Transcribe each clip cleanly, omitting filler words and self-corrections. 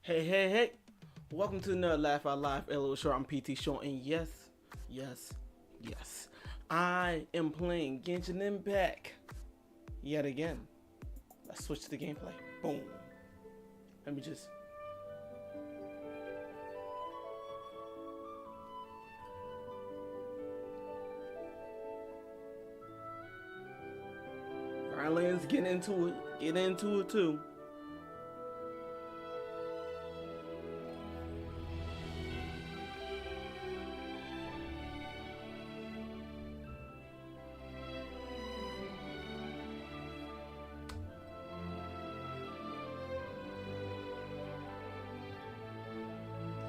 Hey, hey, hey! Welcome to another Laugh Out Live LO Show. I'm PT Show, and yes, I am playing Genshin Impact yet again. Let's switch to the gameplay. Boom. Let me just. Grindlands, get into it. Get into it too.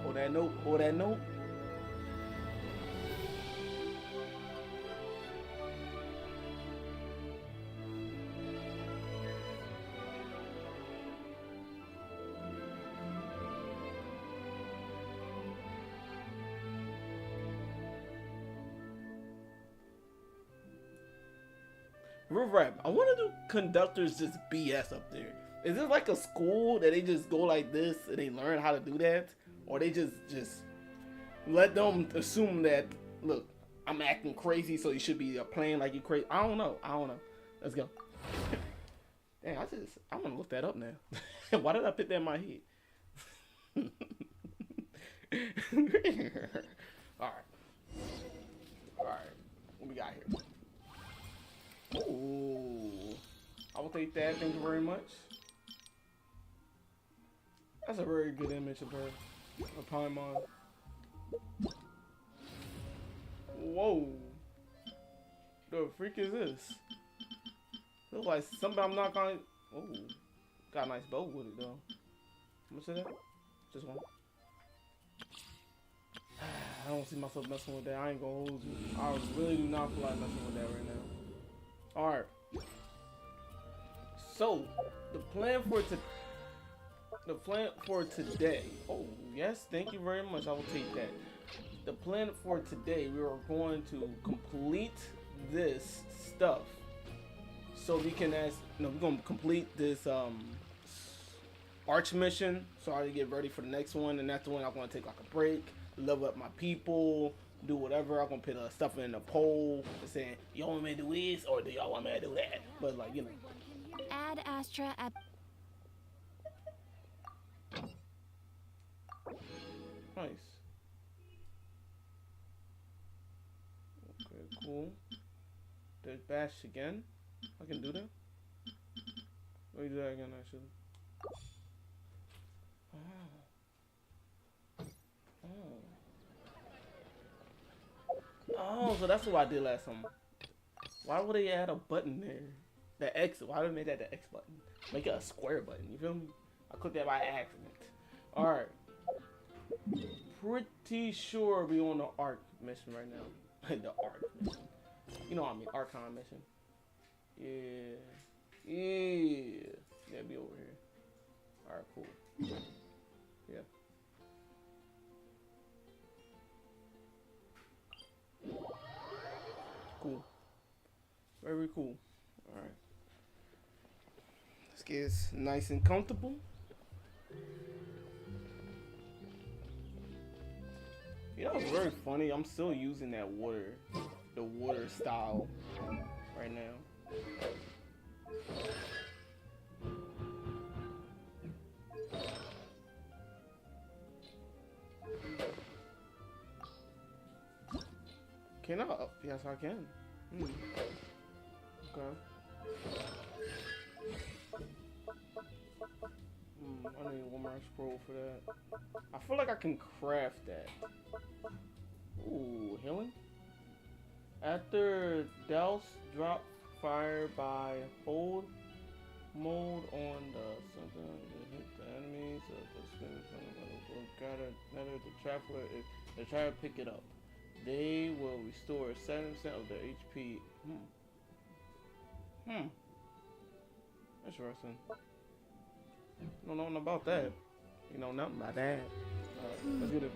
Hold that note. Hold that note. Real rap. I want to do conductors just BS up there. Is this like a school that they just go like this and they learn how to do that, or they just let them assume that look, I'm acting crazy, so you should be playing like you crazy. I don't know. Let's go. Dang, I want to look that up now. Why did I put that in my head? All right. What we got here? Ooh, I will take that. Thank you very much. That's a very good image of her. A Paimon. Whoa. The freak is this? Look like something I'm not gonna. Oh, got a nice bow with it though. How much is that? Just one. I don't see myself messing with that. I ain't gonna hold you. I really do not feel like messing with that right now. Alright. So, the plan for today. Oh, yes, thank you very much. I will take that. The plan for today, we are going to complete this stuff. So we can we're going to complete this arch mission. So I get ready for the next one, and that's the one I'm going to take like a break, level up my people, do whatever. I'm gonna put stuff in a poll saying, y'all want me to do this or do y'all want me to do that? But like, you know. Add Astra at Nice. Okay, cool. There's Bash again. I can do that. Let me do that again actually. Oh, so that's what I did last time. Why would they add a button there? The X. Why would they make that the X button? Make it a square button. You feel me? I clicked that by accident. All right. Pretty sure we on the Arc mission right now. The Arc mission. You know what I mean? Archon mission. Yeah. Yeah, be over here. All right, cool. Yeah. Cool. Very cool. Alright. Let's get nice and comfortable. You know what's very funny? I'm still using that the water style right now. Can I? Yes, I can. Okay. I need one more scroll for that. I feel like I can craft that. Ooh, healing? After douse, drop fire by hold mode on the something to hit the enemy, so the spin will gather another the traveler if they try to pick it up. They will restore 7% of their HP. Interesting. I don't know nothing about that. You know nothing about that. Alright, let's get it.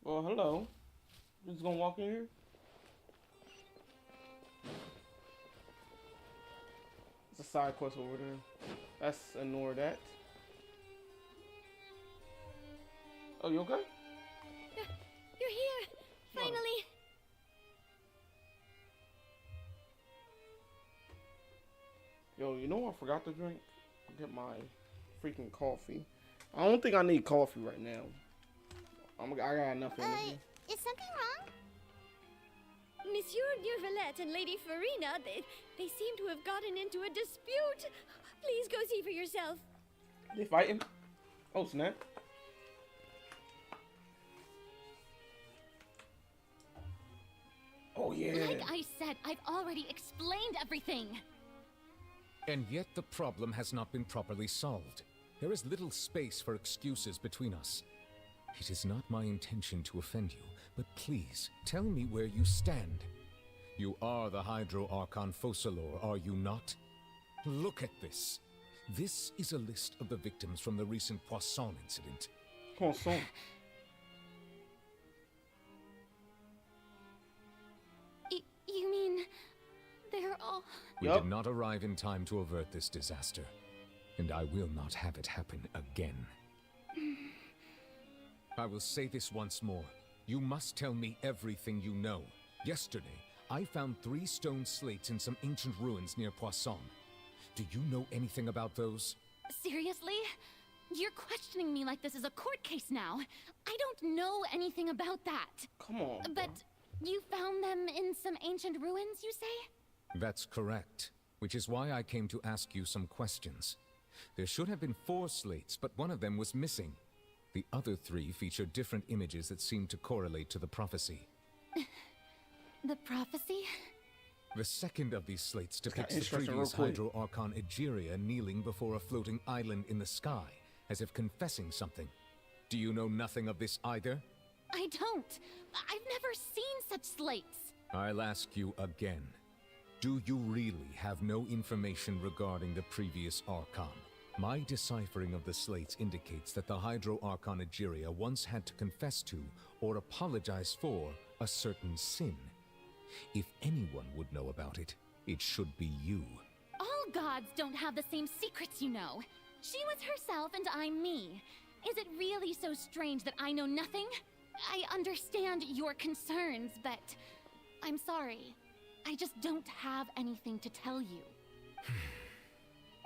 Well, hello. You just gonna walk in here? It's a side quest over there. Let's ignore that. Oh, you okay? You're here! Finally! Yo, you know what I forgot to drink? Get my freaking coffee. I don't think I need coffee right now. I got enough energy. Is something wrong? Monsieur Neuvillette and Lady Furina, they seem to have gotten into a dispute. Please go see for yourself. They fighting? Oh, snap. Oh, yeah. Like I said, I've already explained everything. And yet the problem has not been properly solved. There is little space for excuses between us. It is not my intention to offend you, but please, tell me where you stand. You are the Hydro Archon Focalor, are you not? Look at this. This is a list of the victims from the recent Poisson incident. Poisson. You mean they're all... We did not arrive in time to avert this disaster, and I will not have it happen again. I will say this once more. You must tell me everything you know. Yesterday, I found 3 stone slates in some ancient ruins near Poisson. Do you know anything about those? Seriously? You're questioning me like this is a court case now. I don't know anything about that. Come on. But you found them in some ancient ruins, you say? That's correct, which is why I came to ask you some questions. There should have been 4 slates, but one of them was missing. The other 3 feature different images that seem to correlate to the prophecy. The prophecy? The second of these slates depicts the interesting, previous real quick. Hydro Archon Egeria kneeling before a floating island in the sky, as if confessing something. Do you know nothing of this either? I don't. I've never seen such slates. I'll ask you again. Do you really have no information regarding the previous Archon? My deciphering of the slates indicates that the Hydro Archon Egeria once had to confess to, or apologize for, a certain sin. If anyone would know about it, it should be you. All gods don't have the same secrets, you know. She was herself and I'm me. Is it really so strange that I know nothing? I understand your concerns, but I'm sorry. I just don't have anything to tell you.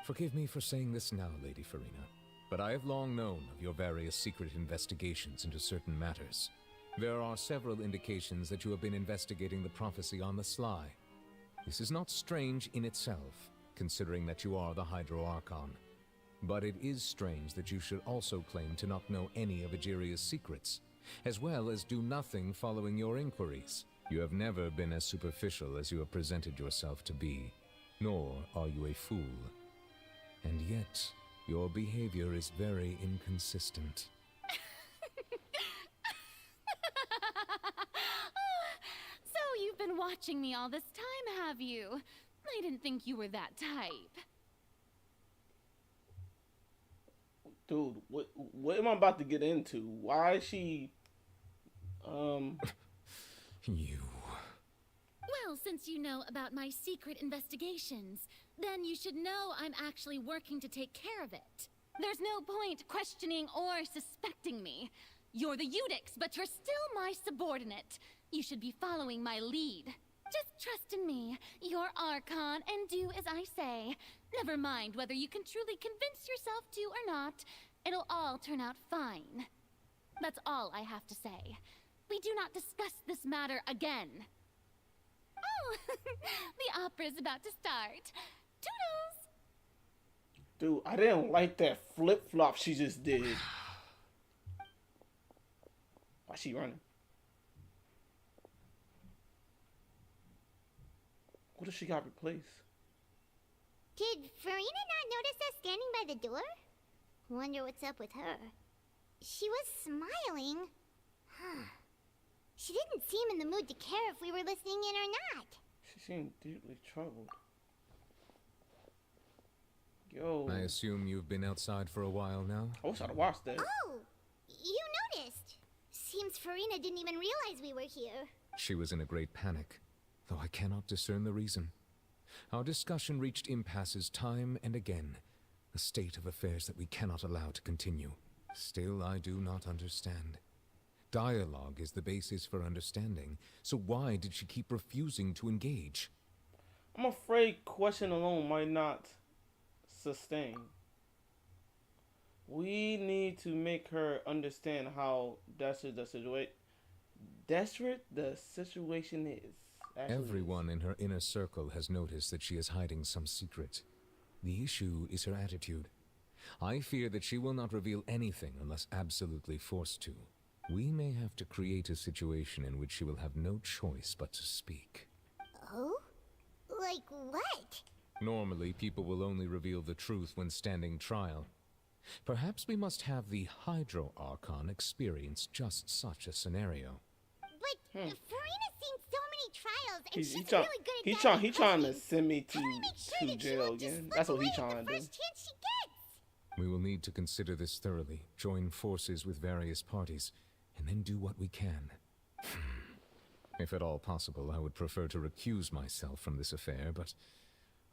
Forgive me for saying this now, Lady Furina, but I have long known of your various secret investigations into certain matters. There are several indications that you have been investigating the prophecy on the sly. This is not strange in itself, considering that you are the Hydro Archon. But it is strange that you should also claim to not know any of Egeria's secrets, as well as do nothing following your inquiries. You have never been as superficial as you have presented yourself to be, nor are you a fool. And yet, your behavior is very inconsistent. So you've been watching me all this time, have you? I didn't think you were that type. Dude, what am I about to get into? Why is she... You... Well, since you know about my secret investigations, then you should know I'm actually working to take care of it. There's no point questioning or suspecting me. You're the Eudix, but you're still my subordinate. You should be following my lead. Just trust in me, your Archon, and do as I say. Never mind whether you can truly convince yourself to or not. It'll all turn out fine. That's all I have to say. We do not discuss this matter again. Oh, the opera's about to start. Toodles! Dude, I didn't like that flip-flop she just did. Why she running? What if she got replaced? Did Furina not notice us standing by the door? Wonder what's up with her. She was smiling. Huh. She didn't seem in the mood to care if we were listening in or not. She seemed deeply troubled. Yo. I assume you've been outside for a while now? I wish I'd watched that. Oh, you noticed. Seems Furina didn't even realize we were here. She was in a great panic, though I cannot discern the reason. Our discussion reached impasses time and again, a state of affairs that we cannot allow to continue. Still, I do not understand. Dialogue is the basis for understanding, so why did she keep refusing to engage? I'm afraid question alone might not sustain. We need to make her understand how desperate the situation is. Everyone in her inner circle has noticed that she is hiding some secret. The issue is her attitude. I fear that she will not reveal anything unless absolutely forced to. We may have to create a situation in which she will have no choice but to speak. Oh? Like what? Normally, people will only reveal the truth when standing trial. Perhaps we must have the Hydro Archon experience just such a scenario. But Furina's seen so many trials, and she's try, really good at he trying to send me How do we make sure to that she jail won't just again. slip That's what he away at trying the to do. first chance she gets? We will need to consider this thoroughly, join forces with various parties, and then do what we can. If at all possible, I would prefer to recuse myself from this affair, but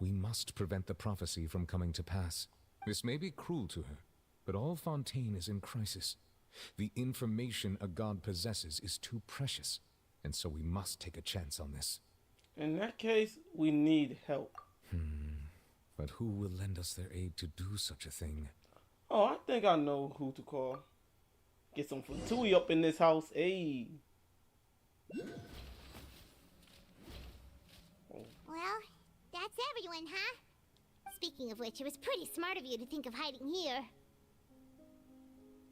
we must prevent the prophecy from coming to pass. This may be cruel to her, but all Fontaine is in crisis. The information a god possesses is too precious, and so we must take a chance on this. In that case, we need help. But who will lend us their aid to do such a thing? Oh, I think I know who to call. Get some Fatui up in this house. Hey. Well, that's everyone, huh? Speaking of which, it was pretty smart of you to think of hiding here.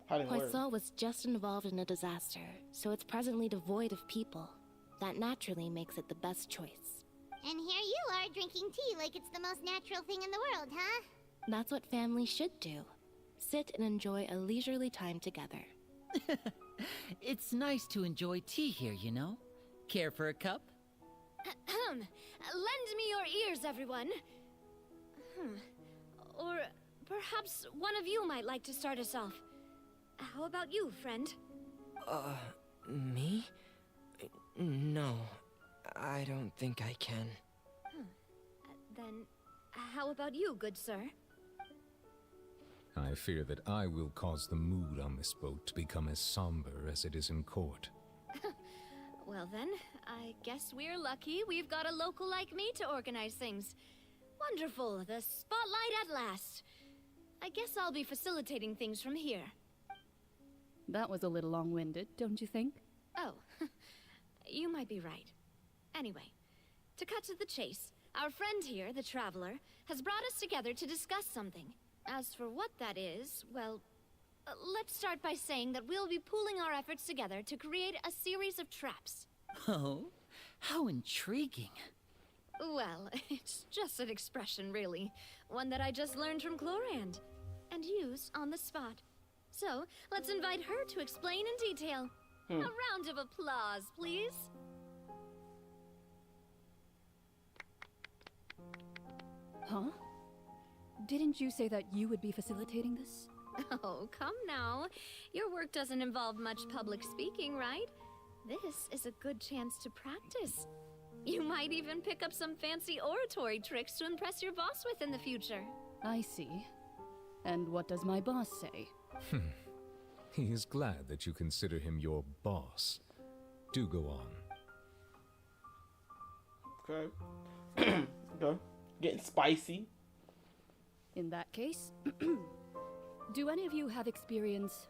Hiding where? Poisson was just involved in a disaster, so it's presently devoid of people. That naturally makes it the best choice. And here you are drinking tea like it's the most natural thing in the world, huh? That's what families should do. Sit and enjoy a leisurely time together. It's nice to enjoy tea here, you know? Care for a cup? Lend me your ears, everyone. Or perhaps one of you might like to start us off. How about you, friend? Me? No, I don't think I can. Then, how about you, good sir? I fear that I will cause the mood on this boat to become as somber as it is in court. Well then, I guess we're lucky we've got a local like me to organize things. Wonderful, the spotlight at last. I guess I'll be facilitating things from here. That was a little long-winded, don't you think? Oh, you might be right. Anyway, to cut to the chase, our friend here, the Traveler, has brought us together to discuss something. As for what that is, well, let's start by saying that we'll be pooling our efforts together to create a series of traps. Oh, how intriguing. Well, it's just an expression, really. One that I just learned from Chlorand, and used on the spot. So, let's invite her to explain in detail. A round of applause, please. Huh? Didn't you say that you would be facilitating this? Oh, come now. Your work doesn't involve much public speaking, right? This is a good chance to practice. You might even pick up some fancy oratory tricks to impress your boss with in the future. I see. And what does my boss say? He is glad that you consider him your boss. Do go on. Okay. Okay. Getting spicy. In that case, do any of you have experience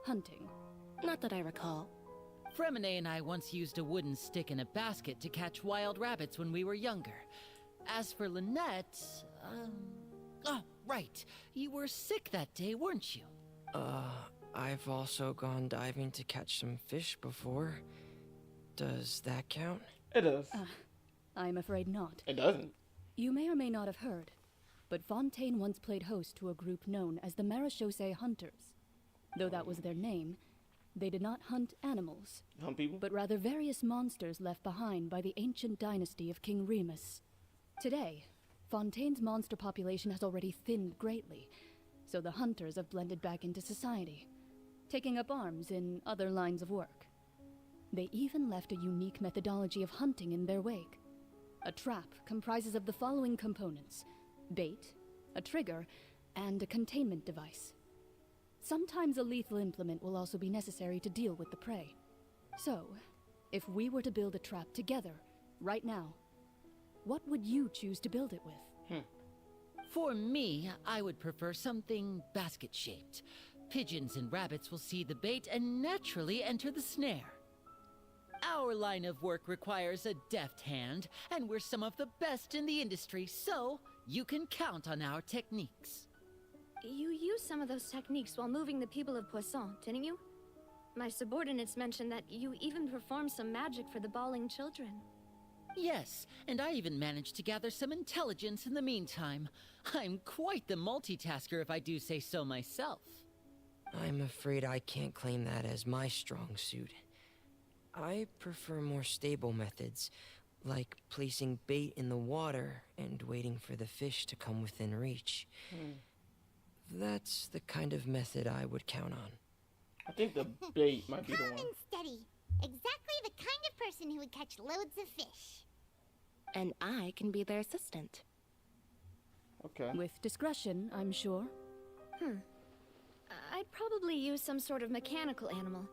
hunting? Not that I recall. Fremine and I once used a wooden stick in a basket to catch wild rabbits when we were younger. As for Lynette, oh, right. You were sick that day, weren't you? I've also gone diving to catch some fish before. Does that count? It does. I'm afraid not. It doesn't. You may or may not have heard, but Fontaine once played host to a group known as the Marechaussee Hunters. Though that was their name, they did not hunt animals, Hunt people? but rather various monsters left behind by the ancient dynasty of King Remus. Today, Fontaine's monster population has already thinned greatly, so the hunters have blended back into society, taking up arms in other lines of work. They even left a unique methodology of hunting in their wake. A trap comprises of the following components: bait, a trigger, and a containment device. Sometimes a lethal implement will also be necessary to deal with the prey. So, if we were to build a trap together, right now, what would you choose to build it with? For me, I would prefer something basket-shaped. Pigeons and rabbits will see the bait and naturally enter the snare. Our line of work requires a deft hand, and we're some of the best in the industry, so you can count on our techniques. You used some of those techniques while moving the people of Poisson, didn't you? My subordinates mentioned that you even performed some magic for the bawling children. Yes, and I even managed to gather some intelligence in the meantime. I'm quite the multitasker if I do say so myself. I'm afraid I can't claim that as my strong suit. I prefer more stable methods, like placing bait in the water and waiting for the fish to come within reach. That's the kind of method I would count on. I think the bait might be the Calm one. and steady. Exactly the kind of person who would catch loads of fish. And I can be their assistant. Okay. With discretion, I'm sure. I'd probably use some sort of mechanical animal.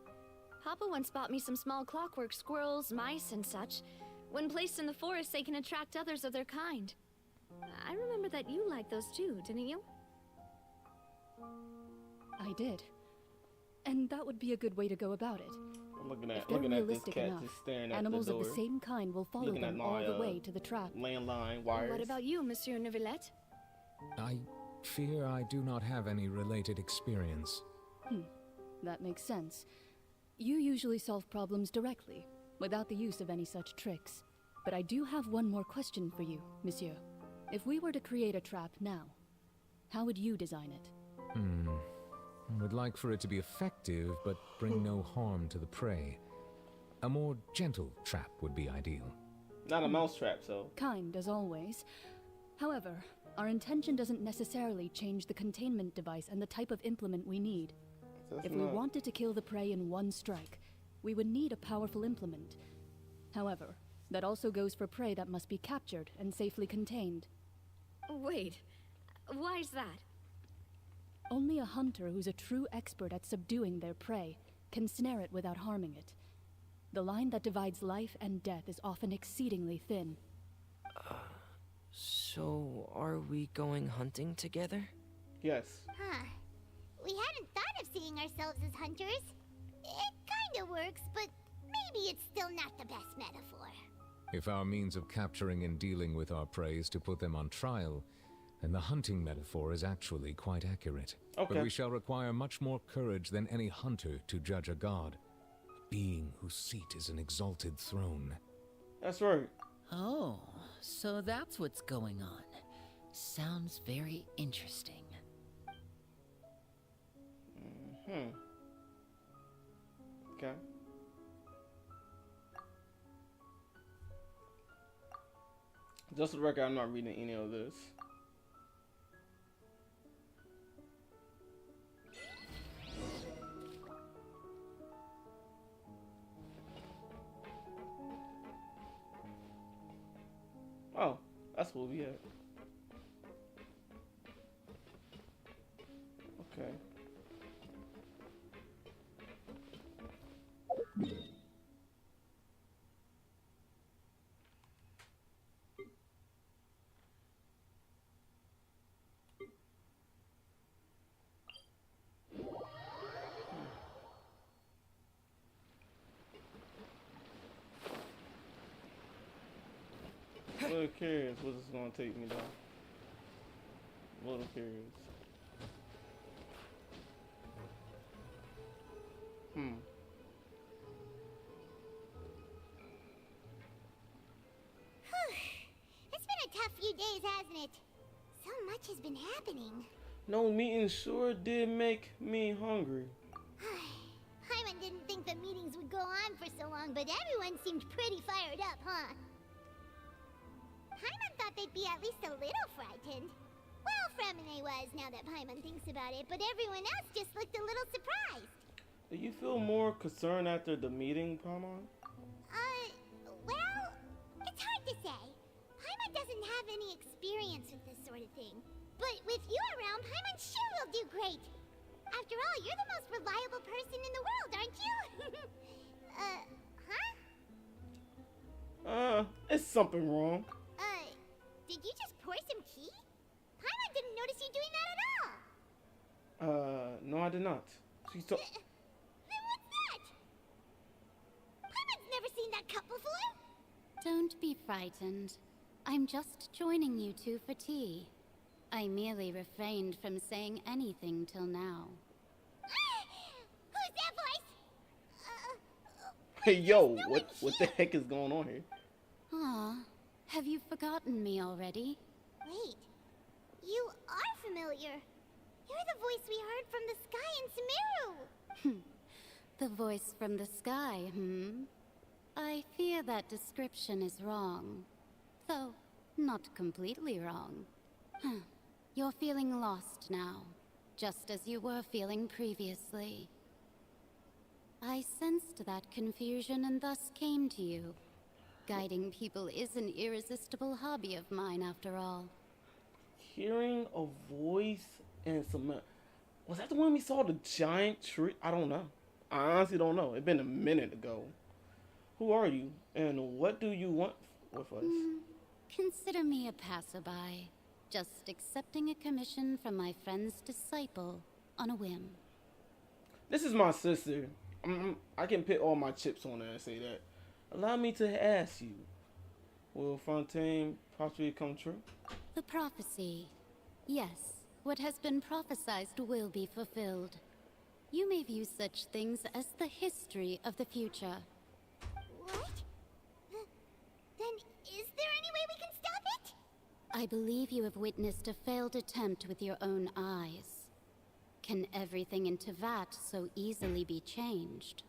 Papa once bought me some small clockwork squirrels, mice, and such. When placed in the forest, they can attract others of their kind. I remember that you liked those too, didn't you? I did. And that would be a good way to go about it. I'm looking at If they're this realistic cat enough, just staring at animals the door. of the same kind will follow Looking at them my, all the way to the trap. Landline wires. What about you, Monsieur Neuvillette? I fear I do not have any related experience. That makes sense. You usually solve problems directly, without the use of any such tricks. But I do have one more question for you, monsieur. If we were to create a trap now, how would you design it? I would like for it to be effective, but bring no harm to the prey. A more gentle trap would be ideal. Not a mouse trap, so. Kind, as always. However, our intention doesn't necessarily change the containment device and the type of implement we need. That's If we not- wanted to kill the prey in one strike, we would need a powerful implement. However, that also goes for prey that must be captured and safely contained. Wait, why's that? Only a hunter who's a true expert at subduing their prey can snare it without harming it. The line that divides life and death is often exceedingly thin. So, are we going hunting together? Yes. Huh. We hadn't thought of seeing ourselves as hunters. It kinda works, but maybe it's still not the best metaphor. If our means of capturing and dealing with our prey is to put them on trial, then the hunting metaphor is actually quite accurate. Okay. But we shall require much more courage than any hunter to judge a god, a being whose seat is an exalted throne. That's right. Oh, so that's what's going on. Sounds very interesting. Okay. Just for the record, I'm not reading any of this. Oh, that's what we had. Okay. Little curious what it's gonna take me down. Little curious. It's been a tough few days, hasn't it? So much has been happening. No meeting sure did make me hungry. Paimon didn't think the meetings would go on for so long, but everyone seemed pretty fired up, huh? Paimon thought they'd be at least a little frightened. Well, Fremine was, now that Paimon thinks about it, but everyone else just looked a little surprised. Do you feel more concerned after the meeting, Paimon? Well, it's hard to say. doesn't have any experience with this sort of thing. But with you around, Paimon sure will do great. After all, you're the most reliable person in the world, aren't you? It's something wrong. Did you just pour some tea? Paimon didn't notice you doing that at all. No, I did not. She's so... Then what's that? Paimon's never seen that cup before. Don't be frightened. I'm just joining you two for tea. I merely refrained from saying anything till now. Who's that voice? Hey, yo, what the heck is going on here? Aw, have you forgotten me already? Wait, you are familiar. You're the voice we heard from the sky in Sumeru. The voice from the sky, I fear that description is wrong. Though, not completely wrong. You're feeling lost now, just as you were feeling previously. I sensed that confusion and thus came to you. Guiding people is an irresistible hobby of mine, after all. Hearing a voice and some... Was that the one we saw the giant tree? I don't know. I honestly don't know. It's been a minute ago. Who are you? And what do you want with us? Consider me a passerby. Just accepting a commission from my friend's disciple on a whim. This is my sister. I can put all my chips on her and say that. Allow me to ask you. Will Fontaine possibly come true? The prophecy. Yes, what has been prophesied will be fulfilled. You may view such things as the history of the future. What? Then is there any way we can stop it? I believe you have witnessed a failed attempt with your own eyes. Can everything in Tevat so easily be changed?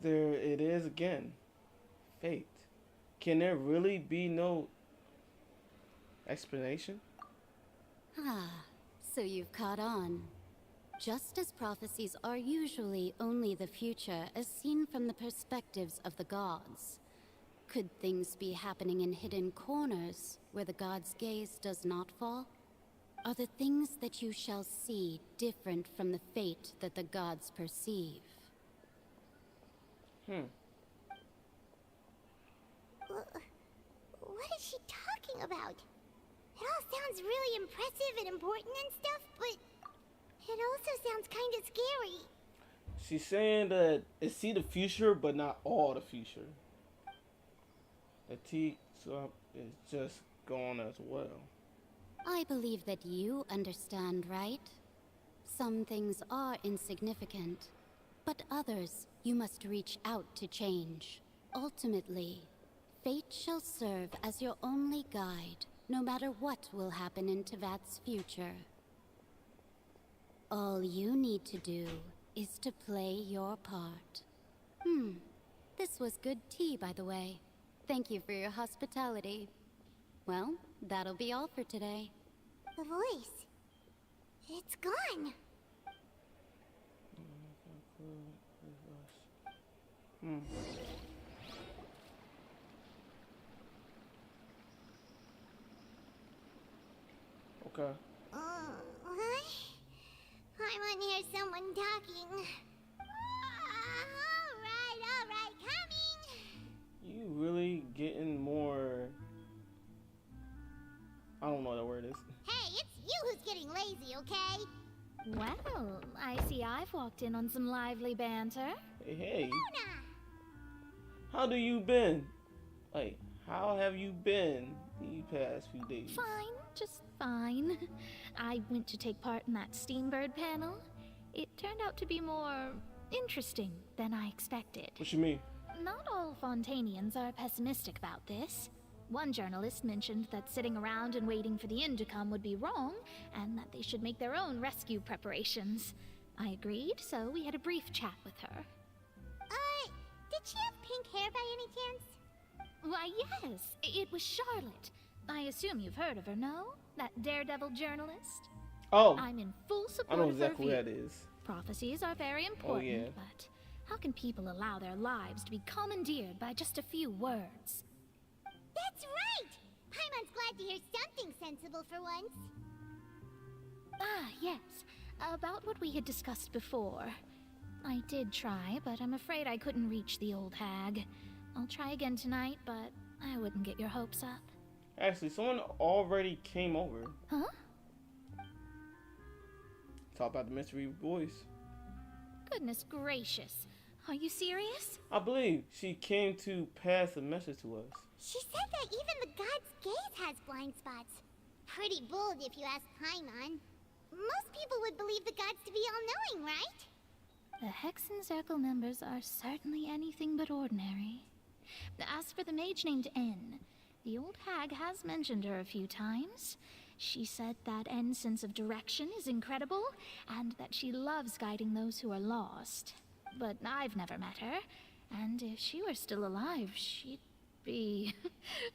There it is again. Fate. Can there really be no explanation? So you've caught on. Just as prophecies are usually only the future as seen from the perspectives of the gods, could things be happening in hidden corners where the gods' gaze does not fall? Are the things that you shall see different from the fate that the gods perceive? What is she talking about? It all sounds really impressive and important and stuff, but it also sounds kind of scary. She's saying that it see the future, but not all the future. The Tik Tok is just gone as well. I believe that you understand, right? Some things are insignificant, but others you must reach out to change. Ultimately, fate shall serve as your only guide, no matter what will happen in Tevat's future. All you need to do is to play your part. This was good tea, by the way. Thank you for your hospitality. Well, that'll be all for today. The voice. It's gone. Okay. What? I want to hear someone talking. All right, coming. You really getting more... I don't know what that word is. Hey, it's you who's getting lazy, okay? Well, I see I've walked in on some lively banter. Hey. Luna! How do you been? Like, how have you been these past few days? Fine, just fine. I went to take part in that Steambird panel. It turned out to be more interesting than I expected. What you mean? Not all Fontainians are pessimistic about this. One journalist mentioned that sitting around and waiting for the end to come would be wrong, and that they should make their own rescue preparations. I agreed, so we had a brief chat with her. Did she have pink hair by any chance? Why, yes, it was Charlotte. I assume you've heard of her, no? That daredevil journalist? Oh, I'm in full I support know of exactly her who view. that is. Prophecies are very important, yeah. but how can people allow their lives to be commandeered by just a few words? That's right! glad to hear something sensible for once. Ah, yes. About what we had discussed before. I did try, but I'm afraid I couldn't reach the old hag. I'll try again tonight, but I wouldn't get your hopes up. Actually, someone already came over. Huh? Talk about the mystery voice. Goodness gracious. Are you serious? I believe she came to pass a message to us. She said that even the god's gaze has blind spots. Pretty bold if you ask Paimon. Most people would believe the gods to be all-knowing, right? The Hexen Circle members are certainly anything but ordinary. As for the mage named N, the old hag has mentioned her a few times. She said that N's sense of direction is incredible, and that she loves guiding those who are lost. But I've never met her, and if she were still alive, she'd be...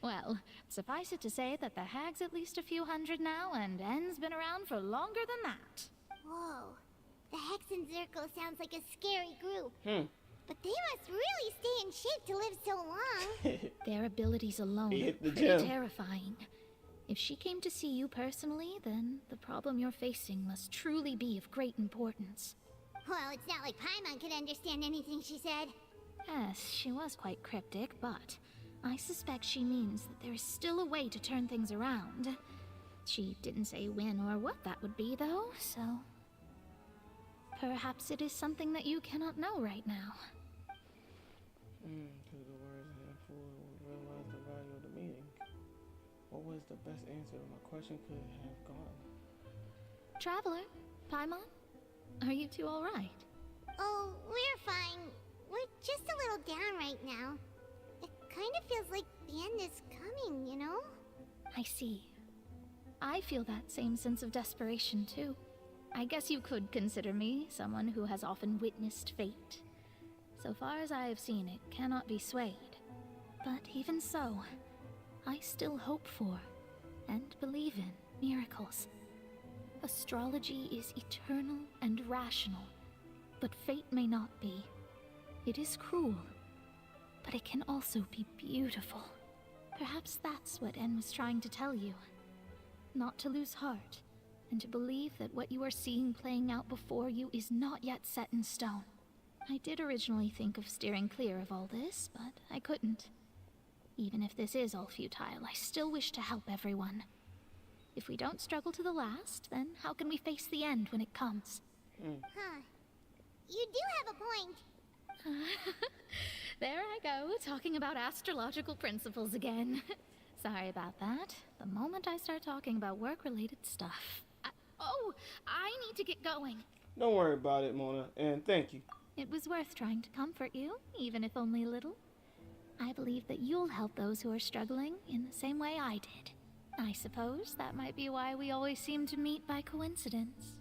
well, suffice it to say that the hag's at least a few hundred now, and N's been around for longer than that. Whoa. The Hexen Circle sounds like a scary group. But they must really stay in shape to live so long. Their abilities alone He are hit the pretty gym. terrifying. If she came to see you personally, then the problem you're facing must truly be of great importance. Well, it's not like Paimon could understand anything she said. Yes, she was quite cryptic, but I suspect she means that there is still a way to turn things around. She didn't say when or what that would be, though, so... perhaps it is something that you cannot know right now. To the words handful realize the value of the meeting. What was the best answer my question could have gone? Traveler, Paimon, are you two all right? Oh, we're fine. We're just a little down right now. It kind of feels like the end is coming, you know? I see. I feel that same sense of desperation, too. I guess you could consider me someone who has often witnessed fate. So far as I have seen, it cannot be swayed. But even so, I still hope for, and believe in, miracles. Astrology is eternal and rational, but fate may not be. It is cruel, but it can also be beautiful. Perhaps that's what En was trying to tell you. Not to lose heart, and to believe that what you are seeing playing out before you is not yet set in stone. I did originally think of steering clear of all this, but I couldn't. Even if this is all futile, I still wish to help everyone. If we don't struggle to the last, then how can we face the end when it comes? Huh. You do have a point. There I go, talking about astrological principles again. Sorry about that. The moment I start talking about work-related stuff... I need to get going. Don't worry about it, Mona, and thank you. It was worth trying to comfort you, even if only a little. I believe that you'll help those who are struggling in the same way I did. I suppose that might be why we always seem to meet by coincidence.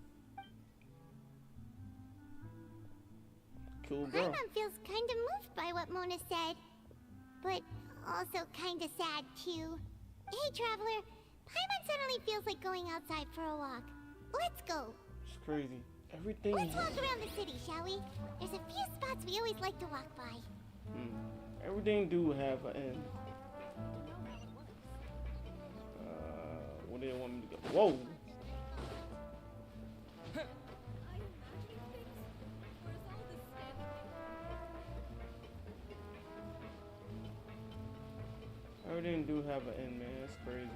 Cool girl. Paimon feels kind of moved by what Mona said. But also kind of sad, too. Hey, Traveler. Paimon suddenly feels like going outside for a walk. Let's go. It's crazy. Everything. Let's walk around the city, shall we? There's a few spots we always like to walk by. Everything do have an end. Where do they want me to go? Whoa! Everything do have an end, man. That's crazy.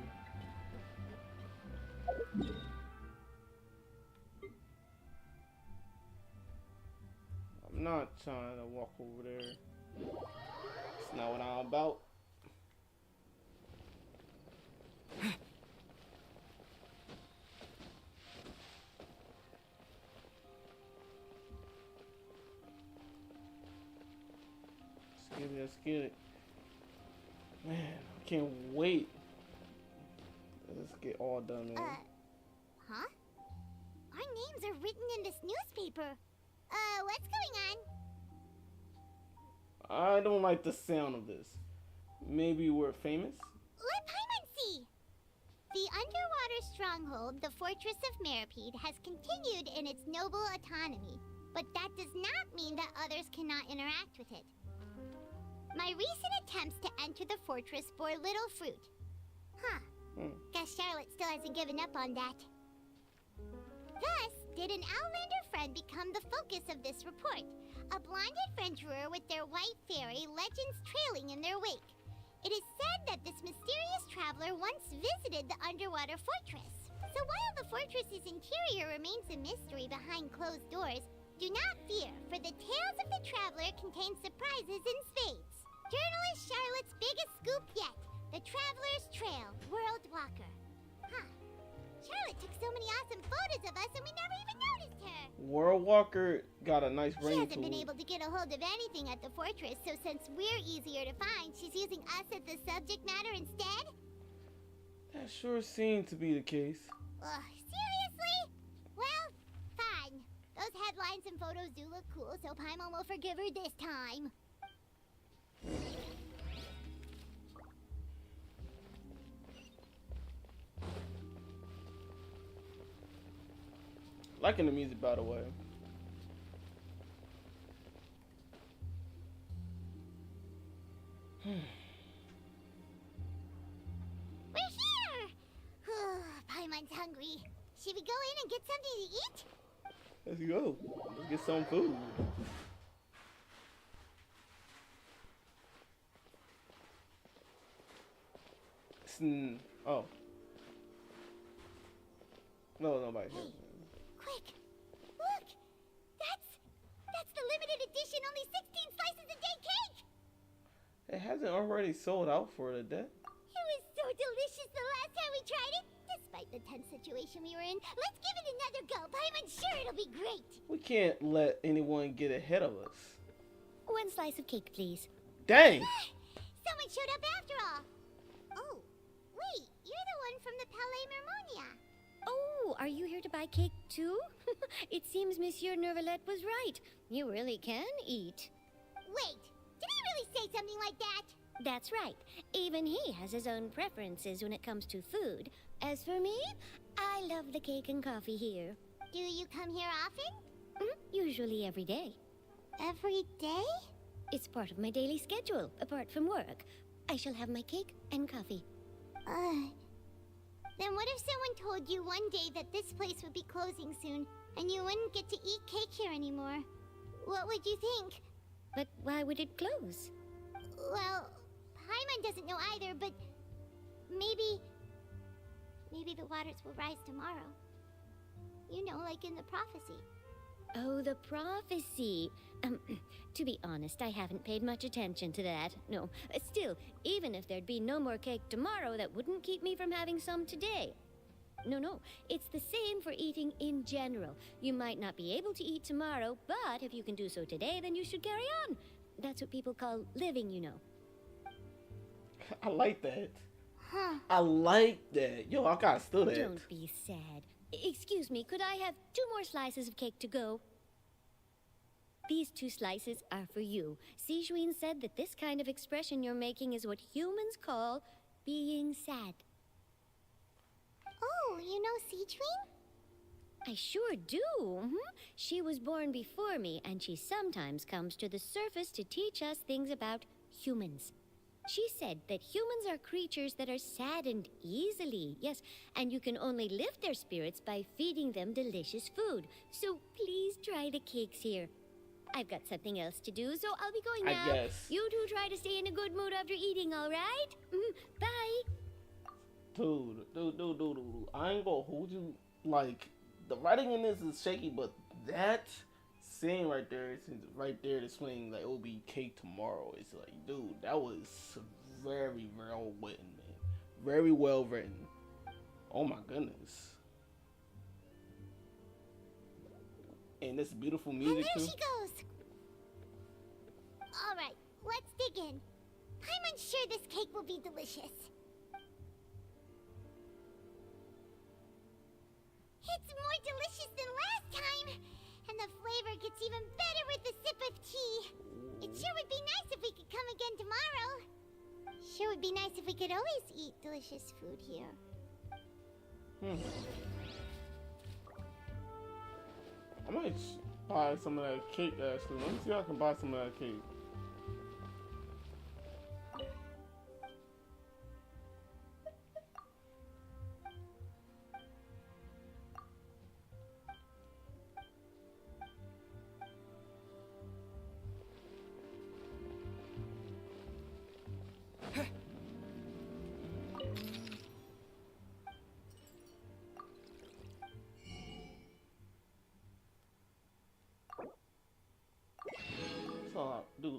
I'm not trying to walk over there. It's not what I'm about. Let's get it. Man, I can't wait. Let's get all done, man. Huh? Our names are written in this newspaper. What's going on? I don't like the sound of this. Maybe we're famous? Let Paimon see. The underwater stronghold, the Fortress of Meripede, has continued in its noble autonomy, but that does not mean that others cannot interact with it. My recent attempts to enter the fortress bore little fruit. Huh, Guess Charlotte still hasn't given up on that. Thus, did an Outlander friend become the focus of this report. A blonde adventurer with their white fairy legends trailing in their wake. It is said that this mysterious traveler once visited the underwater fortress. So while the fortress's interior remains a mystery behind closed doors, do not fear, for the tales of the traveler contain surprises in spades. Journalist Charlotte's biggest scoop yet, the Traveler's Trail, World Walker. Huh. Charlotte took so many awesome photos of us and we never even noticed her. World Walker got a nice ring to it. She hasn't been able to get a hold of anything at the fortress, so since we're easier to find, she's using us as the subject matter instead? That sure seemed to be the case. Ugh, seriously? Well, fine. Those headlines and photos do look cool, so Paimon will forgive her this time. Liking the music, by the way. We're here! Paimon's hungry. Should we go in and get something to eat? Let's go. Let's get some food. Oh. No, nobody here. Hey, quick! Look! That's the limited edition, only 16 slices a day cake! It hasn't already sold out for the day. It was so delicious the last time we tried it. Despite the tense situation we were in, let's give it another go. Paimon's sure it'll be great. We can't let anyone get ahead of us. One slice of cake, please. Dang! Someone showed up after all. Oh, wait, you're the one from the Palais Mermonia. Oh, are you here to buy cake too? It seems Monsieur Nervalette was right. You really can eat. Wait, did he really say something like that? That's right. Even he has his own preferences when it comes to food. As for me, I love the cake and coffee here. Do you come here often? Usually every day. Every day? It's part of my daily schedule, apart from work. I shall have my cake and coffee. Then what if someone told you one day that this place would be closing soon, and you wouldn't get to eat cake here anymore? What would you think? But why would it close? Well, Paimon doesn't know either, but maybe the waters will rise tomorrow. You know, like in the prophecy. Oh, the prophecy. To be honest, I haven't paid much attention to that. No, still, even if there'd be no more cake tomorrow, that wouldn't keep me from having some today. No, it's the same for eating in general. You might not be able to eat tomorrow, but if you can do so today, then you should carry on. That's what people call living, you know. I like that. Huh. I like that. Yo, I gotta steal that. Don't be sad. Excuse me, could I have 2 more slices of cake to go? These 2 slices are for you. Sijuin said that this kind of expression you're making is what humans call being sad. Oh, you know Sijuin? I sure do. She was born before me, and she sometimes comes to the surface to teach us things about humans. She said that humans are creatures that are saddened easily, yes, and you can only lift their spirits by feeding them delicious food. So please try the cakes here. I've got something else to do, so I'll be going now. I guess. You two try to stay in a good mood after eating, all right? Bye. Dude. I ain't gonna hold you. Like, the writing in this is shaky, but that scene right there, it's right there to swing, like, it will be cake tomorrow. It's like, dude, that was very well written, man. Very well written. Oh my goodness. And this beautiful music, and there too. she goes. All right, let's dig in. I'm unsure this cake will be delicious. It's more delicious than last time, and the flavor gets even better with a sip of tea. It sure would be nice if we could come again tomorrow. Sure would be nice if we could always eat delicious food here. I might buy some of that cake, actually. Let me see if I can buy some of that cake.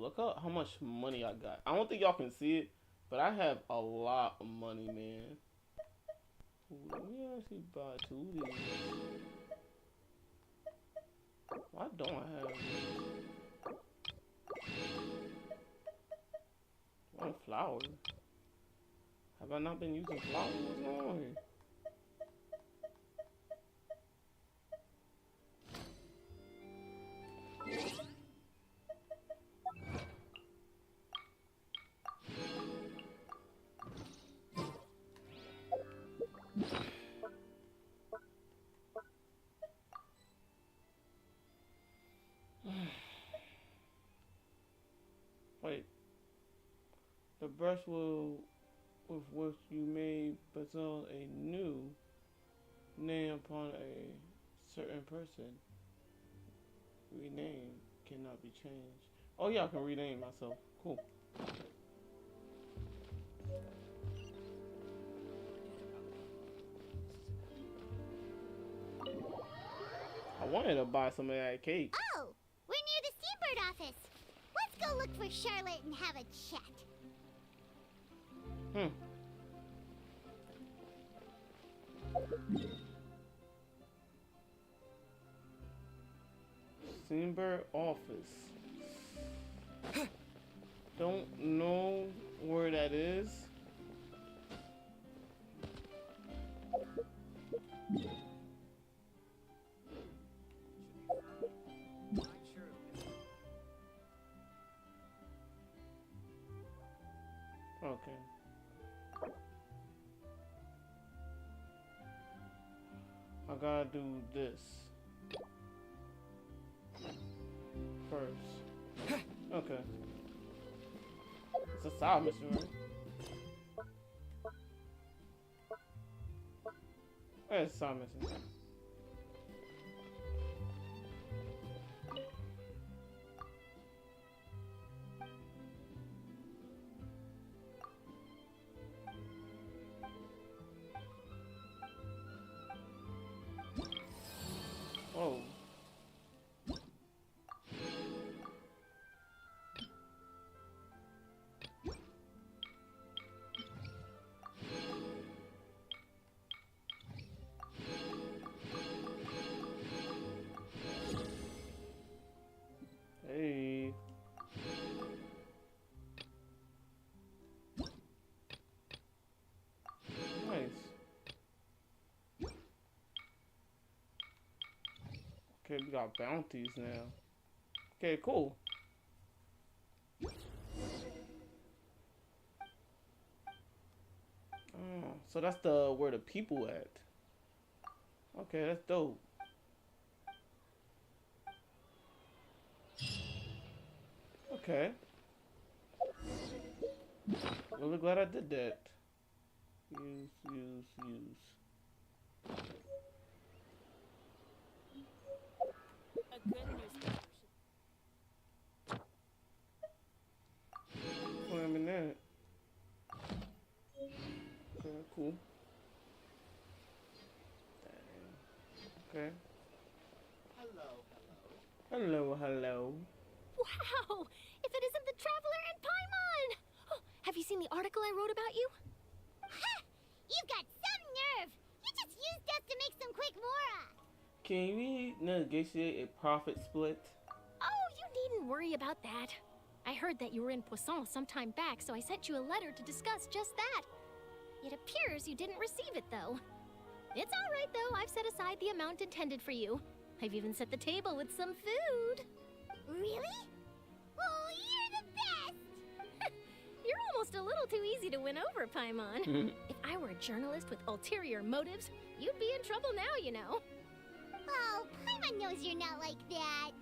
look up how much money I got. I don't think y'all can see it, but I have a lot of money, man. Let me actually buy 2 of these. Why don't I have one flower? Have I not been using flowers? What's going on here? Wait. The brush will, with which you may bestow a new name upon a certain person. Rename cannot be changed. Oh yeah, I can rename myself. Cool. I wanted to buy some of that cake. Oh, we're near the Steambird office. Let's go look for Charlotte and have a chat. Steambird office. Don't know where that is. Okay. I gotta do this first. Okay. It's a side mission, right? It's a side mission. Oh. Hey. Nice. Okay, we got bounties now. Okay, cool. Oh, so that's the where the people at. Okay, that's dope. Okay. Really glad I did that. Use. A good newspaper Put him in that. Okay, cool. Okay. Hello. Wow! If it isn't the Traveler and Paimon! Oh, have you seen the article I wrote about you? Ha! You've got some nerve! You just used us to make some quick mora! Can we negotiate a profit split? Oh, you needn't worry about that. I heard that you were in Poisson some time back, so I sent you a letter to discuss just that. It appears you didn't receive it, though. It's all right, though. I've set aside the amount intended for you. I've even set the table with some food. Really? Oh, you're the best! You're almost a little too easy to win over, Paimon. If I were a journalist with ulterior motives, you'd be in trouble now, you know. Oh, Paimon knows you're not like that.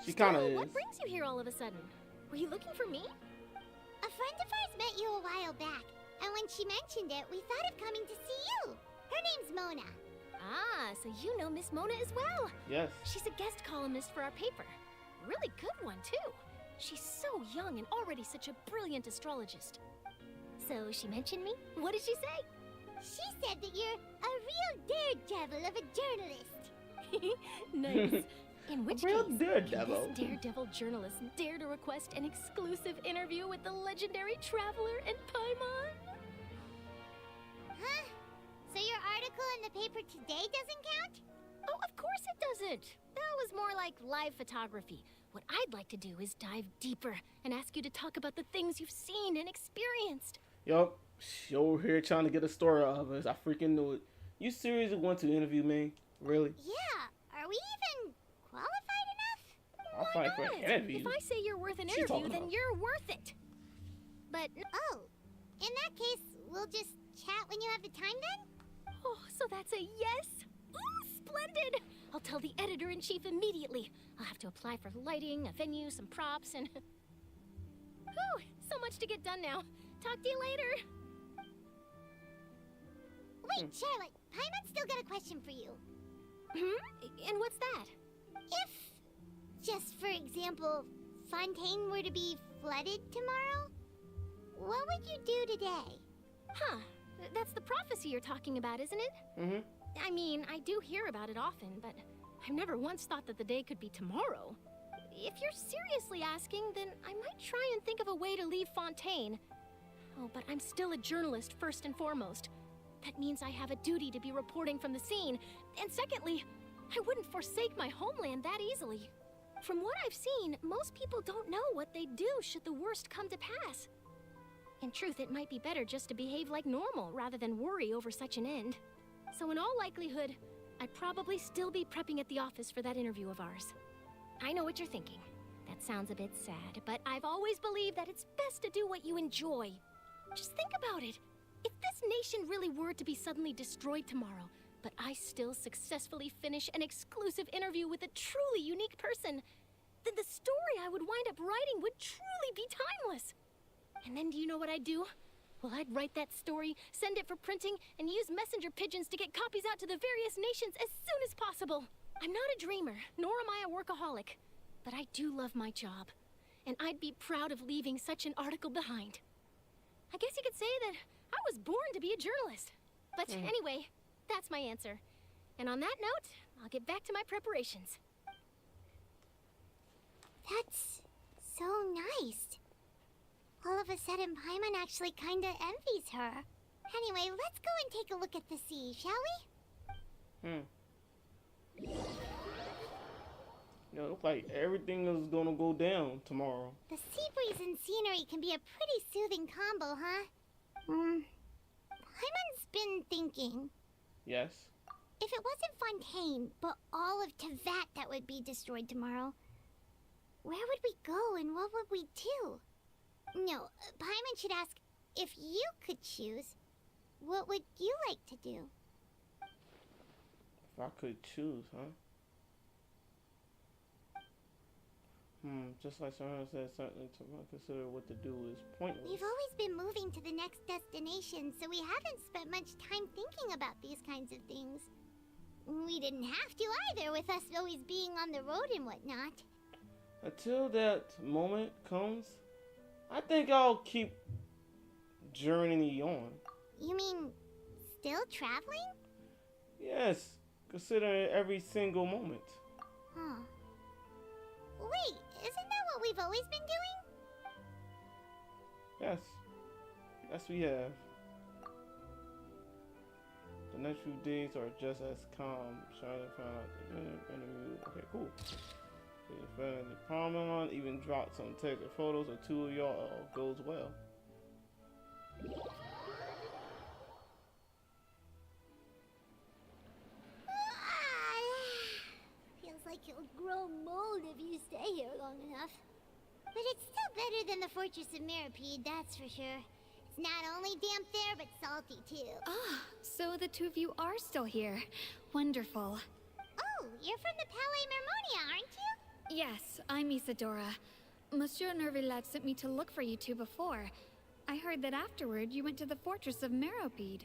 She kind of Still, is. what brings you here all of a sudden? Were you looking for me? A friend of ours met you a while back, and when she mentioned it, we thought of coming to see you. Her name's Mona. Ah, so you know Miss Mona as well. Yes. She's a guest columnist for our paper. Really good one, too. She's so young and already such a brilliant astrologist. So she mentioned me? What did she say? She said that you're a real daredevil of a journalist. Nice. In which real case, daredevil. can this daredevil journalist dare to request an exclusive interview with the legendary traveler and Paimon? Huh? So your article in the paper today doesn't count? Oh, of course it doesn't. That was more like live photography. What I'd like to do is dive deeper and ask you to talk about the things you've seen and experienced. Yup, she over here trying to get a story out of us. I freaking knew it. You seriously want to interview me? Really? Yeah. Are we even qualified enough? I'll fight for an interview. If I say you're worth an What you interview, talking then about? you're worth it. But Oh, in that case, we'll just chat when you have the time then? oh, so that's a yes? Ooh, splendid! I'll tell the editor-in-chief immediately. I'll have to apply for lighting, a venue, some props, and... Whew, so much to get done now. Talk to you later. Wait, Charlotte, Paimon's still got a question for you. And what's that? If, just for example, Fontaine were to be flooded tomorrow, what would you do today? Huh. That's the prophecy you're talking about, isn't it? Mm-hmm. I mean, I do hear about it often, but I've never once thought that the day could be tomorrow. If you're seriously asking, then I might try and think of a way to leave Fontaine. Oh, but I'm still a journalist first and foremost. That means I have a duty to be reporting from the scene. And secondly, I wouldn't forsake my homeland that easily. From what I've seen, most people don't know what they'd do should the worst come to pass. In truth, it might be better just to behave like normal rather than worry over such an end. So in all likelihood, I'd probably still be prepping at the office for that interview of ours. I know what you're thinking. That sounds a bit sad, but I've always believed that it's best to do what you enjoy. Just think about it. If this nation really were to be suddenly destroyed tomorrow, but I still successfully finish an exclusive interview with a truly unique person, then the story I would wind up writing would truly be timeless. And then do you know what I'd do? Well, I'd write that story, send it for printing, and use messenger pigeons to get copies out to the various nations as soon as possible. I'm not a dreamer, nor am I a workaholic, but I do love my job, and I'd be proud of leaving such an article behind. I guess you could say that I was born to be a journalist. But anyway, that's my answer. And on that note, I'll get back to my preparations. That's so nice. All of a sudden, Paimon actually kinda envies her. Anyway, let's go and take a look at the sea, shall we? Yo, looks like everything is gonna go down tomorrow. The sea breeze and scenery can be a pretty soothing combo, huh? Paimon's been thinking. Yes. If it wasn't Fontaine, but all of Tevat that would be destroyed tomorrow, where would we go and what would we do? No, Paimon should ask, if you could choose, what would you like to do? If I could choose, huh? Just like someone said, certainly to consider what to do is pointless. We've always been moving to the next destination, so we haven't spent much time thinking about these kinds of things. We didn't have to either, with us always being on the road and whatnot. Until that moment comes, I think I'll keep journeying on. You mean, still traveling? Yes, considering every single moment. Huh. Wait, isn't that what we've always been doing? Yes. Yes, we have. The next few days are just as calm, trying to find out the interview. Okay, cool. So the family promenade, even dropped some text or photos of two of y'all. Goes well. Feels like you'll grow mold if you stay here long enough. But it's still better than the Fortress of Mirapede, that's for sure. It's not only damp there, but salty too. Ah, so the two of you are still here. Wonderful. Oh, you're from the Palais Mermonia, aren't you? Yes, I'm Isadora. Monsieur Nervillat sent me to look for you two before. I heard that afterward you went to the Fortress of Meropide.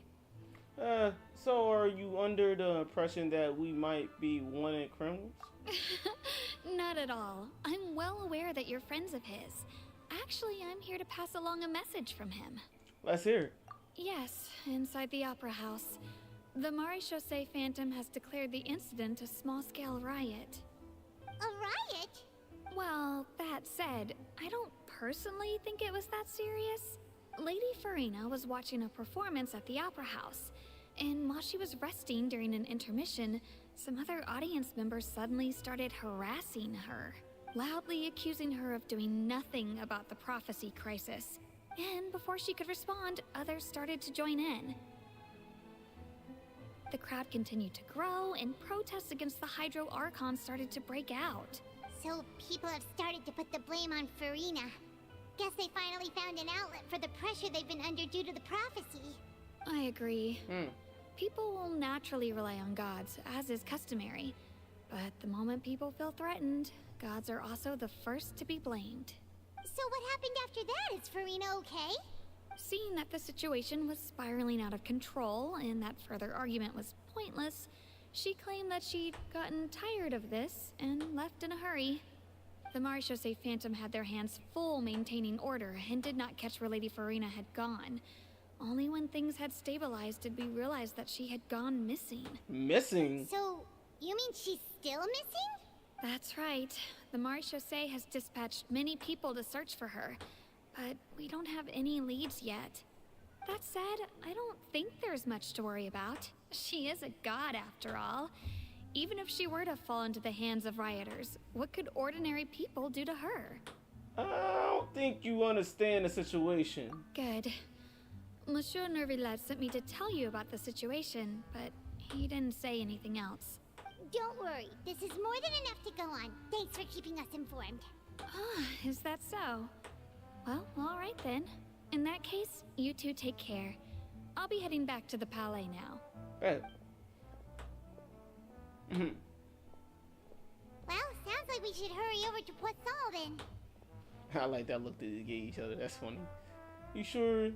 So are you under the impression that we might be wanted criminals? Not at all. I'm well aware that you're friends of his. Actually, I'm here to pass along a message from him. Let's hear it. Yes, inside the Opera House. The Maréchaussée Phantom has declared the incident a small-scale riot. Well, that said, I don't personally think it was that serious. Lady Furina was watching a performance at the Opera House, and while she was resting during an intermission, some other audience members suddenly started harassing her, loudly accusing her of doing nothing about the prophecy crisis. And before she could respond, others started to join in. The crowd continued to grow, and protests against the Hydro Archon started to break out. So people have started to put the blame on Furina. Guess they finally found an outlet for the pressure they've been under due to the prophecy. I agree. People will naturally rely on gods, as is customary. But the moment people feel threatened, gods are also the first to be blamed. So what happened after that? Is Furina okay? Seeing that the situation was spiraling out of control and that further argument was pointless, she claimed that she'd gotten tired of this and left in a hurry. The Marechaussee Phantom had their hands full maintaining order and did not catch where Lady Furina had gone. Only when things had stabilized did we realize that she had gone missing. Missing? So, you mean she's still missing? That's right. The Marechaussee has dispatched many people to search for her, but we don't have any leads yet. That said, I don't think there's much to worry about. She is a god after all. Even if she were to fall into the hands of rioters, what could ordinary people do to her? I don't think you understand the situation. Good. Monsieur Nervillet sent me to tell you about the situation, but he didn't say anything else. Don't worry, this is more than enough to go on. Thanks for keeping us informed. Ah, is that so? Well, all right then. In that case, you two take care. I'll be heading back to the Palais now. Right. Well, sounds like we should hurry over to Poisson then. I like that look that they gave each other. That's funny. You sure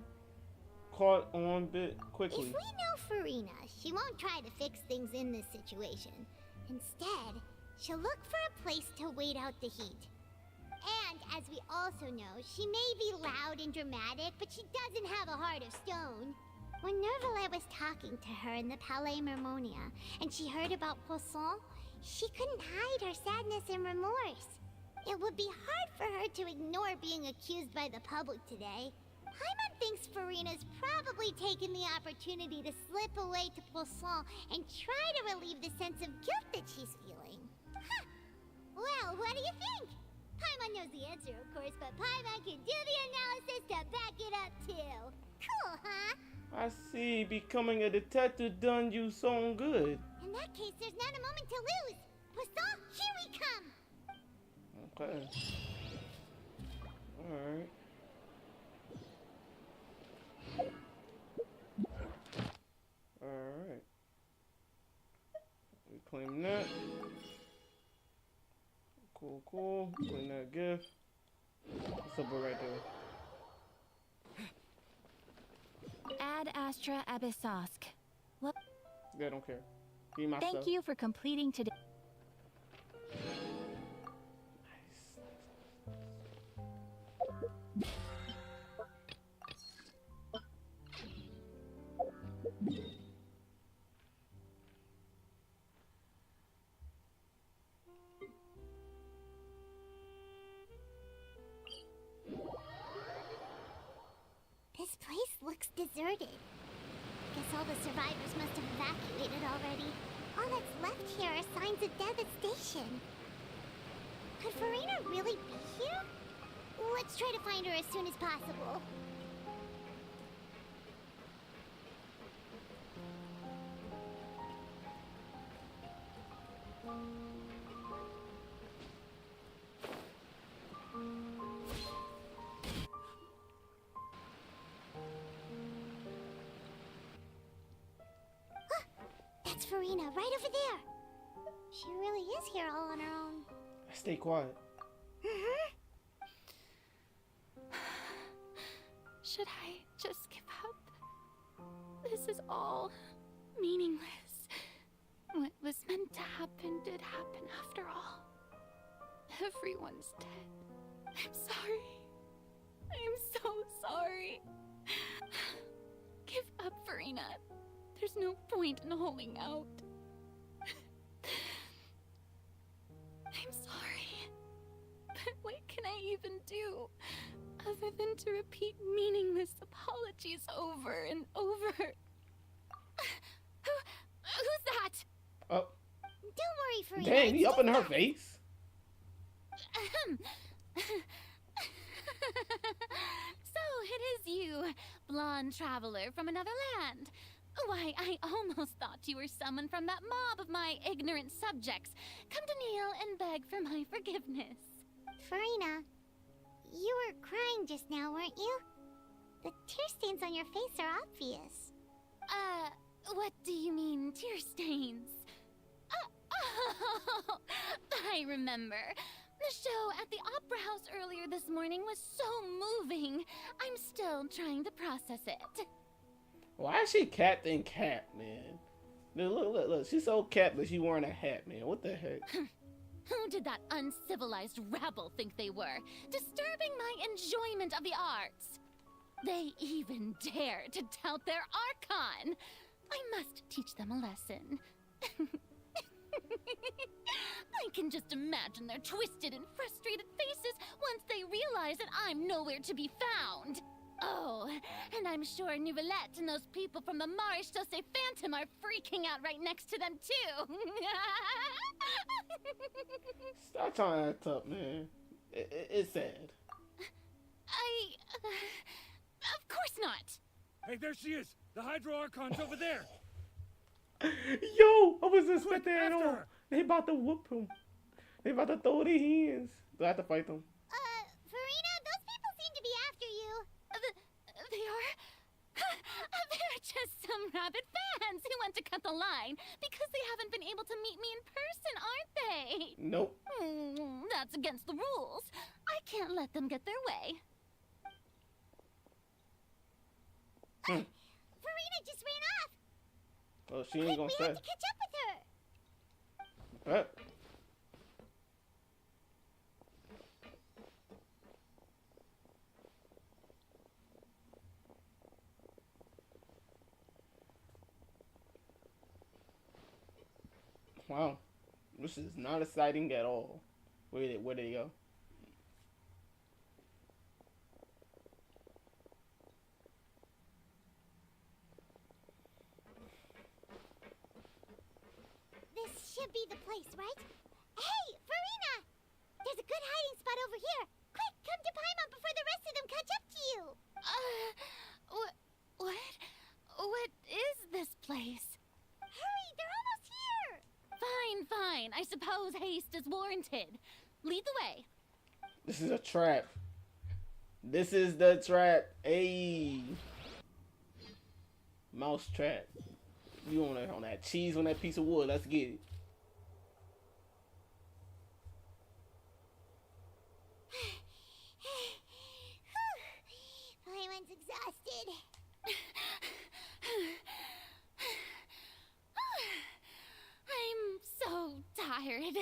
caught on bit quickly? If we know Furina, she won't try to fix things in this situation. Instead, she'll look for a place to wait out the heat. And, as we also know, she may be loud and dramatic, but she doesn't have a heart of stone. When Nervillet was talking to her in the Palais Mermonia, and she heard about Poisson, she couldn't hide her sadness and remorse. It would be hard for her to ignore being accused by the public today. Paimon thinks Furina's probably taken the opportunity to slip away to Poisson and try to relieve the sense of guilt that she's feeling. Huh. Well, what do you think? Paimon knows the answer, of course, but Paimon can do the analysis to back it up, too. Cool, huh? I see. Becoming a detective done you so good. In that case, there's not a moment to lose. Poisson, here we come! Okay. Alright. Alright. We claim that. Cool, cool. Claim that gift. What's up right there? Ad Astra Abyssosk. What? Yeah, I don't care. Give me my Thank stuff. you for completing today. This place looks deserted. Guess all the survivors must have evacuated already. All that's left here are signs of devastation. Could Furina really be here? Let's try to find her as soon as possible. That's Furina, right over there. She really is here all on her own. Stay quiet. Should I just give up? This is all meaningless. What was meant to happen did happen after all. Everyone's dead. I'm sorry. I'm so sorry. Give up, Furina. There's no point in holding out. I'm sorry. to repeat meaningless apologies over and over. Who's that? Oh. Don't worry, Furina. Dang, he up in her face. So it is you, blonde traveler from another land. Why, I almost thought you were someone from that mob of my ignorant subjects, come to kneel and beg for my forgiveness. Furina, you were crying just now, weren't you? The tear stains on your face are obvious. What do you mean, tear stains? Oh, I remember. The show at the Opera House earlier this morning was so moving. I'm still trying to process it. Why is she capped in cap, man? Look. She's so capped that she wearing a hat, man. What the heck? Who did that uncivilized rabble think they were? Disturbing my enjoyment of the arts. They even dare to tout their Archon. I must teach them a lesson. I can just imagine their twisted and frustrated faces once they realize that I'm nowhere to be found. Oh, and I'm sure Nouvellette and those people from the Maréchal Phantom are freaking out right next to them, too. Stop trying to act up, man. It's sad. Of course not. Hey, there she is. The Hydro Archon's over there. Yo, I was expecting that on. They about to whoop him. They about to throw their hands. Do I have to fight them? Furina, those people seem to be after you. They are? They're just some rabid fans who want to cut the line because they haven't been able to meet me in person, aren't they? Nope. That's against the rules. I can't let them get their way. Furina just ran off. Oh, she ain't gonna we say. have to catch up with her. What? Wow, this is not exciting at all. Where did they go? This should be the place, right? Hey, Furina! There's a good hiding spot over here. Quick, come to Paimon before the rest of them catch up to you. What is this place? Hurry, they're almost here. Fine. I suppose haste is warranted. Lead the way. This is a trap. This is the trap. Ayy. Mouse trap. You on that cheese on that piece of wood. Let's get it. Paimon's exhausted. I'm so tired.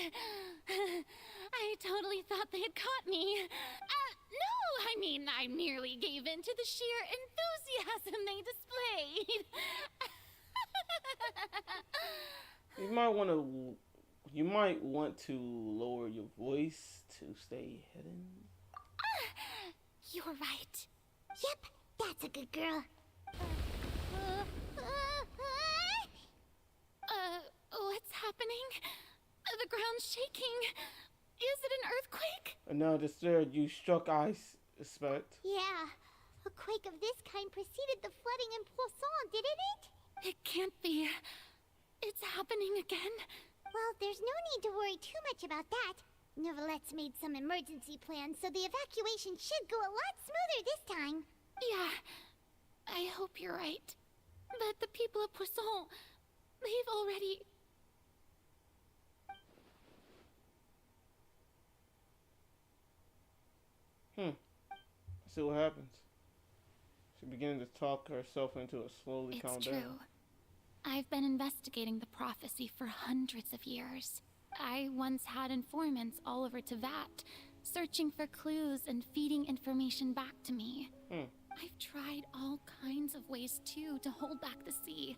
I totally thought they had caught me. No, I mean, I merely gave in to the sheer enthusiasm they displayed. You might want to lower your voice to stay hidden. You're right. Yep, that's a good girl. What's happening? The ground's shaking. Is it an earthquake? No, disturbed. You struck ice, expect. Yeah, a quake of this kind preceded the flooding in Poisson, didn't it? It can't be. It's happening again. Well, there's no need to worry too much about that. Nouvellette's made some emergency plans, so the evacuation should go a lot smoother this time. Yeah, I hope you're right. But the people of Poisson, they've already... See what happens. She begins to talk herself into a slowly calm down. It's true. I've been investigating the prophecy for hundreds of years. I once had informants all over Tevat, searching for clues and feeding information back to me. I've tried all kinds of ways, too, to hold back the sea.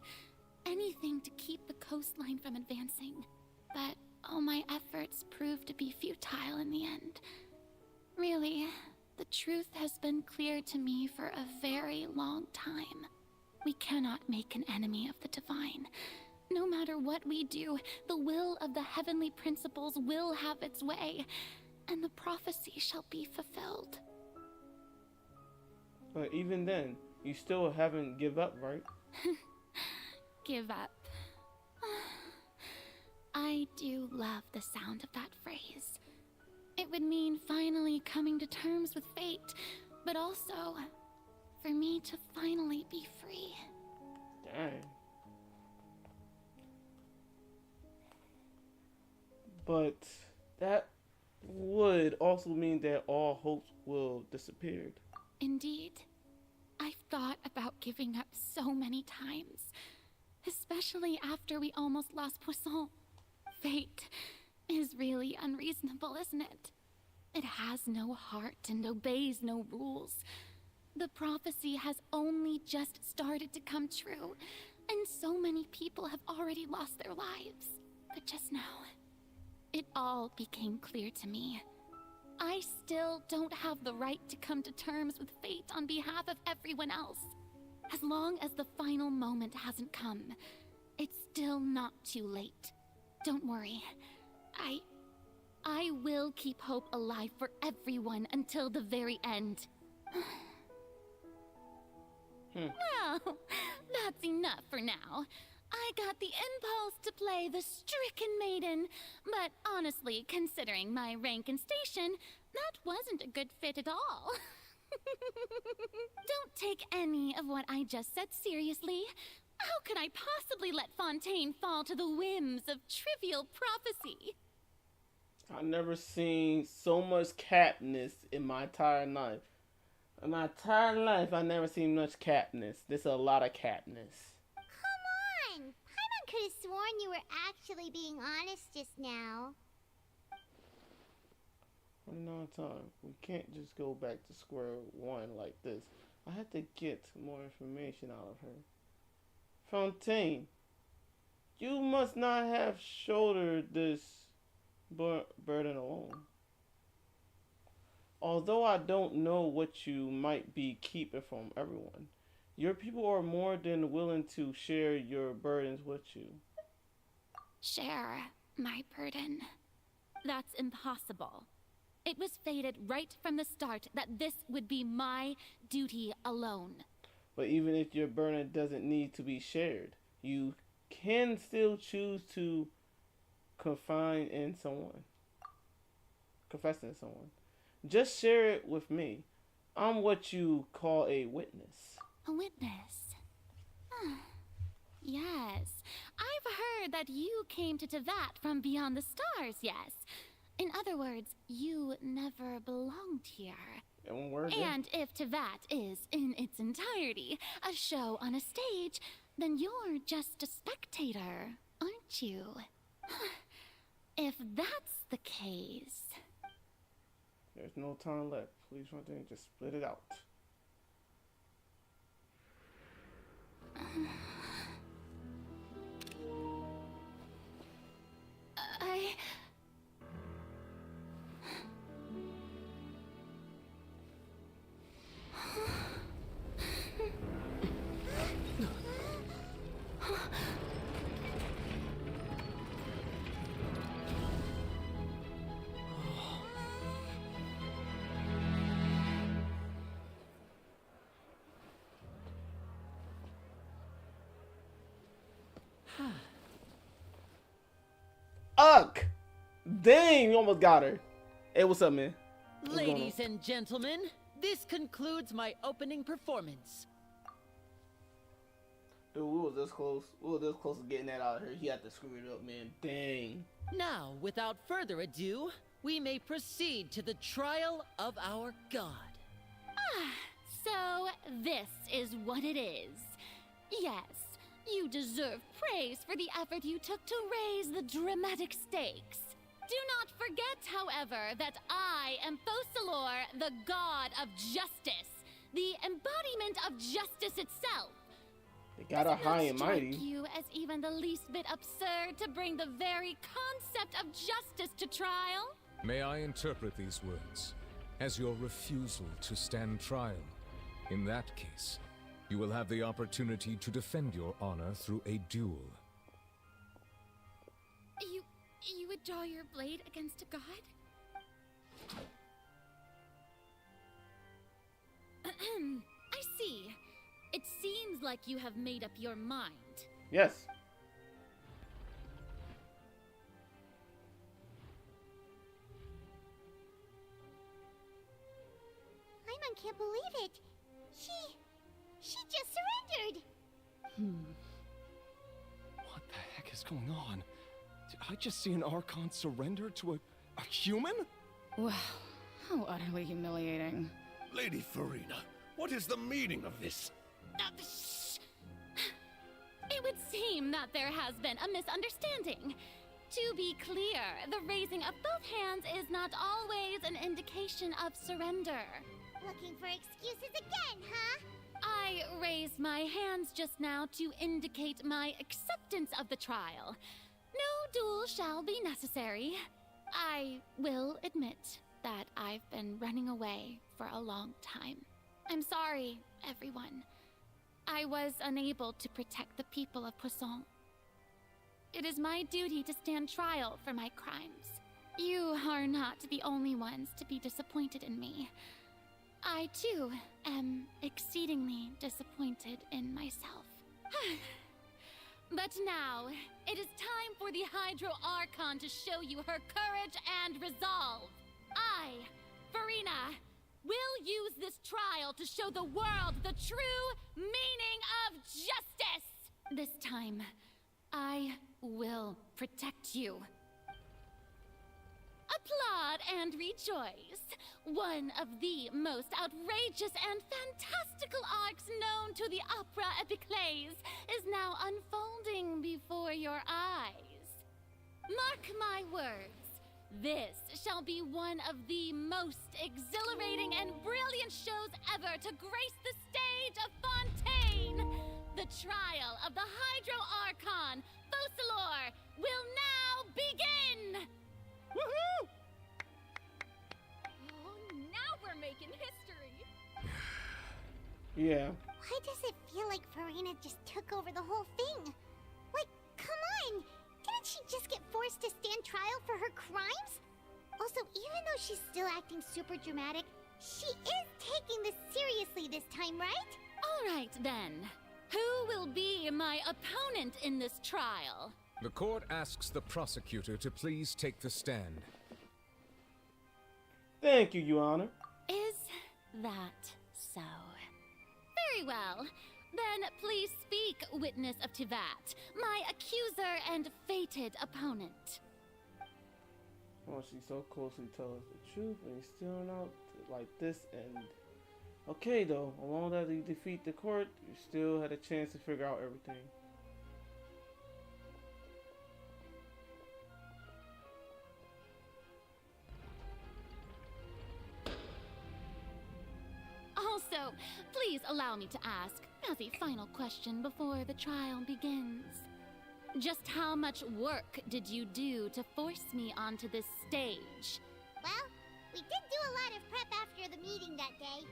Anything to keep the coastline from advancing. But all my efforts proved to be futile in the end. Really, The truth has been clear to me for a very long time. We cannot make an enemy of the divine. No matter what we do, the will of the heavenly principles will have its way, and the prophecy shall be fulfilled. But even then, you still haven't give up, right? Give up. I do love the sound of that phrase. It would mean finally coming to terms with fate, but also for me to finally be free. Dang. But that would also mean that all hopes will disappear. Indeed. I've thought about giving up so many times, especially after we almost lost Poisson. Fate is really unreasonable, isn't it? It has no heart and obeys no rules. The prophecy has only just started to come true, and so many people have already lost their lives. But just now, it all became clear to me. I still don't have the right to come to terms with fate on behalf of everyone else. As long as the final moment hasn't come, it's still not too late. Don't worry. I will keep hope alive for everyone until the very end. Well, that's enough for now. I got the impulse to play the stricken maiden, but honestly, considering my rank and station, that wasn't a good fit at all. Don't take any of what I just said seriously. How could I possibly let Fontaine fall to the whims of trivial prophecy? I've never seen so much capness in my entire life. In my entire life, I've never seen much capness. There's a lot of capness. Come on! Paimon could have sworn you were actually being honest just now. Running out of time. We can't just go back to square one like this. I have to get more information out of her. Fontaine, you must not have shouldered this burden alone. Although I don't know what you might be keeping from everyone, your people are more than willing to share your burdens with you. Share my burden? That's impossible. It was fated right from the start that this would be my duty alone. But even if your burden doesn't need to be shared, you can still choose to confide in someone. Confess in someone. Just share it with me. I'm what you call a witness. A witness? Yes. I've heard that you came to Tevat from beyond the stars, yes. In other words, you never belonged here. And if Tevat is, in its entirety, a show on a stage, then you're just a spectator, aren't you? If that's the case... There's no time left. Please, one thing, just split it out. Ugh! Dang, you almost got her. Hey, what's up, man? Ladies and gentlemen, this concludes my opening performance. Dude, we was this close. We were this close to getting that out of here. He had to screw it up, man. Dang. Now, without further ado, we may proceed to the trial of our god. So this is what it is. Yes, you deserve praise for the effort you took to raise the dramatic stakes. Do not forget, however, that I am Focalor, the god of justice, the embodiment of justice itself. They got a high and mighty. Strike you as even the least bit absurd to bring the very concept of justice to trial? May I interpret these words? as your refusal to stand trial. In that case, you will have the opportunity to defend your honor through a duel. You would draw your blade against a god? I see. It seems like you have made up your mind. Yes. Paimon can't believe it. She just surrendered. What the heck is going on? Did I just see an Archon surrender to a human? Wow, how utterly humiliating. Lady Furina, what is the meaning of this? It would seem that there has been a misunderstanding. To be clear, the raising of both hands is not always an indication of surrender. Looking for excuses again, huh? I raised my hands just now to indicate my acceptance of the trial. No duel shall be necessary. I will admit that I've been running away for a long time. I'm sorry, everyone. I was unable to protect the people of Poisson. It is my duty to stand trial for my crimes. You are not the only ones to be disappointed in me. I, too, am exceedingly disappointed in myself. But now, it is time for the Hydro Archon to show you her courage and resolve. I, Furina, will use this trial to show the world the true meaning of justice! This time, I will protect you. Applaud and rejoice. One of the most outrageous and fantastical arcs known to the opera epiclese is now unfolding before your eyes. Mark my words, this shall be one of the most exhilarating and brilliant shows ever to grace the stage of Fontaine. The trial of the Hydro Archon, Focalor, will now begin! Woohoo! Oh, now we're making history. Yeah. Why does it feel like Furina just took over the whole thing? Like, come on! Didn't she just get forced to stand trial for her crimes? Also, even though she's still acting super dramatic, she is taking this seriously this time, right? All right, then. Who will be my opponent in this trial? The court asks the prosecutor to please take the stand. Thank you, Your Honor. Is that so? Very well. Then please speak, witness of Tivat, my accuser and fated opponent. Oh, she so closely tells us the truth and he's still out like this and... Okay, though, along that you defeat the court, you still had a chance to figure out everything. Also, please allow me to ask, as a final question before the trial begins. Just how much work did you do to force me onto this stage? Well, we did do a lot of prep after the meeting that day.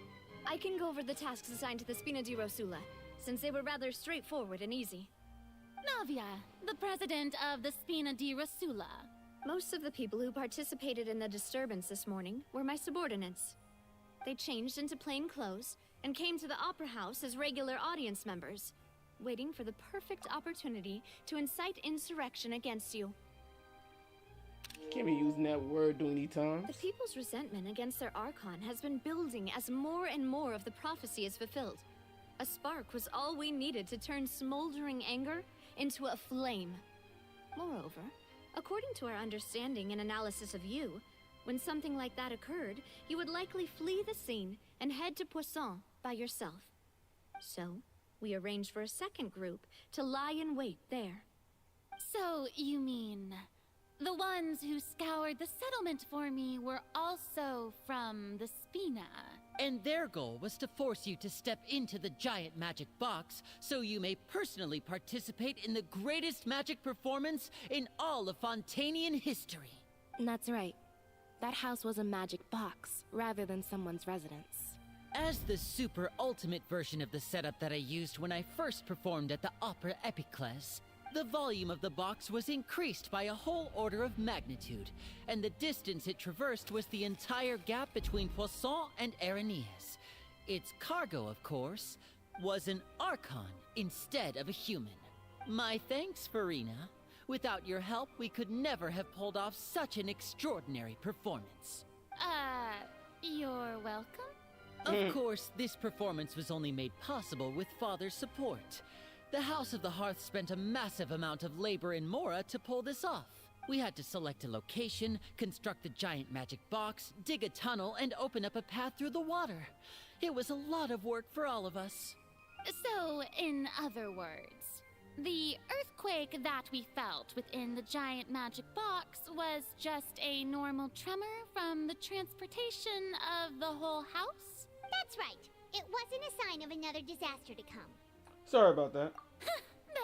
I can go over the tasks assigned to the Spina di Rosula, since they were rather straightforward and easy. Navia, the president of the Spina di Rosula. Most of the people who participated in the disturbance this morning were my subordinates. They changed into plain clothes and came to the Opera House as regular audience members, waiting for the perfect opportunity to incite insurrection against you. Can't be using that word too many times. The people's resentment against their Archon has been building as more and more of the prophecy is fulfilled. A spark was all we needed to turn smoldering anger into a flame. Moreover, according to our understanding and analysis of you, when something like that occurred, you would likely flee the scene and head to Poisson by yourself. So, we arranged for a second group to lie in wait there. So, you mean... the ones who scoured the settlement for me were also from the Spina. And their goal was to force you to step into the giant magic box so you may personally participate in the greatest magic performance in all of Fontanian history. That's right. That house was a magic box, rather than someone's residence. As the super ultimate version of the setup that I used when I first performed at the Opera Epiclese, the volume of the box was increased by a whole order of magnitude, and the distance it traversed was the entire gap between Poisson and Araneas. Its cargo, of course, was an Archon instead of a human. My thanks, Furina. Without your help, we could never have pulled off such an extraordinary performance. You're welcome? Of course, this performance was only made possible with Father's support. The House of the Hearth spent a massive amount of labor in Mora to pull this off. We had to select a location, construct the giant magic box, dig a tunnel, and open up a path through the water. It was a lot of work for all of us. So, in other words, the earthquake that we felt within the giant magic box was just a normal tremor from the transportation of the whole house? That's right. It wasn't a sign of another disaster to come. Sorry about that.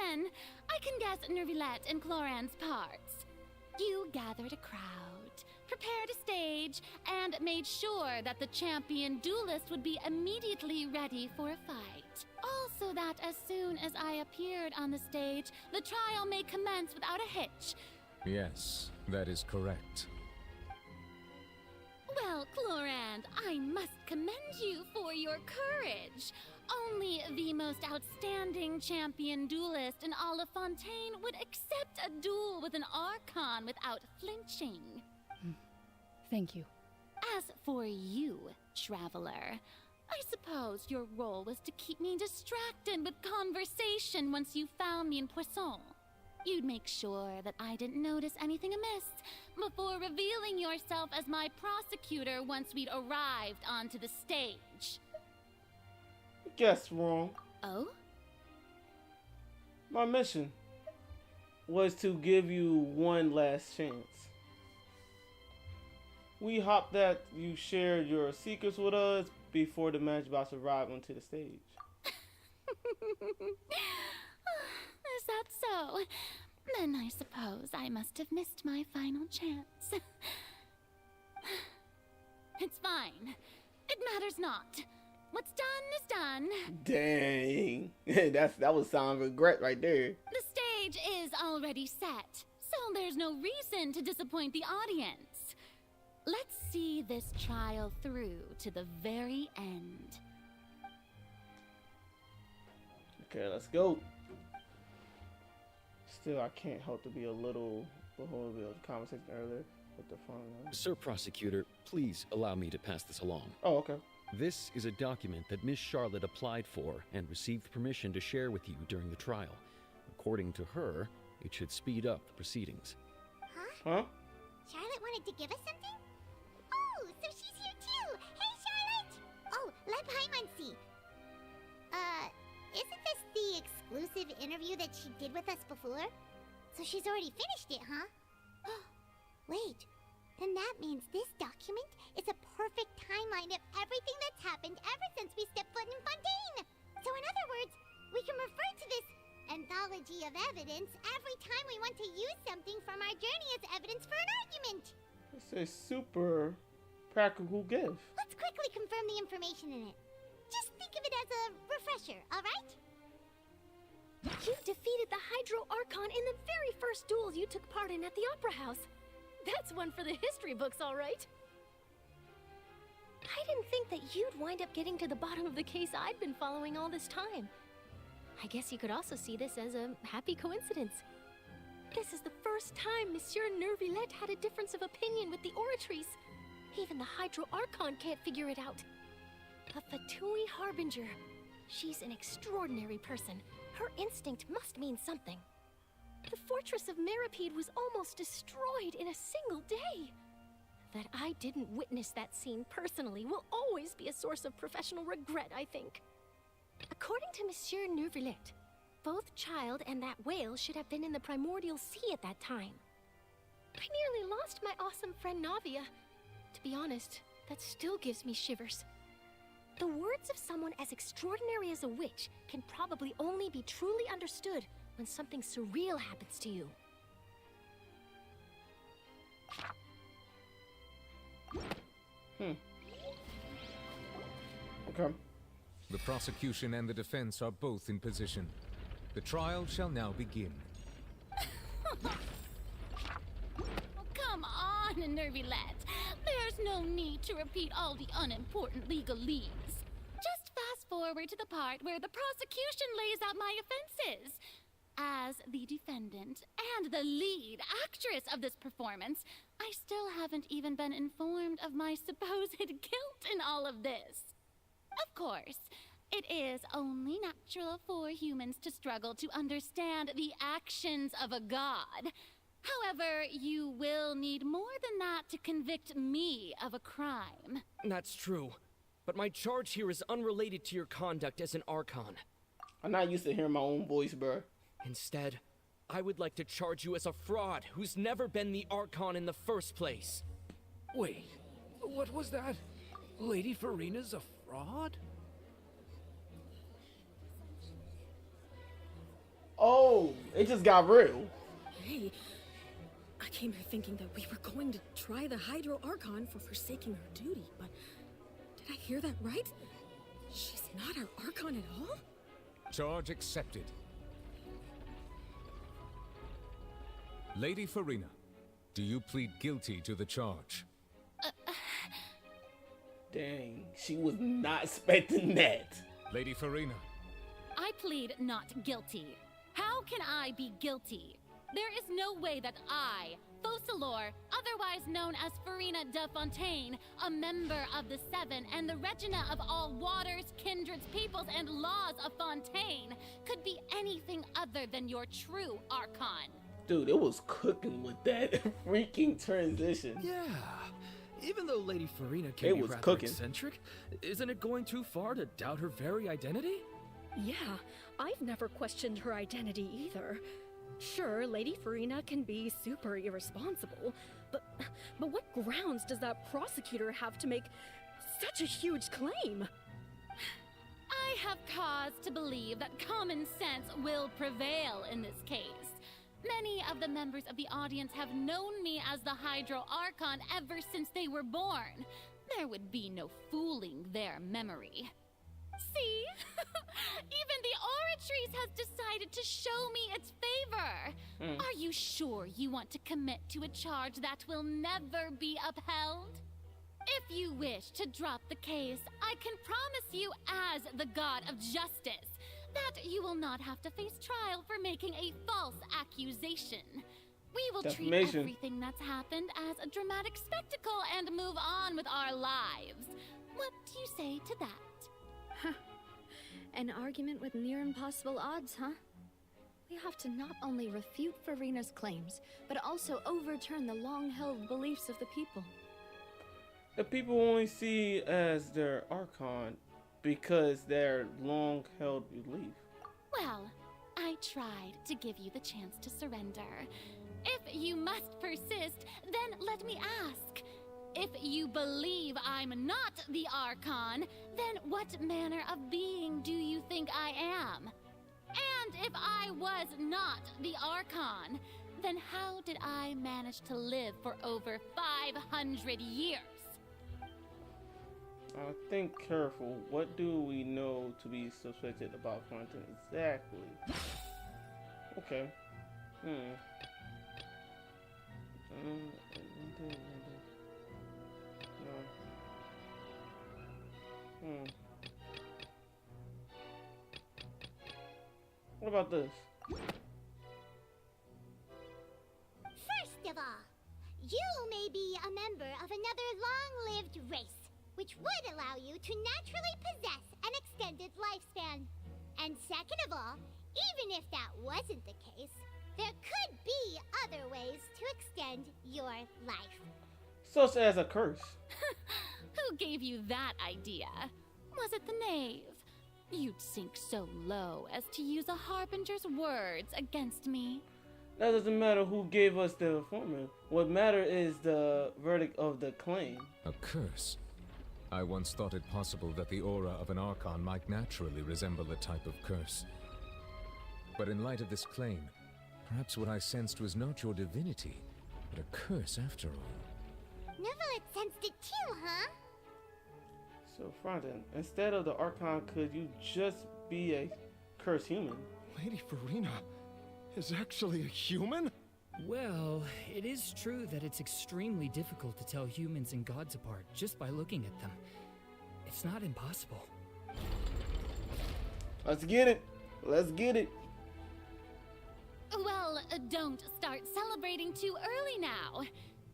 Then, I can guess Nervilette and Cloran's parts. You gathered a crowd, prepared a stage, and made sure that the champion duelist would be immediately ready for a fight. Also that as soon as I appeared on the stage, the trial may commence without a hitch. Yes, that is correct. Well, Clorand, I must commend you for your courage. Only the most outstanding champion duelist in all of Fontaine would accept a duel with an Archon without flinching. Thank you. As for you, Traveler, I suppose your role was to keep me distracted with conversation once you found me in Poisson. You'd make sure that I didn't notice anything amiss before revealing yourself as my prosecutor once we'd arrived onto the stage. Guess wrong. Oh? My mission was to give you one last chance. We hopped that you shared your secrets with us before the match about to arrive onto the stage. Is that so? Then I suppose I must have missed my final chance. It's fine. It matters not. What's done is done. Dang. that was sign of regret right there. The stage is already set, so there's no reason to disappoint the audience. Let's see this trial through to the very end. Okay, let's go. Still, I can't help to be a little beholden of the conversation earlier with the phone. Sir Prosecutor, please allow me to pass this along. Oh, okay. This is a document that Miss Charlotte applied for and received permission to share with you during the trial. According to her, it should speed up the proceedings. Huh? Charlotte wanted to give us something? Oh, so she's here too! Hey, Charlotte! Oh, let Paimon see. Isn't this the exclusive interview that she did with us before? So she's already finished it, huh? Wait, then that means this document is a perfect timeline of everything that's happened ever since we stepped foot in Fontaine! So in other words, we can refer to this anthology of evidence every time we want to use something from our journey as evidence for an argument! It's a super practical gift. Let's quickly confirm the information in it. Just think of it as a refresher, alright? You defeated the Hydro Archon in the very first duel you took part in at the Opera House. That's one for the history books, all right. I didn't think that you'd wind up getting to the bottom of the case I'd been following all this time. I guess you could also see this as a happy coincidence. This is the first time Monsieur Nervilette had a difference of opinion with the Oratrice. Even the Hydro Archon can't figure it out. A Fatui Harbinger. She's an extraordinary person. Her instinct must mean something. The fortress of Meripede was almost destroyed in a single day. That I didn't witness that scene personally will always be a source of professional regret, I think. According to Monsieur Nervilette, both Child and that whale should have been in the primordial sea at that time. I nearly lost my awesome friend Navia. To be honest, that still gives me shivers. The words of someone as extraordinary as a witch can probably only be truly understood when something surreal happens to you. Okay. The prosecution and the defense are both in position. The trial shall now begin. Come on, Nervylette. There's no need to repeat all the unimportant legalese. Just fast forward to the part where the prosecution lays out my offenses. As the defendant and the lead actress of this performance, I still haven't even been informed of my supposed guilt in all of this. Of course, it is only natural for humans to struggle to understand the actions of a god. However, you will need more than that to convict me of a crime. That's true. But my charge here is unrelated to your conduct as an Archon. I'm not used to hearing my own voice, bro. Instead, I would like to charge you as a fraud who's never been the Archon in the first place. Wait, what was that? Lady Furina's a fraud? Oh, it just got real. Hey, I came here thinking that we were going to try the Hydro Archon for forsaking her duty, but did I hear that right? She's not our Archon at all? Charge accepted. Lady Furina, do you plead guilty to the charge? Dang, she was not expecting that. Lady Furina. I plead not guilty. How can I be guilty? There is no way that I, Focalor, otherwise known as Furina de Fontaine, a member of the Seven and the Regina of all waters, kindreds, peoples, and laws of Fontaine, could be anything other than your true Archon. Dude, it was cooking with that freaking transition. Yeah. Even though Lady Furina can be rather eccentric, isn't it going too far to doubt her very identity? Yeah, I've never questioned her identity either. Sure, Lady Furina can be super irresponsible, but what grounds does that prosecutor have to make such a huge claim? I have cause to believe that common sense will prevail in this case. Many of the members of the audience have known me as the Hydro Archon ever since they were born. There would be no fooling their memory. See? Even the Oratrice has decided to show me its favor. Are you sure you want to commit to a charge that will never be upheld? If you wish to drop the case, I can promise you as the God of Justice that you will not have to face trial for making a false accusation. We will treat everything that's happened as a dramatic spectacle and move on with our lives. What do you say to that? An argument with near impossible odds, huh? We have to not only refute Furina's claims, but also overturn the long-held beliefs of the people. The people only see as their Archon because they're long-held belief. Well, I tried to give you the chance to surrender. If you must persist, then let me ask. If you believe I'm not the Archon, then what manner of being do you think I am? And if I was not the Archon, then how did I manage to live for over 500 years? Think careful. What do we know to be suspected about Fontaine exactly? Okay. What about this? First of all, you may be a member of another long-lived race, which would allow you to naturally possess an extended lifespan. And second of all, even if that wasn't the case, there could be other ways to extend your life. Such as a curse. Who gave you that idea? Was it the knave? You'd sink so low as to use a harbinger's words against me. That doesn't matter who gave us the information. What matters is the verdict of the claim. A curse? I once thought it possible that the aura of an Archon might naturally resemble a type of curse. But in light of this claim, perhaps what I sensed was not your divinity, but a curse after all. Neverlet sensed it too, huh? So, Fronten, instead of the Archon, could you just be a cursed human? Lady Furina is actually a human? Well, it is true that it's extremely difficult to tell humans and gods apart just by looking at them. It's not impossible. Let's get it. Let's get it. Well, don't start celebrating too early now.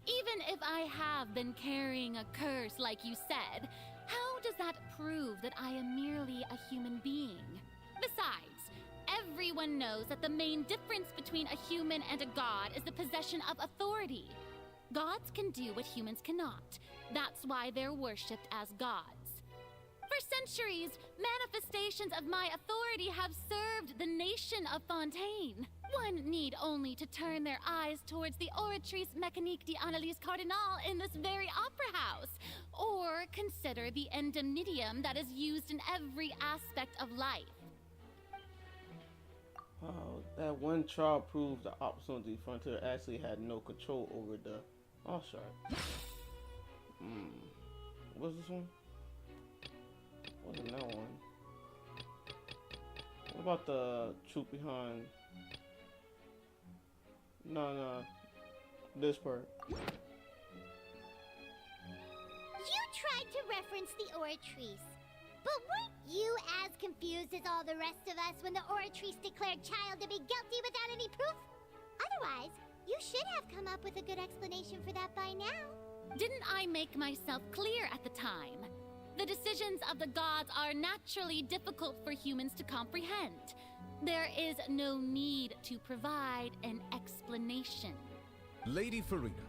Even if I have been carrying a curse like you said, how does that prove that I am merely a human being? Besides, everyone knows that the main difference between a human and a god is the possession of authority. Gods can do what humans cannot. That's why they're worshipped as gods. For centuries, manifestations of my authority have served the nation of Fontaine. One need only to turn their eyes towards the Oratrice Mécanique d'Analyse Cardinal in this very opera house, or consider the indemnitium that is used in every aspect of life. Oh, that one trial proved the opportunity Frontier actually had no control over the Allshard. What's this one? Wasn't that one? What about the troop behind? No, this part. You tried to reference the Oratrice, but weren't you as confused as all the rest of us when the Oratrice declared Child to be guilty without any proof? Otherwise, you should have come up with a good explanation for that by now. Didn't I make myself clear at the time? The decisions of the gods are naturally difficult for humans to comprehend. There is no need to provide an explanation. Lady Furina,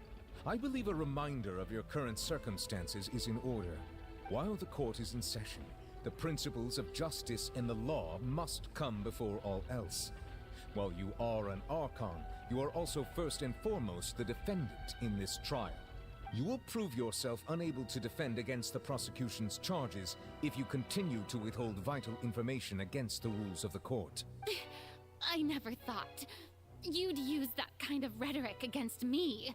I believe a reminder of your current circumstances is in order. While the court is in session, the principles of justice and the law must come before all else. While you are an Archon, you are also first and foremost the defendant in this trial. You will prove yourself unable to defend against the prosecution's charges if you continue to withhold vital information against the rules of the court. I never thought you'd use that kind of rhetoric against me.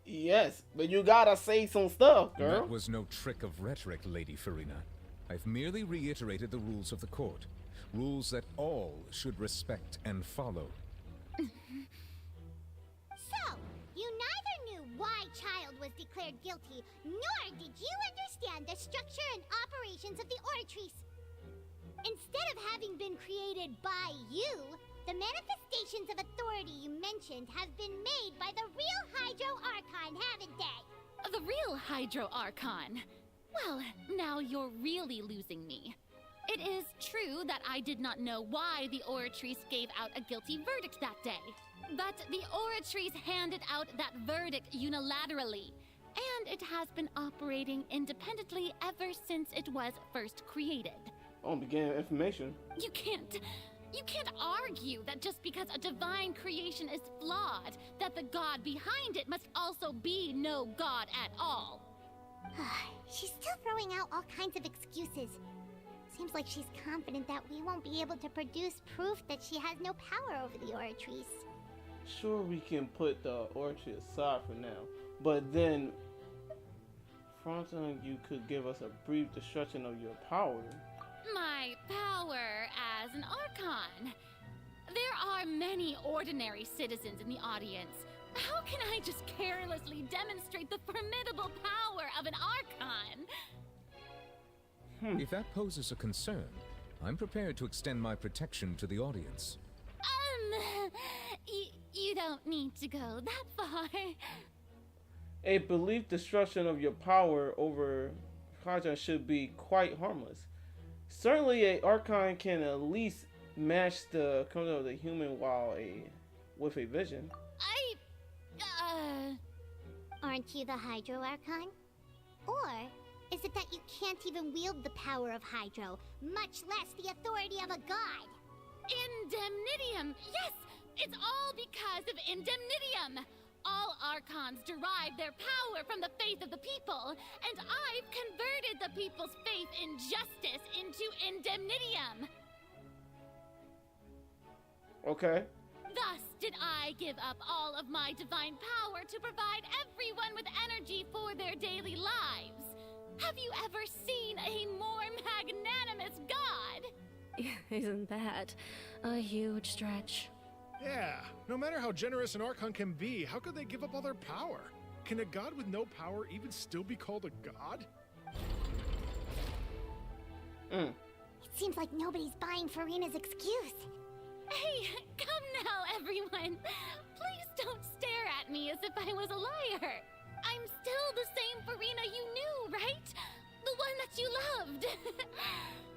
Yes, but you gotta say some stuff, girl. That was no trick of rhetoric, Lady Furina. I've merely reiterated the rules of the court. Rules that all should respect and follow. So, you neither knew why Child was declared guilty, nor did you understand the structure and operations of the Oratrice. Instead of having been created by you, the manifestations of authority you mentioned have been made by the real Hydro Archon, haven't they? The real Hydro Archon? Well, now you're really losing me. It is true that I did not know why the Oratrice gave out a guilty verdict that day. But the Oratrice handed out that verdict unilaterally, and it has been operating independently ever since it was first created. Oh, began information. You can't argue that just because a divine creation is flawed, that the god behind it must also be no god at all. She's still throwing out all kinds of excuses. Seems like she's confident that we won't be able to produce proof that she has no power over the Oratrice. Sure, we can put the Oratrice aside for now, but then, Fronten, you could give us a brief description of your power. My power as an Archon. There are many ordinary citizens in the audience. How can I just carelessly demonstrate the formidable power of an Archon? If that poses a concern, I'm prepared to extend my protection to the audience. You don't need to go that far. A belief destruction of your power over Archon should be quite harmless. Certainly, a Archon can at least match the control of the human with a vision. Aren't you the Hydro Archon? Or is it that you can't even wield the power of Hydro, much less the authority of a god? Indemnitium! Yes! It's all because of Indemnitium! All Archons derive their power from the faith of the people, and I've converted the people's faith in justice into Indemnitium! Okay. Thus did I give up all of my divine power to provide everyone with energy for their daily lives. Have you ever seen a more magnanimous god? Isn't that a huge stretch? Yeah, no matter how generous an Archon can be, how could they give up all their power? Can a god with no power even still be called a god? It seems like nobody's buying Furina's excuse. Hey, come now, everyone. Please don't stare at me as if I was a liar. I'm still the same Furina you knew, right? The one that you loved.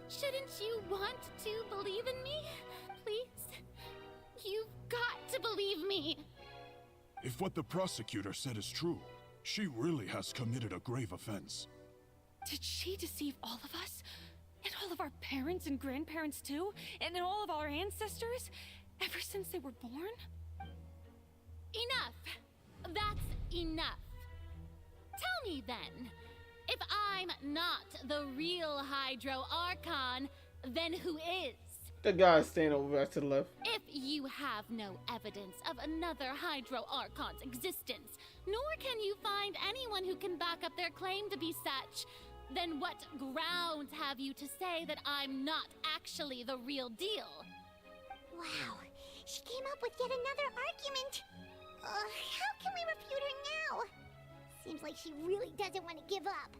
Shouldn't you want to believe in me? Please? You've got to believe me. If what the prosecutor said is true, she really has committed a grave offense. Did she deceive all of us? And all of our parents and grandparents too? And all of our ancestors? Ever since they were born? Enough. That's enough. Tell me then, if I'm not the real Hydro Archon, then who is? The guy's standing over back to the left. If you have no evidence of another Hydro Archon's existence, nor can you find anyone who can back up their claim to be such, then what grounds have you to say that I'm not actually the real deal? Wow, she came up with yet another argument. How can we refute her now? Seems like she really doesn't want to give up.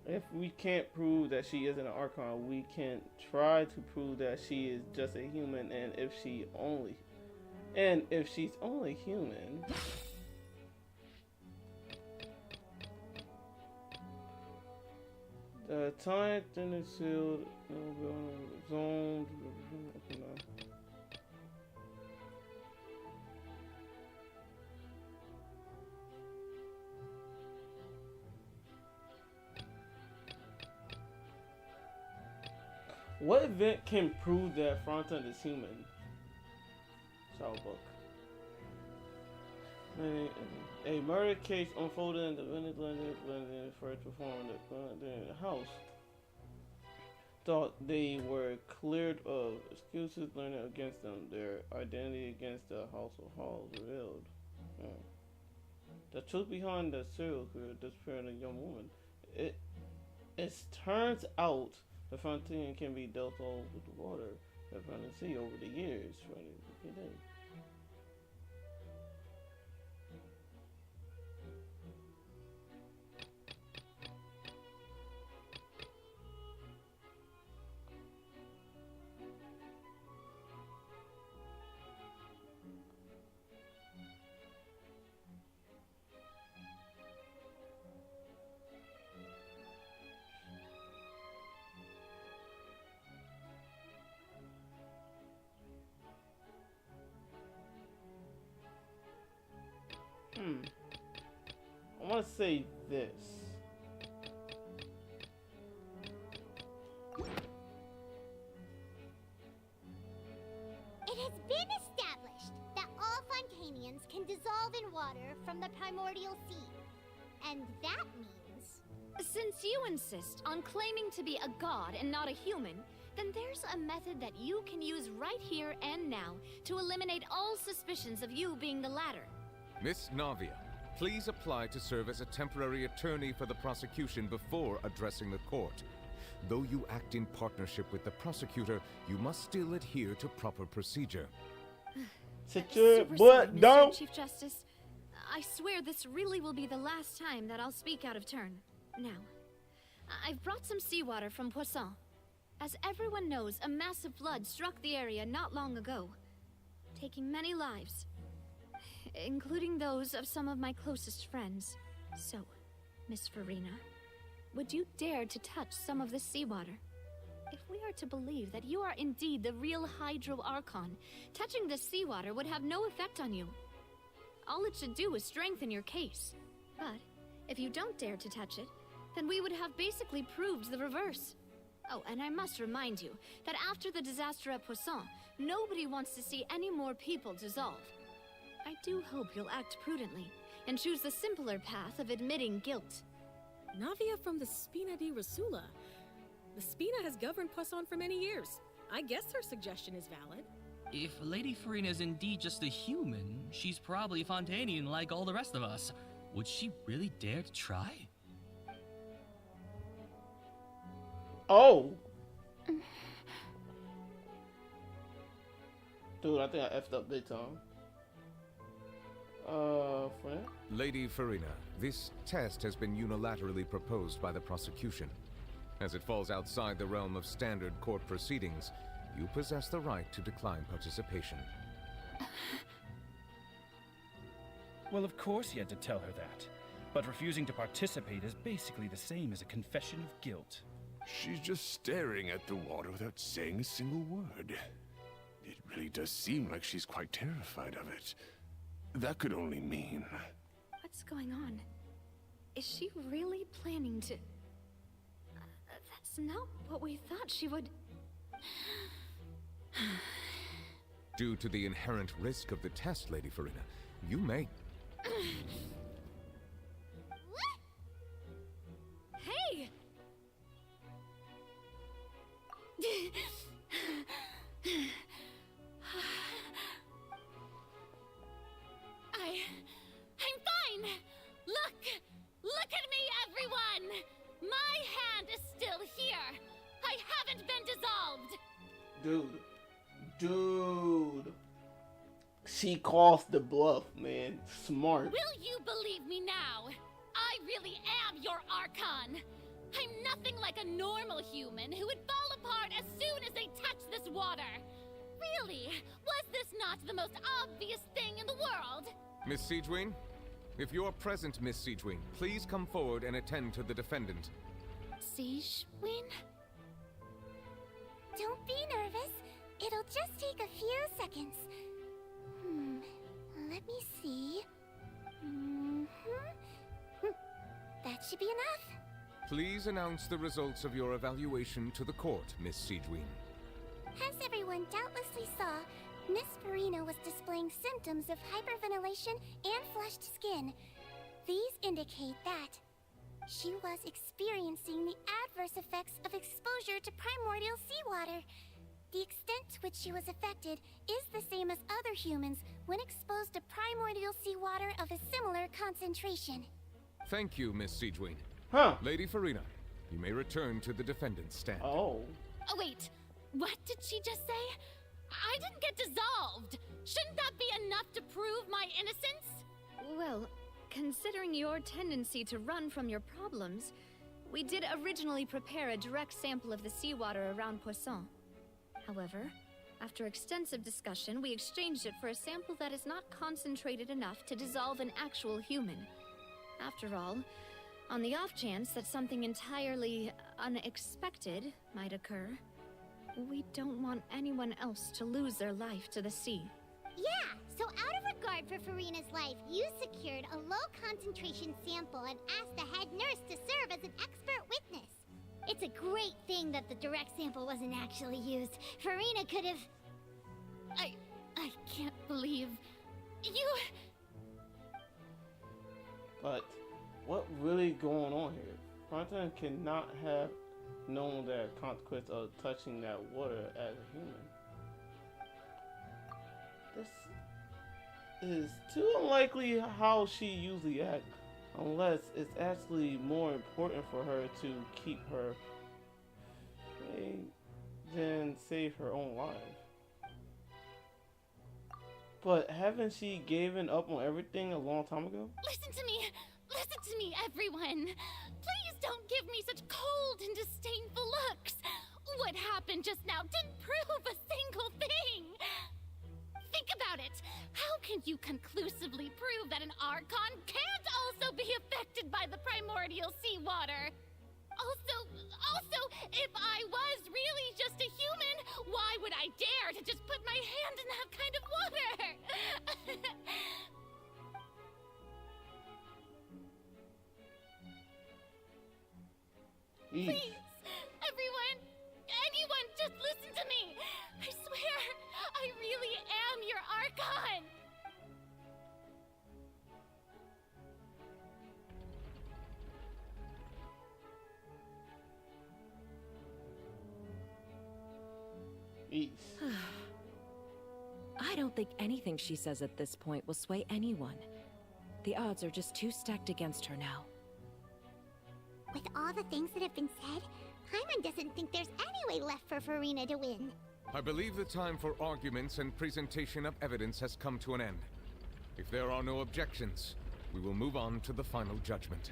If we can't prove that she isn't an Archon, we can try to prove that she is just a human, and if she's only human, the time in the sealed zone. What event can prove that Fronton is human? Child book. A murder case unfolded in the Venezuelan when they first performed in the house. Thought they were cleared of excuses learning against them. Their identity against the House of Halls revealed. The truth behind the serial killer disappearing a young woman. It turns out the fountain can be dealt off with the water that found the sea over the years. I want to say this. It has been established that all Fontanians can dissolve in water from the primordial sea. And that means... Since you insist on claiming to be a god and not a human, then there's a method that you can use right here and now to eliminate all suspicions of you being the latter. Miss Navia, please apply to serve as a temporary attorney for the prosecution before addressing the court. Though you act in partnership with the prosecutor, you must still adhere to proper procedure. Sit your Super butt sorry, down. Mr. Chief Justice. I swear this really will be the last time that I'll speak out of turn. Now, I've brought some seawater from Poisson. As everyone knows, a massive flood struck the area not long ago, taking many lives, including those of some of my closest friends. So, Miss Furina, would you dare to touch some of this seawater? If we are to believe that you are indeed the real Hydro Archon, touching this seawater would have no effect on you. All it should do is strengthen your case. But if you don't dare to touch it, then we would have basically proved the reverse. Oh, and I must remind you that after the disaster at Poisson, nobody wants to see any more people dissolve. I do hope you'll act prudently and choose the simpler path of admitting guilt. Navia from the Spina di Rasula. The Spina has governed Poisson for many years. I guess her suggestion is valid. If Lady Furina is indeed just a human, she's probably Fontanian like all the rest of us. Would she really dare to try? Oh! Dude, I think I effed up big time. Friend? Lady Furina, this test has been unilaterally proposed by the prosecution. As it falls outside the realm of standard court proceedings, you possess the right to decline participation. Well, of course he had to tell her that. But refusing to participate is basically the same as a confession of guilt. She's just staring at the water without saying a single word. It really does seem like she's quite terrified of it. That could only mean... What's going on? Is she really planning to... That's not what we thought she would... Due to the inherent risk of the test, Lady Furina, you may... Hey! I'm fine! Look at me, everyone! My hand is still here! I haven't been dissolved! Dude. She calls the bluff, man. Smart. Will you believe me now? I really am your Archon! I'm nothing like a normal human who would fall apart as soon as they touch this water! Really? Was this not the most obvious thing in the world? Miss Siegewien? If you're present, Miss Siegewien, please come forward and attend to the defendant. Siegewien? Don't be nervous. It'll just take a few seconds. Let me see. That should be enough. Please announce the results of your evaluation to the court, Miss Siegewien. As everyone doubtlessly saw, Miss Furina was displaying symptoms of hyperventilation and flushed skin. These indicate that she was experiencing the adverse effects of exposure to primordial seawater. The extent to which she was affected is the same as other humans when exposed to primordial seawater of a similar concentration. Thank you, Miss Siegewien. Lady Furina, you may return to the defendant's stand. Oh, wait. What did she just say? I didn't get dissolved! Shouldn't that be enough to prove my innocence? Well, considering your tendency to run from your problems, we did originally prepare a direct sample of the seawater around Poisson. However, after extensive discussion, we exchanged it for a sample that is not concentrated enough to dissolve an actual human. After all, on the off chance that something entirely unexpected might occur, we don't want anyone else to lose their life to the sea. Yeah, so out of regard for Furina's life, you secured a low-concentration sample and asked the head nurse to serve as an expert witness. It's a great thing that the direct sample wasn't actually used. Furina could have... I can't believe... you... But what really going on here? Fronten cannot have known the consequence of touching that water as a human. This is too unlikely how she usually acts, unless it's actually more important for her to keep her faith than save her own life. But haven't she given up on everything a long time ago? Listen to me, everyone. Please don't give me such cold and disdainful looks. What happened just now didn't prove a single thing. Think about it. How can you conclusively prove that an Archon can't also be affected by the primordial seawater? Also, if I was really just a human, why would I dare to just put my hand in that kind of water? Please, everyone, anyone, just listen to me. I swear, I really am your Archon. I don't think anything she says at this point will sway anyone. The odds are just too stacked against her now. With all the things that have been said, Paimon doesn't think there's any way left for Furina to win. I believe the time for arguments and presentation of evidence has come to an end. If there are no objections, we will move on to the final judgment.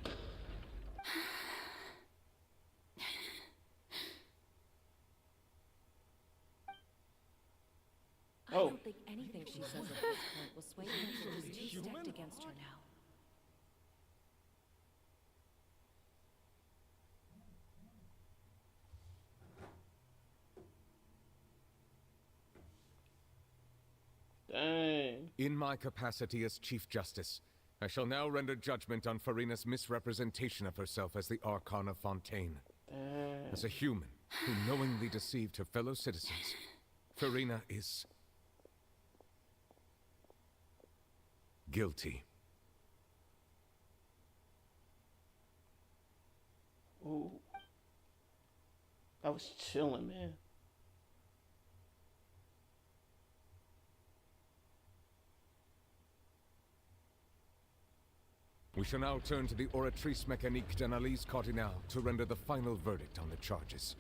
I don't think anything she says at this point will sway her. She's too stacked against her now. Dang. In my capacity as Chief Justice, I shall now render judgment on Furina's misrepresentation of herself as the Archon of Fontaine. Dang. As a human who knowingly deceived her fellow citizens, Furina is guilty. Ooh. I was chilling, man. We shall now turn to the Oratrice Mécanique d'Analyse Cardinal to render the final verdict on the charges.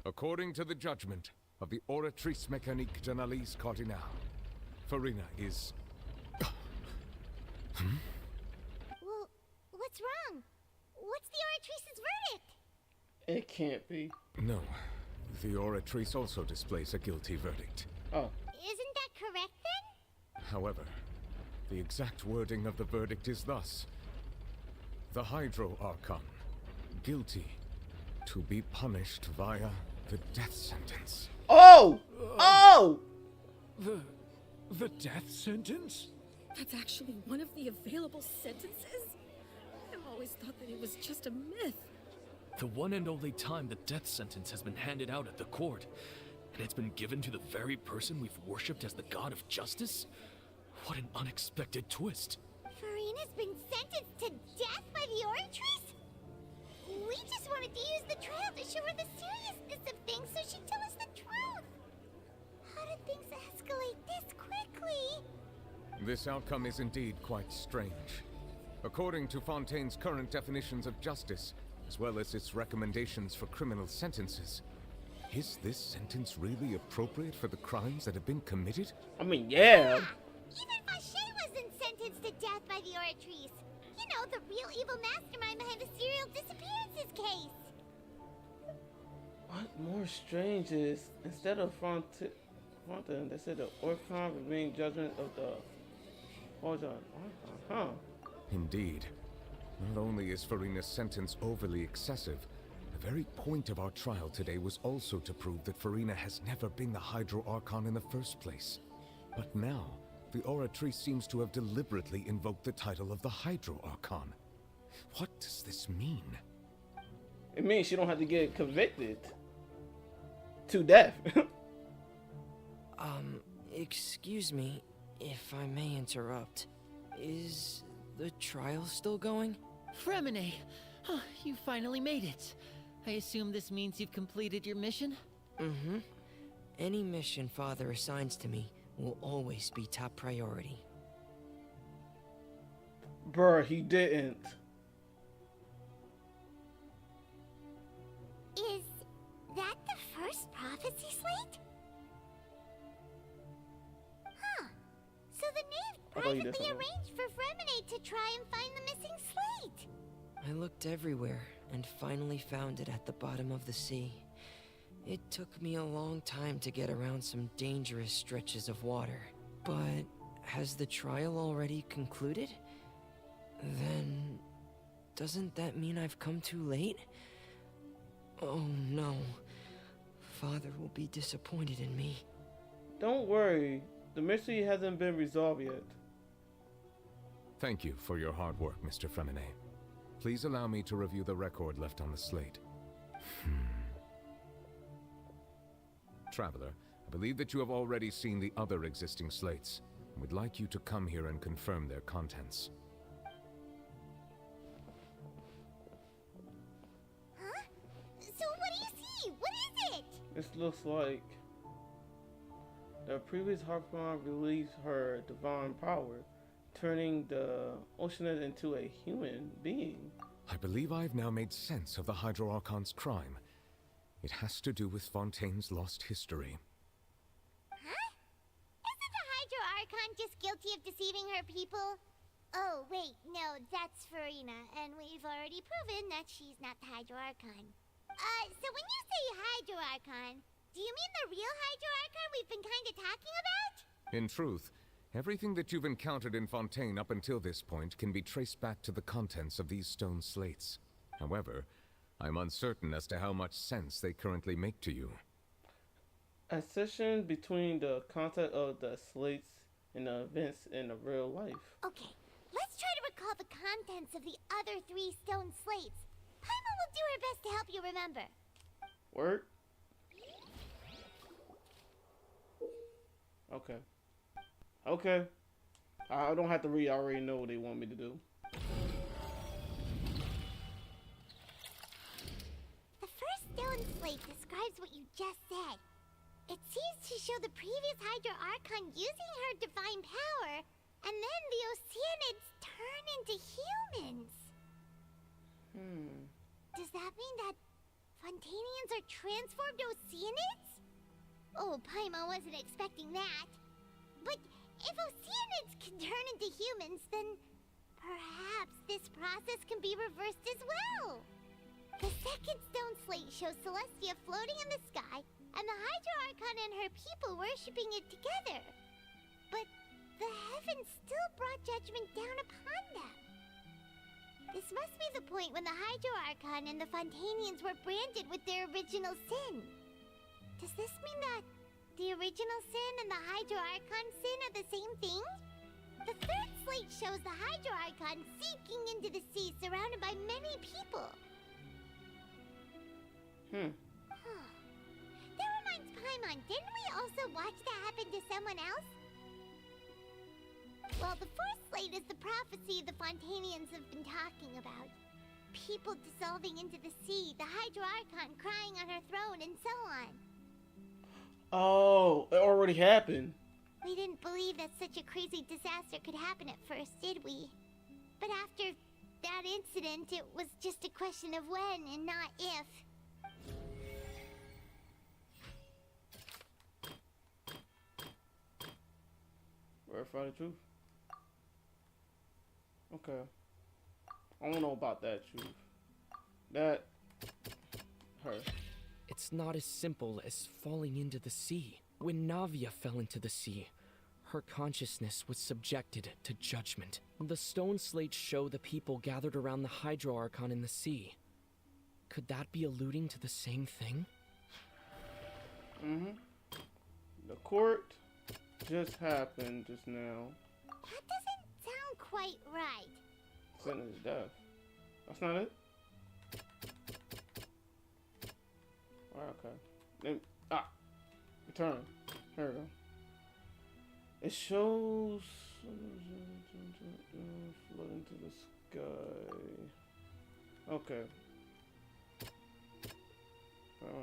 According to the judgment of the Oratrice Mécanique d'Analyse Cardinal, Furina is... Well, what's wrong? What's the Oratrice's verdict? It can't be. No. The Oratrice also displays a guilty verdict. Oh. Isn't that correct then? However, the exact wording of the verdict is thus. The Hydro Archon, guilty, to be punished via the death sentence. Oh! Oh! The death sentence? That's actually one of the available sentences? I've always thought that it was just a myth. The one and only time the death sentence has been handed out at the court, and it's been given to the very person we've worshipped as the god of justice? What an unexpected twist. Furina's been sentenced to death by the Oratrice? We just wanted to use the trial to show her the seriousness of things so she'd tell us the truth. How did things escalate this quickly? This outcome is indeed quite strange. According to Fontaine's current definitions of justice, as well as its recommendations for criminal sentences, is this sentence really appropriate for the crimes that have been committed? I mean, yeah. Even Vache wasn't sentenced to death by the Oratrice. You know, the real evil mastermind behind the serial disappearances case. What more strange is, instead of Fontaine, they said the Archon for being judgment of the... Hold on. Huh. Indeed. Not only is Furina's sentence overly excessive, the very point of our trial today was also to prove that Furina has never been the Hydro Archon in the first place. But now, the Oratrice seems to have deliberately invoked the title of the Hydro Archon. What does this mean? It means she don't have to get convicted to death. Excuse me, if I may interrupt. Is the trial still going? Fremine! You finally made it. I assume this means you've completed your mission? Mm-hmm. Any mission Father assigns to me will always be top priority. Bruh, he didn't. Is that the first prophecy slate? Huh. So the knave privately arranged for Fremine to try and find the missing slate. I looked everywhere and finally found it at the bottom of the sea. It took me a long time to get around some dangerous stretches of water. But has the trial already concluded? Then doesn't that mean I've come too late? Oh no. Father will be disappointed in me. Don't worry. The mystery hasn't been resolved yet. Thank you for your hard work, Mr. Fremine. Please allow me to review the record left on the slate. Traveler, I believe that you have already seen the other existing slates, and would like you to come here and confirm their contents. This looks like the previous Harpon released her divine power, turning the Oceanid into a human being. I believe I've now made sense of the Hydro Archon's crime. It has to do with Fontaine's lost history. Huh? Isn't the Hydro Archon just guilty of deceiving her people? Oh, wait, no, that's Furina, and we've already proven that she's not the Hydro Archon. So when you say Hydro Archon, do you mean the real Hydro Archon we've been kinda talking about? In truth, everything that you've encountered in Fontaine up until this point can be traced back to the contents of these stone slates. However, I'm uncertain as to how much sense they currently make to you. Accession between the content of the slates and the events in the real life. Okay, let's try to recall the contents of the other 3 stone slates. Paimon will do her best to help you remember. Word? Okay. Okay. I don't have to read, I already know what they want me to do. The first stone slate describes what you just said. It seems to show the previous Hydro Archon using her divine power, and then the Oceanids turn into humans. Does that mean that Fontainians are transformed Oceanids? Oh, Paimon wasn't expecting that. But if Oceanids can turn into humans, then perhaps this process can be reversed as well. The second stone slate shows Celestia floating in the sky, and the Hydro Archon and her people worshipping it together. But the heavens still brought judgment down upon them. This must be the point when the Hydro Archon and the Fontainians were branded with their original sin. Does this mean that the original sin and the Hydro Archon sin are the same thing? The third slate shows the Hydro Archon sinking into the sea surrounded by many people. That reminds Paimon, didn't we also watch that happen to someone else? Well, the fourth slate is the prophecy the Fontainians have been talking about. People dissolving into the sea, the Hydro Archon crying on her throne, and so on. Oh, it already happened. We didn't believe that such a crazy disaster could happen at first, did we? But after that incident, it was just a question of when and not if. Verify the truth. Okay. I don't know about that truth. That... her. It's not as simple as falling into the sea. When Navia fell into the sea, her consciousness was subjected to judgment. The stone slates show the people gathered around the Hydro Archon in the sea. Could that be alluding to the same thing? The court just happened just now. That doesn't sound quite right. Sentence to death. That's not it? Alright, okay. Then, return. Here we go. It shows flood into the sky. Okay.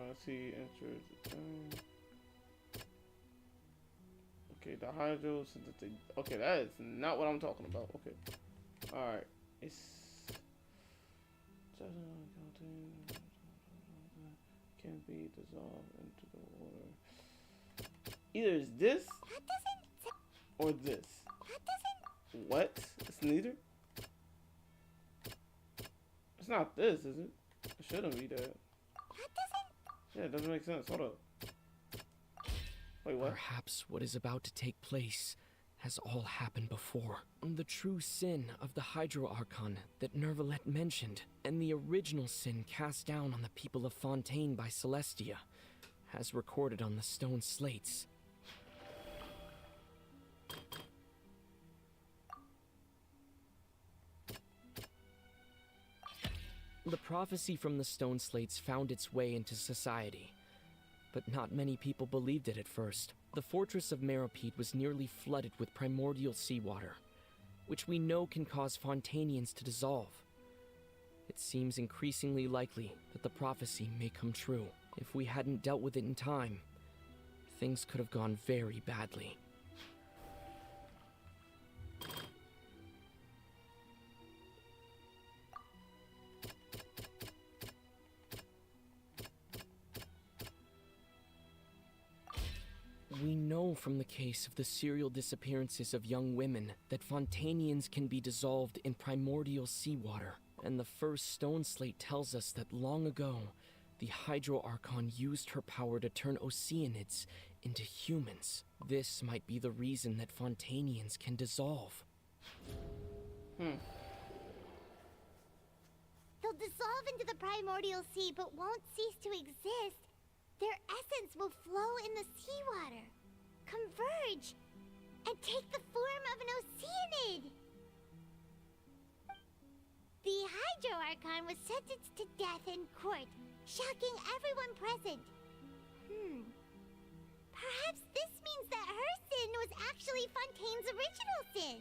Let's see, entered the thing. Okay, the hydro synthetic. Okay, that is not what I'm talking about. Okay. Alright. It's can be dissolved into the water. Either it's this or this. What? It's neither? It's not this, is it? It shouldn't be that. Yeah, it doesn't make sense. Hold up. Wait, what? Perhaps what is about to take place has all happened before. The true sin of the Hydro Archon that Nervalette mentioned, and the original sin cast down on the people of Fontaine by Celestia, as recorded on the stone slates. The prophecy from the stone slates found its way into society, but not many people believed it at first. The fortress of Meropide was nearly flooded with primordial seawater, which we know can cause Fontainians to dissolve. It seems increasingly likely that the prophecy may come true. If we hadn't dealt with it in time, things could have gone very badly. We know from the case of the serial disappearances of young women that Fontanians can be dissolved in primordial seawater. And the first stone slate tells us that long ago, the Hydro Archon used her power to turn Oceanids into humans. This might be the reason that Fontanians can dissolve. They'll dissolve into the primordial sea but won't cease to exist. Their essence will flow in the seawater, converge, and take the form of an Oceanid. The Hydro Archon was sentenced to death in court, shocking everyone present. Perhaps this means that her sin was actually Fontaine's original sin.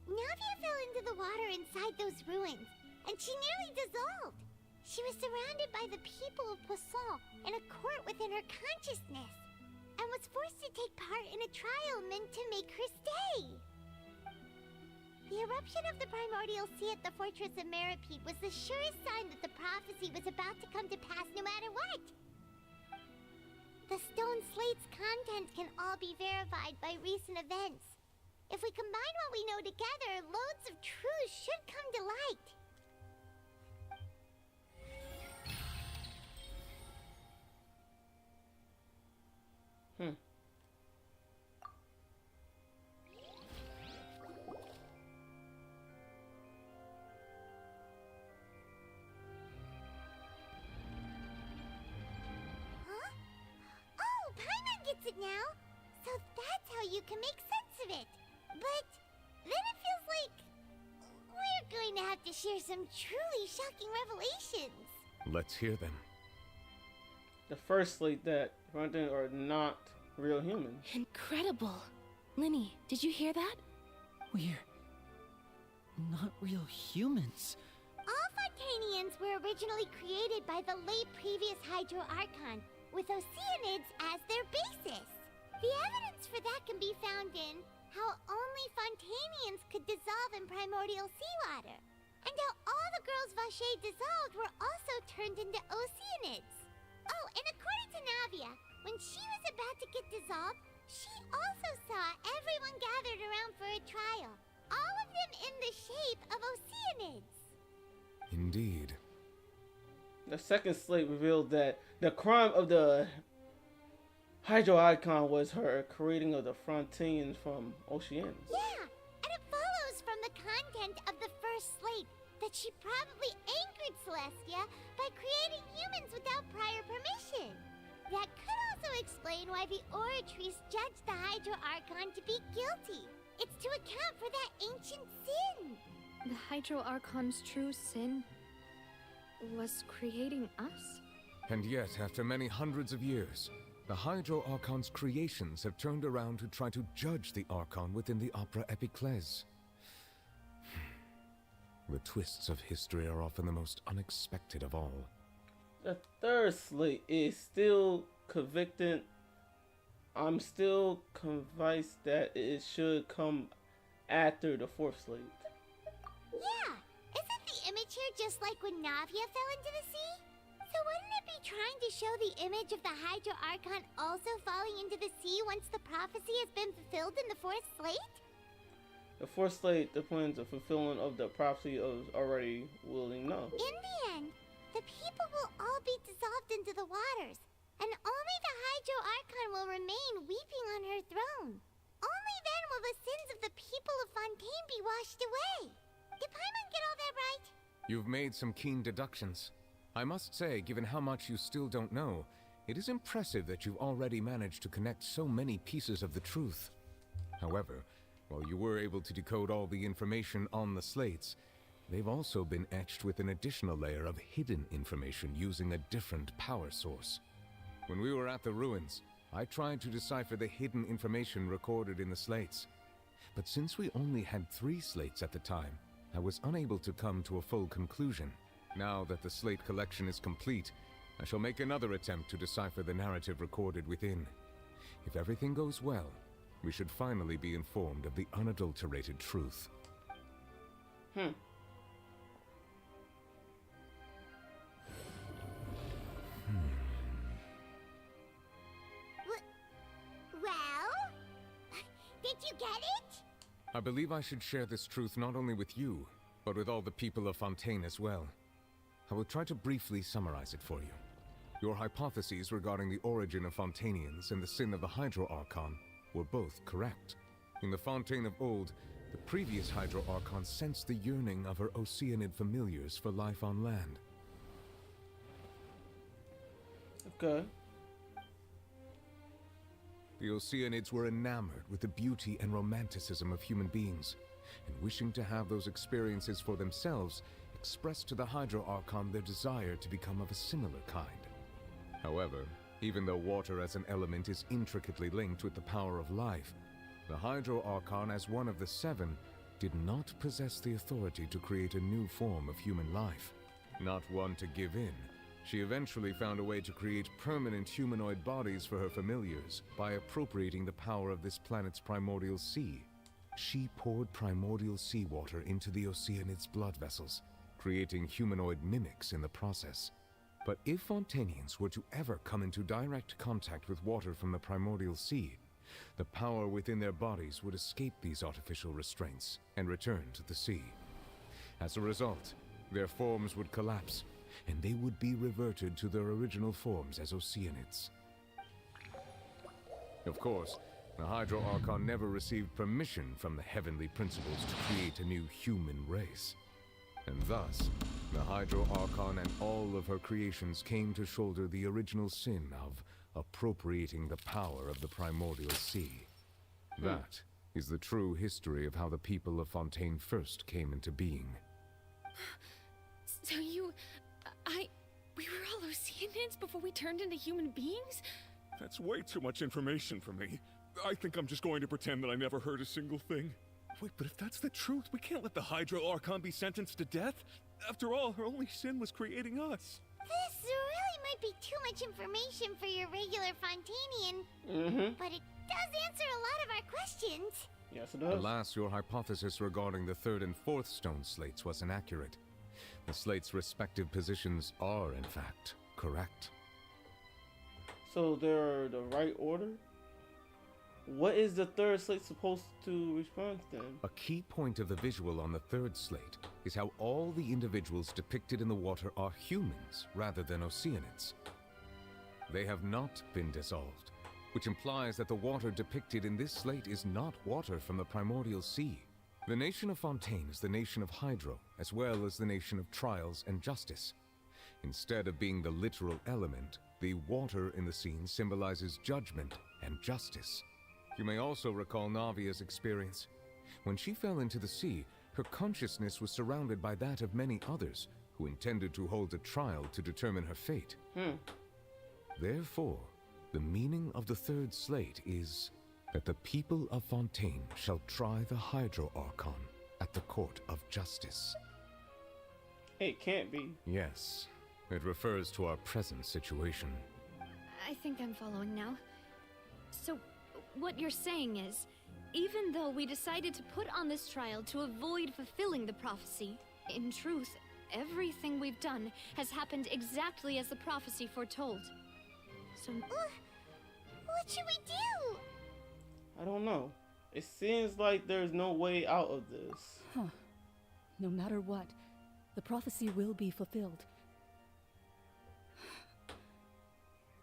Navia fell into the water inside those ruins, and she nearly dissolved. She was surrounded by the people of Poisson in a court within her consciousness, and was forced to take part in a trial meant to make her stay. The eruption of the primordial sea at the fortress of Meripede was the surest sign that the prophecy was about to come to pass no matter what. The stone slate's contents can all be verified by recent events. If we combine what we know together, loads of truths should come to light. It now, so that's how you can make sense of it. But then it feels like we're going to have to share some truly shocking revelations. Let's hear them. The first slate that Fontaine's are not real humans. Incredible. Linny, did you hear that? We're not real humans. All Fontanians were originally created by the late previous Hydro Archon, with Oceanids as their basis. The evidence for that can be found in how only Fontanians could dissolve in primordial seawater, and how all the girls Vacher dissolved were also turned into Oceanids. Oh, and according to Navia, when she was about to get dissolved, she also saw everyone gathered around for a trial, all of them in the shape of Oceanids. Indeed. The second slate revealed that the crime of the Hydro Archon was her creating of the Frontanians from Oceanids. Yeah, and it follows from the content of the first slate that she probably angered Celestia by creating humans without prior permission. That could also explain why the Oratrice judged the Hydro Archon to be guilty. It's to account for that ancient sin. The Hydro Archon's true sin was creating us? And yet, after many hundreds of years, the Hydro Archon's creations have turned around to try to judge the Archon within the Opera Epiclese. The twists of history are often the most unexpected of all. The third slate is still convicted. I'm still convinced that it should come after the fourth slate. Yeah, isn't the image here just like when Navia fell into the sea? So wouldn't it be trying to show the image of the Hydro Archon also falling into the sea once the prophecy has been fulfilled in the fourth slate? The fourth slate depends on fulfillment of the prophecy of already willing no. In the end, the people will all be dissolved into the waters, and only the Hydro Archon will remain weeping on her throne. Only then will the sins of the people of Fontaine be washed away. Did Paimon get all that right? You've made some keen deductions. I must say, given how much you still don't know, it is impressive that you've already managed to connect so many pieces of the truth. However, while you were able to decode all the information on the slates, they've also been etched with an additional layer of hidden information using a different power source. When we were at the ruins, I tried to decipher the hidden information recorded in the slates. But since we only had 3 slates at the time, I was unable to come to a full conclusion. Now that the slate collection is complete, I shall make another attempt to decipher the narrative recorded within. If everything goes well, we should finally be informed of the unadulterated truth. Hmm. Well? Did you get it? I believe I should share this truth not only with you, but with all the people of Fontaine as well. I will try to briefly summarize it for you. Your hypotheses regarding the origin of Fontainians and the sin of the Hydro Archon were both correct. In the Fontaine of old, the previous Hydro Archon sensed the yearning of her Oceanid familiars for life on land. Okay. The Oceanids were enamored with the beauty and romanticism of human beings, and wishing to have those experiences for themselves, expressed to the Hydro Archon their desire to become of a similar kind. However, even though water as an element is intricately linked with the power of life, the Hydro Archon, as one of the seven, did not possess the authority to create a new form of human life. Not one to give in, she eventually found a way to create permanent humanoid bodies for her familiars by appropriating the power of this planet's primordial sea. She poured primordial seawater into the Oceanids' blood vessels, creating humanoid mimics in the process. But if Fontainians were to ever come into direct contact with water from the primordial sea, the power within their bodies would escape these artificial restraints and return to the sea. As a result, their forms would collapse, and they would be reverted to their original forms as Oceanids. Of course, the Hydro Archon never received permission from the heavenly principles to create a new human race. And thus, the Hydro Archon and all of her creations came to shoulder the original sin of appropriating the power of the primordial sea. That is the true history of how the people of Fontaine first came into being. So we were all Oceanids before we turned into human beings? That's way too much information for me. I think I'm just going to pretend that I never heard a single thing. Wait, but if that's the truth, we can't let the Hydro Archon be sentenced to death. After all, her only sin was creating us. This really might be too much information for your regular Fontainian. But it does answer a lot of our questions. Yes, it does. Alas, your hypothesis regarding the third and fourth stone slates was inaccurate. The slates' respective positions are, in fact, correct. So they're the right order? What is the third slate supposed to respond to then? A key point of the visual on the third slate is how all the individuals depicted in the water are humans rather than Oceanids. They have not been dissolved, which implies that the water depicted in this slate is not water from the primordial sea. The nation of Fontaine is the nation of Hydro, as well as the nation of trials and justice. Instead of being the literal element, the water in the scene symbolizes judgment and justice. You may also recall Navia's experience. When she fell into the sea, her consciousness was surrounded by that of many others who intended to hold a trial to determine her fate. Therefore, the meaning of the third slate is that the people of Fontaine shall try the Hydro Archon at the court of justice. It can't be. Yes, it refers to our present situation. I think I'm following now. So, what you're saying is, even though we decided to put on this trial to avoid fulfilling the prophecy, in truth, everything we've done has happened exactly as the prophecy foretold. So, what should we do? I don't know. It seems like there's no way out of this. No matter what, the prophecy will be fulfilled.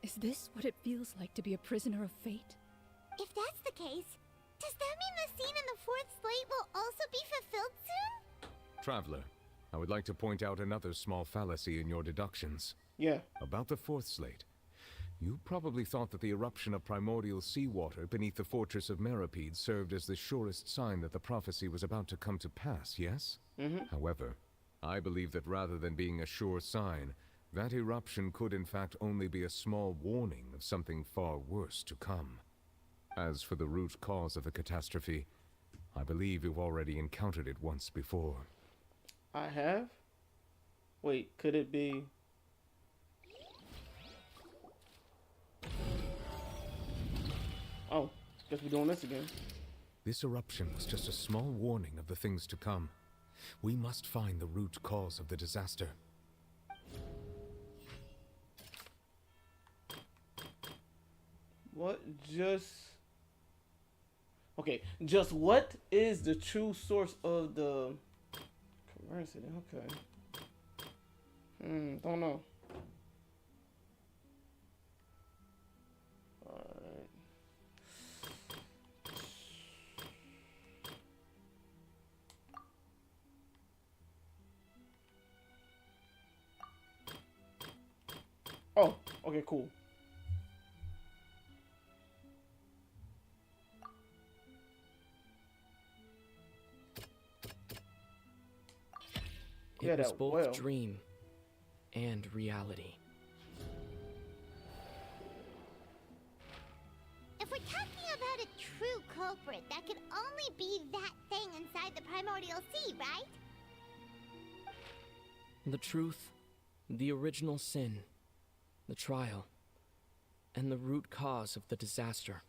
Is this what it feels like to be a prisoner of fate? If that's the case, does that mean the scene in the fourth slate will also be fulfilled soon? Traveler, I would like to point out another small fallacy in your deductions. Yeah. About the fourth slate. You probably thought that the eruption of primordial seawater beneath the fortress of Meripede served as the surest sign that the prophecy was about to come to pass, yes? However, I believe that rather than being a sure sign, that eruption could in fact only be a small warning of something far worse to come. As for the root cause of the catastrophe, I believe you've already encountered it once before. I have? Wait, could it be? Oh, guess we're doing this again. This eruption was just a small warning of the things to come. We must find the root cause of the disaster. What just... Okay, just what is the true source of the... Currency? Okay. Don't know. Alright. Oh, okay, cool. It was both dream and reality. If we're talking about a true culprit, that could only be that thing inside the primordial sea, right? The truth, the original sin, the trial, and the root cause of the disaster.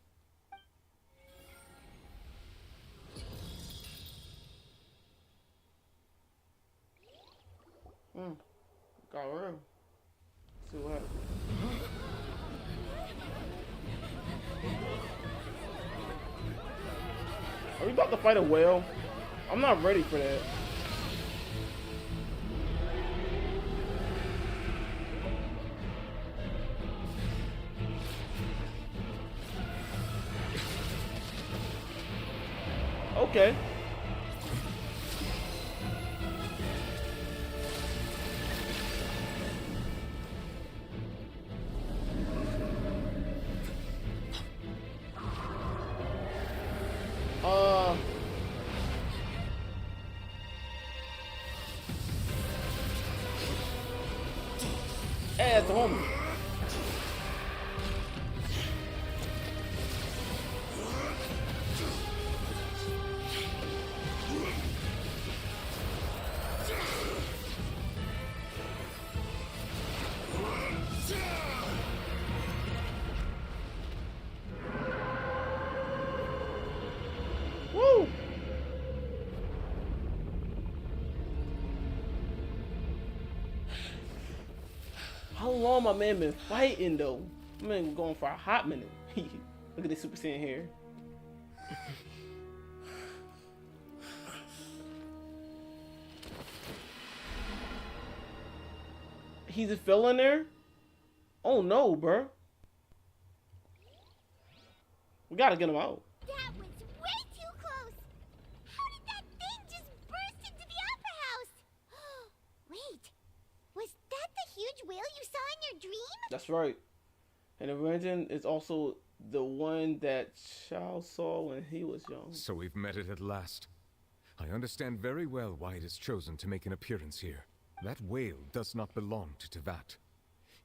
Got real. See what happens. Are we about to fight a whale? I'm not ready for that. Okay. Hey, it's a homie. Woo! How long my man been fighting though? My man been going for a hot minute. Look at this Super Saiyan hair. He's a fill in there? Oh no, bro. We gotta get him out. That was way too close! How did that thing just burst into the opera house? Wait, was that the huge whale you saw in your dream? That's right. And the Renjin is also the one that Chao saw when he was young. So we've met it at last. I understand very well why it has chosen to make an appearance here. That whale does not belong to Tevat.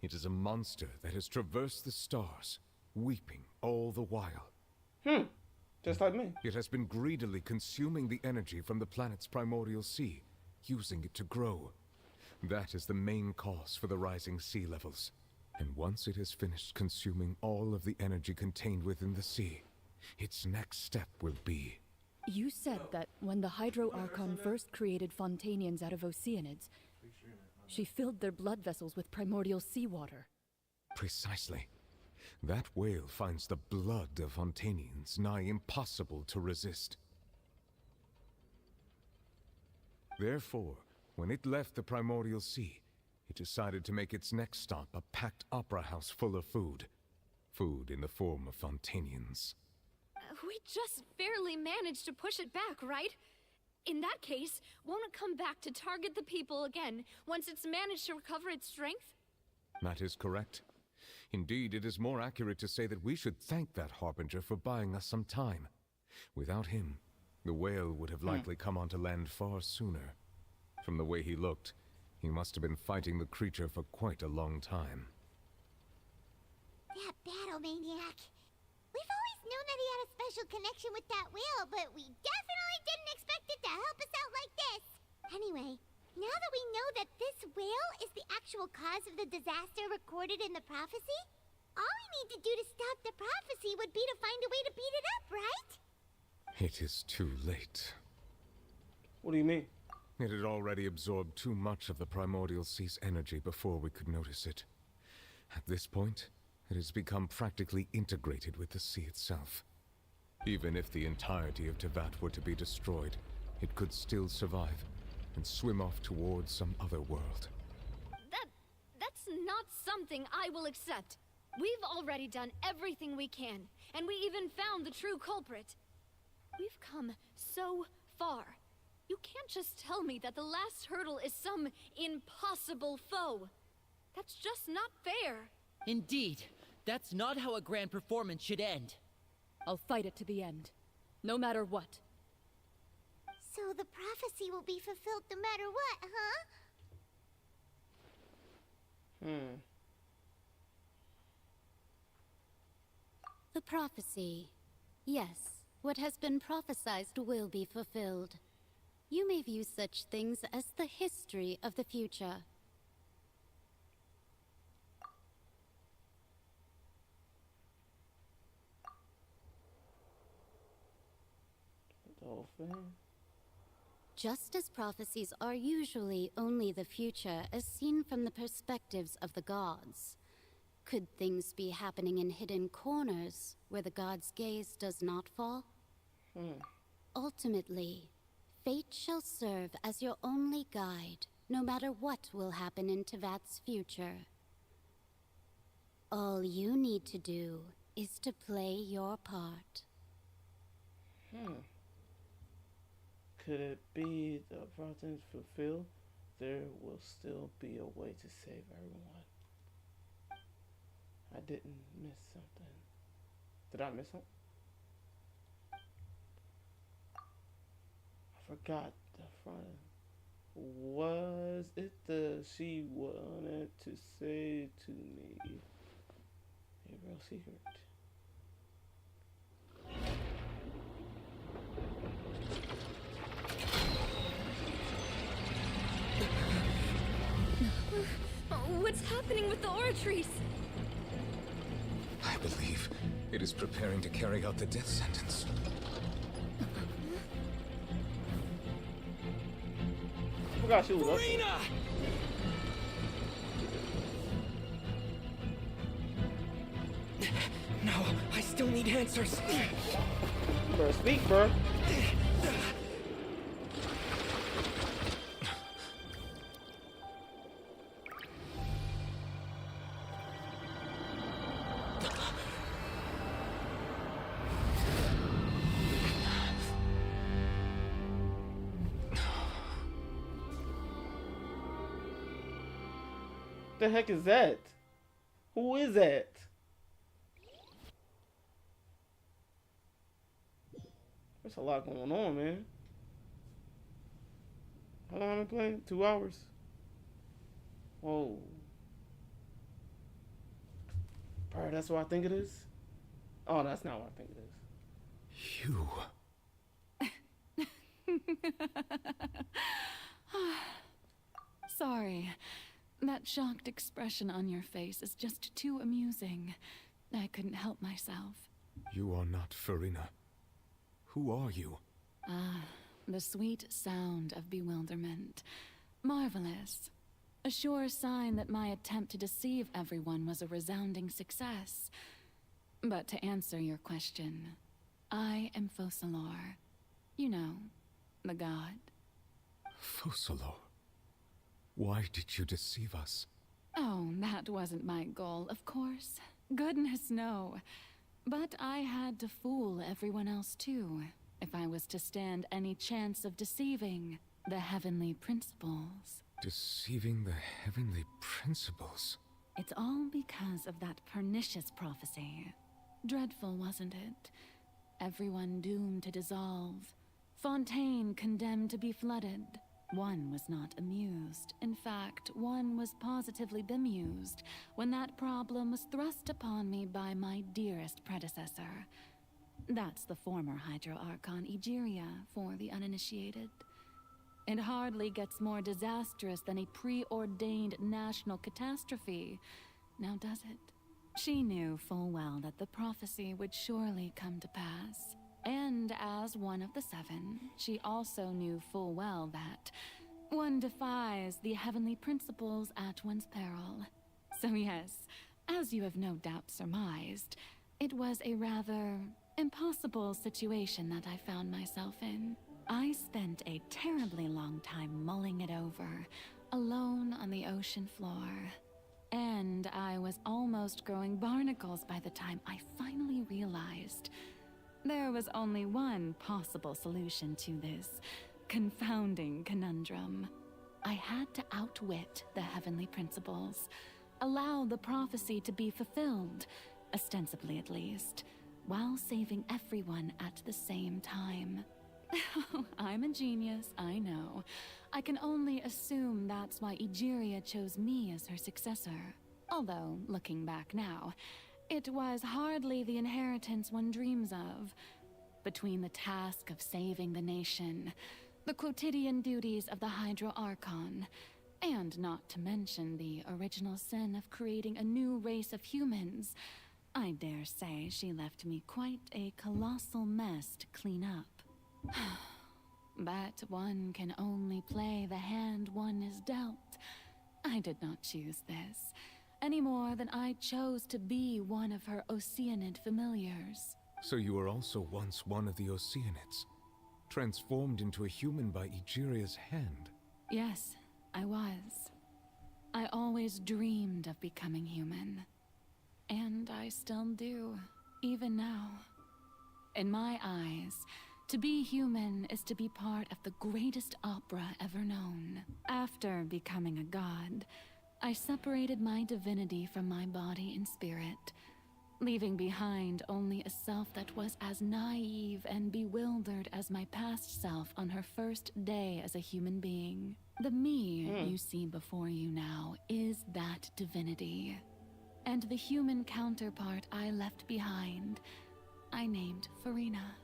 It is a monster that has traversed the stars, weeping all the while. Just like me. It has been greedily consuming the energy from the planet's primordial sea, using it to grow. That is the main cause for the rising sea levels. And once it has finished consuming all of the energy contained within the sea, its next step will be... You said that when the Hydro Archon first created Fontanians out of Oceanids, she filled their blood vessels with primordial seawater. Precisely. That whale finds the blood of Fontanians nigh impossible to resist. Therefore, when it left the primordial sea, it decided to make its next stop a packed opera house full of food. Food in the form of Fontanians. We just barely managed to push it back, right? In that case, won't it come back to target the people again once it's managed to recover its strength? That is correct. Indeed, it is more accurate to say that we should thank that Harbinger for buying us some time. Without him, the whale would have likely come onto land far sooner. From the way he looked, he must have been fighting the creature for quite a long time. That battle maniac. We've always known that he had a special connection with that whale, but we definitely didn't expect it to help us out like this. Anyway, Now that we know that this whale is the actual cause of the disaster recorded in the prophecy, all we need to do to stop the prophecy would be to find a way to beat it up, right? It is too late. What do you mean? It had already absorbed too much of the primordial sea's energy before we could notice it. At this point, it has become practically integrated with the sea itself. Even if the entirety of Tevat were to be destroyed, it could still survive and swim off towards some other world. That's not something I will accept. We've already done everything we can, and we even found the true culprit. We've come so far. You can't just tell me that the last hurdle is some impossible foe. That's just not fair. Indeed. That's not how a grand performance should end. I'll fight it to the end. No matter what. So the prophecy will be fulfilled no matter what, huh? The prophecy. Yes, what has been prophesied will be fulfilled. You may view such things as the history of the future. Dolphin. Just as prophecies are usually only the future as seen from the perspectives of the gods, could things be happening in hidden corners where the gods' gaze does not fall? Ultimately, fate shall serve as your only guide, no matter what will happen in Tevat's future. All you need to do is to play your part. Could it be the prophecy fulfilled? There will still be a way to save everyone. I didn't miss something. Did I miss something? I forgot the front. Was it the she wanted to say to me a real secret? What's happening with the oratories? I believe it is preparing to carry out the death sentence. I forgot she was up there. Furina! No, I still need answers. You better speak, bro. The heck is that? Who is that? There's a lot going on, man. How long am I playing? 2 hours? Whoa. Bro, that's what I think it is? Oh, that's not what I think it is. Sorry. That shocked expression on your face is just too amusing. I couldn't help myself. You are not Furina. Who are you? The sweet sound of bewilderment. Marvelous. A sure sign that my attempt to deceive everyone was a resounding success. But to answer your question, I am Focalor. You know, the god. Focalor? Why did you deceive us? Oh, that wasn't my goal, of course. Goodness, no. But I had to fool everyone else too, if I was to stand any chance of deceiving the heavenly principles. Deceiving the heavenly principles? It's all because of that pernicious prophecy. Dreadful, wasn't it? Everyone doomed to dissolve. Fontaine condemned to be flooded. One was not amused. In fact, one was positively bemused when that problem was thrust upon me by my dearest predecessor. That's the former Hydro Archon Egeria for the uninitiated. It hardly gets more disastrous than a preordained national catastrophe, now does it? She knew full well that the prophecy would surely come to pass. And as one of the seven, she also knew full well that one defies the heavenly principles at one's peril. So yes, as you have no doubt surmised, it was a rather impossible situation that I found myself in. I spent a terribly long time mulling it over, alone on the ocean floor. And I was almost growing barnacles by the time I finally realized there was only one possible solution to this confounding conundrum. I had to outwit the heavenly principles, allow the prophecy to be fulfilled, ostensibly at least, while saving everyone at the same time. I'm a genius, I know. I can only assume that's why Egeria chose me as her successor. Although, looking back now, it was hardly the inheritance one dreams of. Between the task of saving the nation, the quotidian duties of the Hydro Archon, and not to mention the original sin of creating a new race of humans, I dare say she left me quite a colossal mess to clean up. But one can only play the hand one is dealt. I did not choose this, any more than I chose to be one of her Oceanid familiars. So you were also once one of the Oceanids, transformed into a human by Egeria's hand? Yes, I was. I always dreamed of becoming human. And I still do, even now. In my eyes, to be human is to be part of the greatest opera ever known. After becoming a god, I separated my divinity from my body and spirit, leaving behind only a self that was as naive and bewildered as my past self on her first day as a human being. The me you see before you now is that divinity. And the human counterpart I left behind, I named Furina.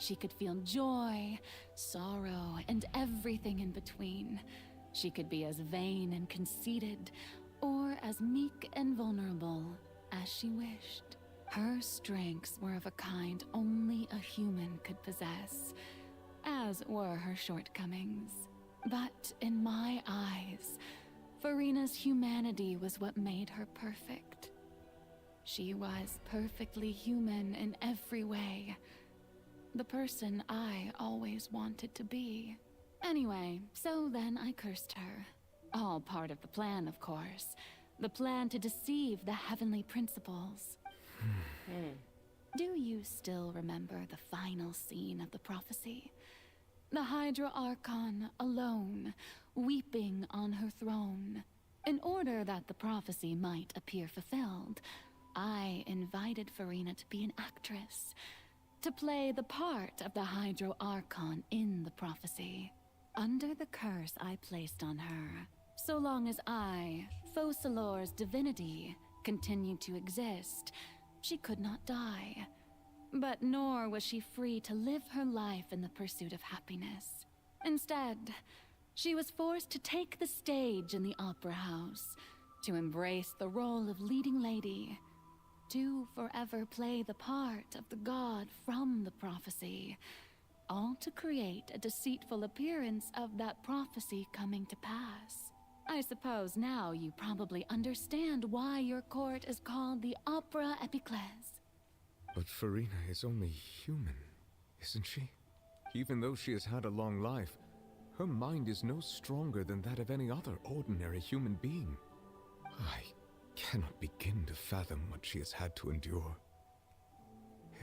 She could feel joy, sorrow, and everything in between. She could be as vain and conceited, or as meek and vulnerable as she wished. Her strengths were of a kind only a human could possess, as were her shortcomings. But in my eyes, Furina's humanity was what made her perfect. She was perfectly human in every way. The person I always wanted to be. Anyway, so then I cursed her. All part of the plan, of course. The plan to deceive the heavenly principles. Do you still remember the final scene of the prophecy? The Hydra Archon alone, weeping on her throne. In order that the prophecy might appear fulfilled, I invited Furina to be an actress, to play the part of the Hydro Archon in the prophecy. Under the curse I placed on her, so long as I, Focalor's divinity, continued to exist, she could not die. But nor was she free to live her life in the pursuit of happiness. Instead, she was forced to take the stage in the opera house, to embrace the role of leading lady, to forever play the part of the god from the prophecy, all to create a deceitful appearance of that prophecy coming to pass. I suppose now you probably understand why your court is called the Opera Epiclese. But Furina is only human, isn't she? Even though she has had a long life, her mind is no stronger than that of any other ordinary human being. I cannot begin to fathom what she has had to endure.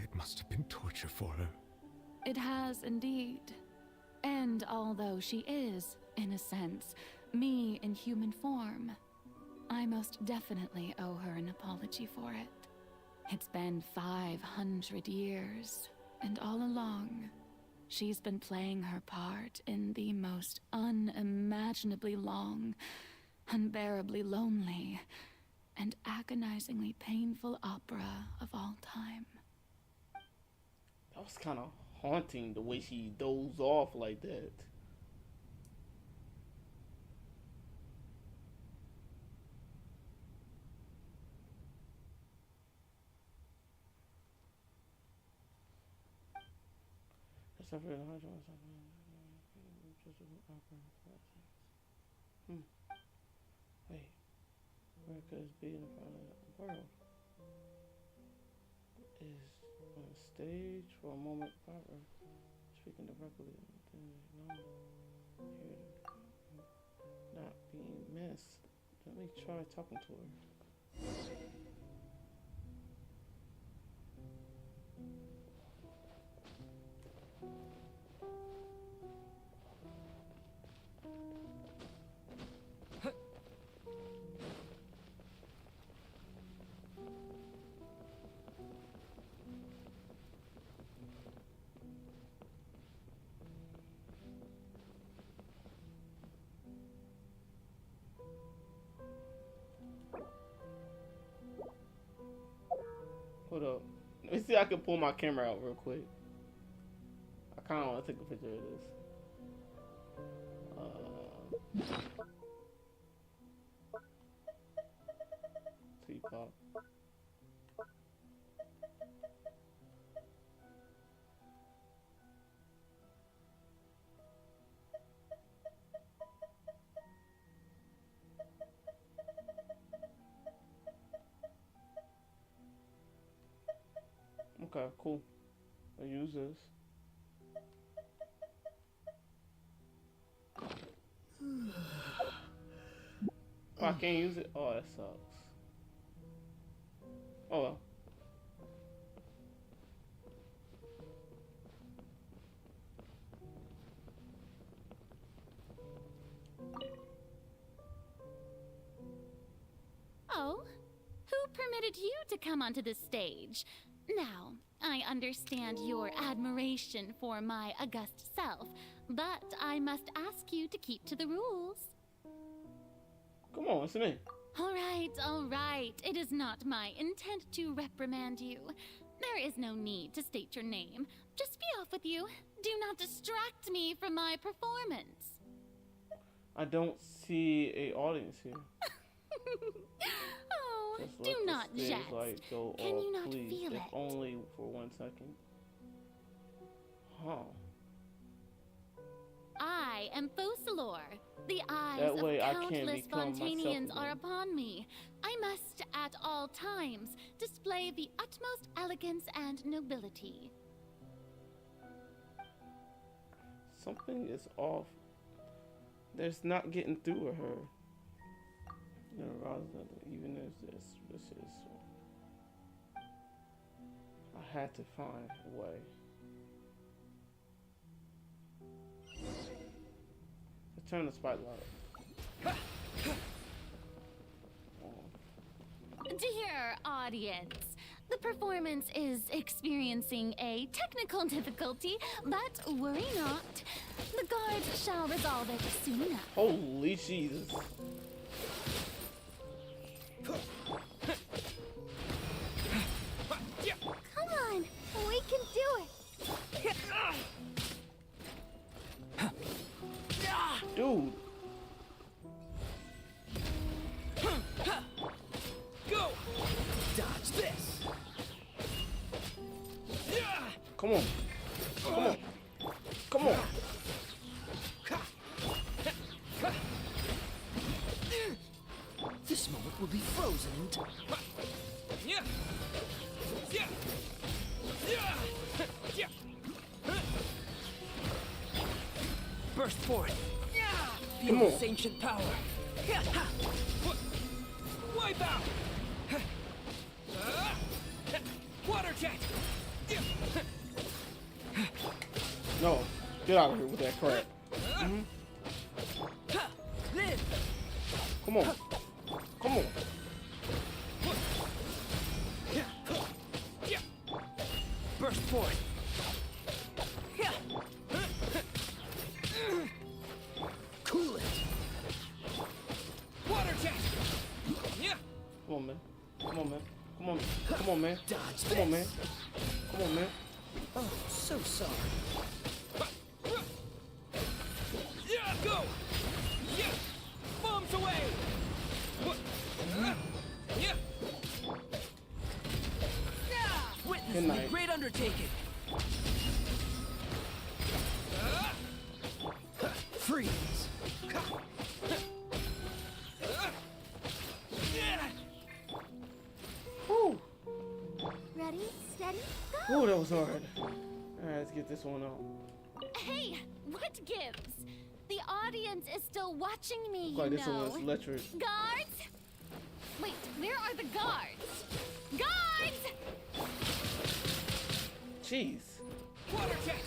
It must have been torture for her. It has indeed. And although she is, in a sense, me in human form, I most definitely owe her an apology for it. It's been 500 years, and all along, she's been playing her part in the most unimaginably long, unbearably lonely, and agonizingly painful opera of all time. That was kind of haunting, the way she dozed off like that. Separate the hydro. Wait, where could this be in front of the world? Is on stage for a moment. Proper. Speaking directly, not being missed. Let me try talking to her. Hold up. Let me see if I can pull my camera out real quick. I kind of want to take a picture of this. T-pop. Okay, cool. I'll use this. Oh, I can't use it? Oh, that sucks. Oh well. Oh, who permitted you to come onto the stage? Now, I understand your admiration for my august self, but I must ask you to keep to the rules. Come on, it's me. All right. It is not my intent to reprimand you. There is no need to state your name. Just be off with you. Do not distract me from my performance. I don't see a audience here. Oh, Just do let the not stage jest. light go Can off, you not please, feel if it? only for 1 second. Huh. I am Focalor. The eyes That way I of can't countless become myself Fontanians are again. upon me. I must, at all times, display the utmost elegance and nobility. Something is off. There's not getting through to her. You know, rather than even if this is. I had to find a way. Let's turn the spotlight up. Dear audience, the performance is experiencing a technical difficulty, but worry not. The guards shall resolve it soon enough. Holy Jesus. Come on, we can do it. Dude. Go! Dodge this! Come on. Come on. Come on. This moment will be frozen in time. Yeah. Yeah. Yeah. Yeah. Burst forth. Feel Come on. this ancient power. Wipe out. Water jet. No. Get out of here with that crap. Live. Come on. Come on. Burst forth. Cool it. Water jet. Come on, man. Come on, man. Come on. Come on, man. Dodge Come on, man. this. Come on, man. Oh, so sorry. Yeah, go. Yeah. Bombs away. Yeah. Witness Good my night. great undertaking. Woo! Ready, steady, go! Oh, that was hard. Alright, let's get this one on. Hey, what gives? The audience is still watching me, Looks like you this one know. was electric. Guards? Wait, where are the guards? Guards! Jeez. Water jet!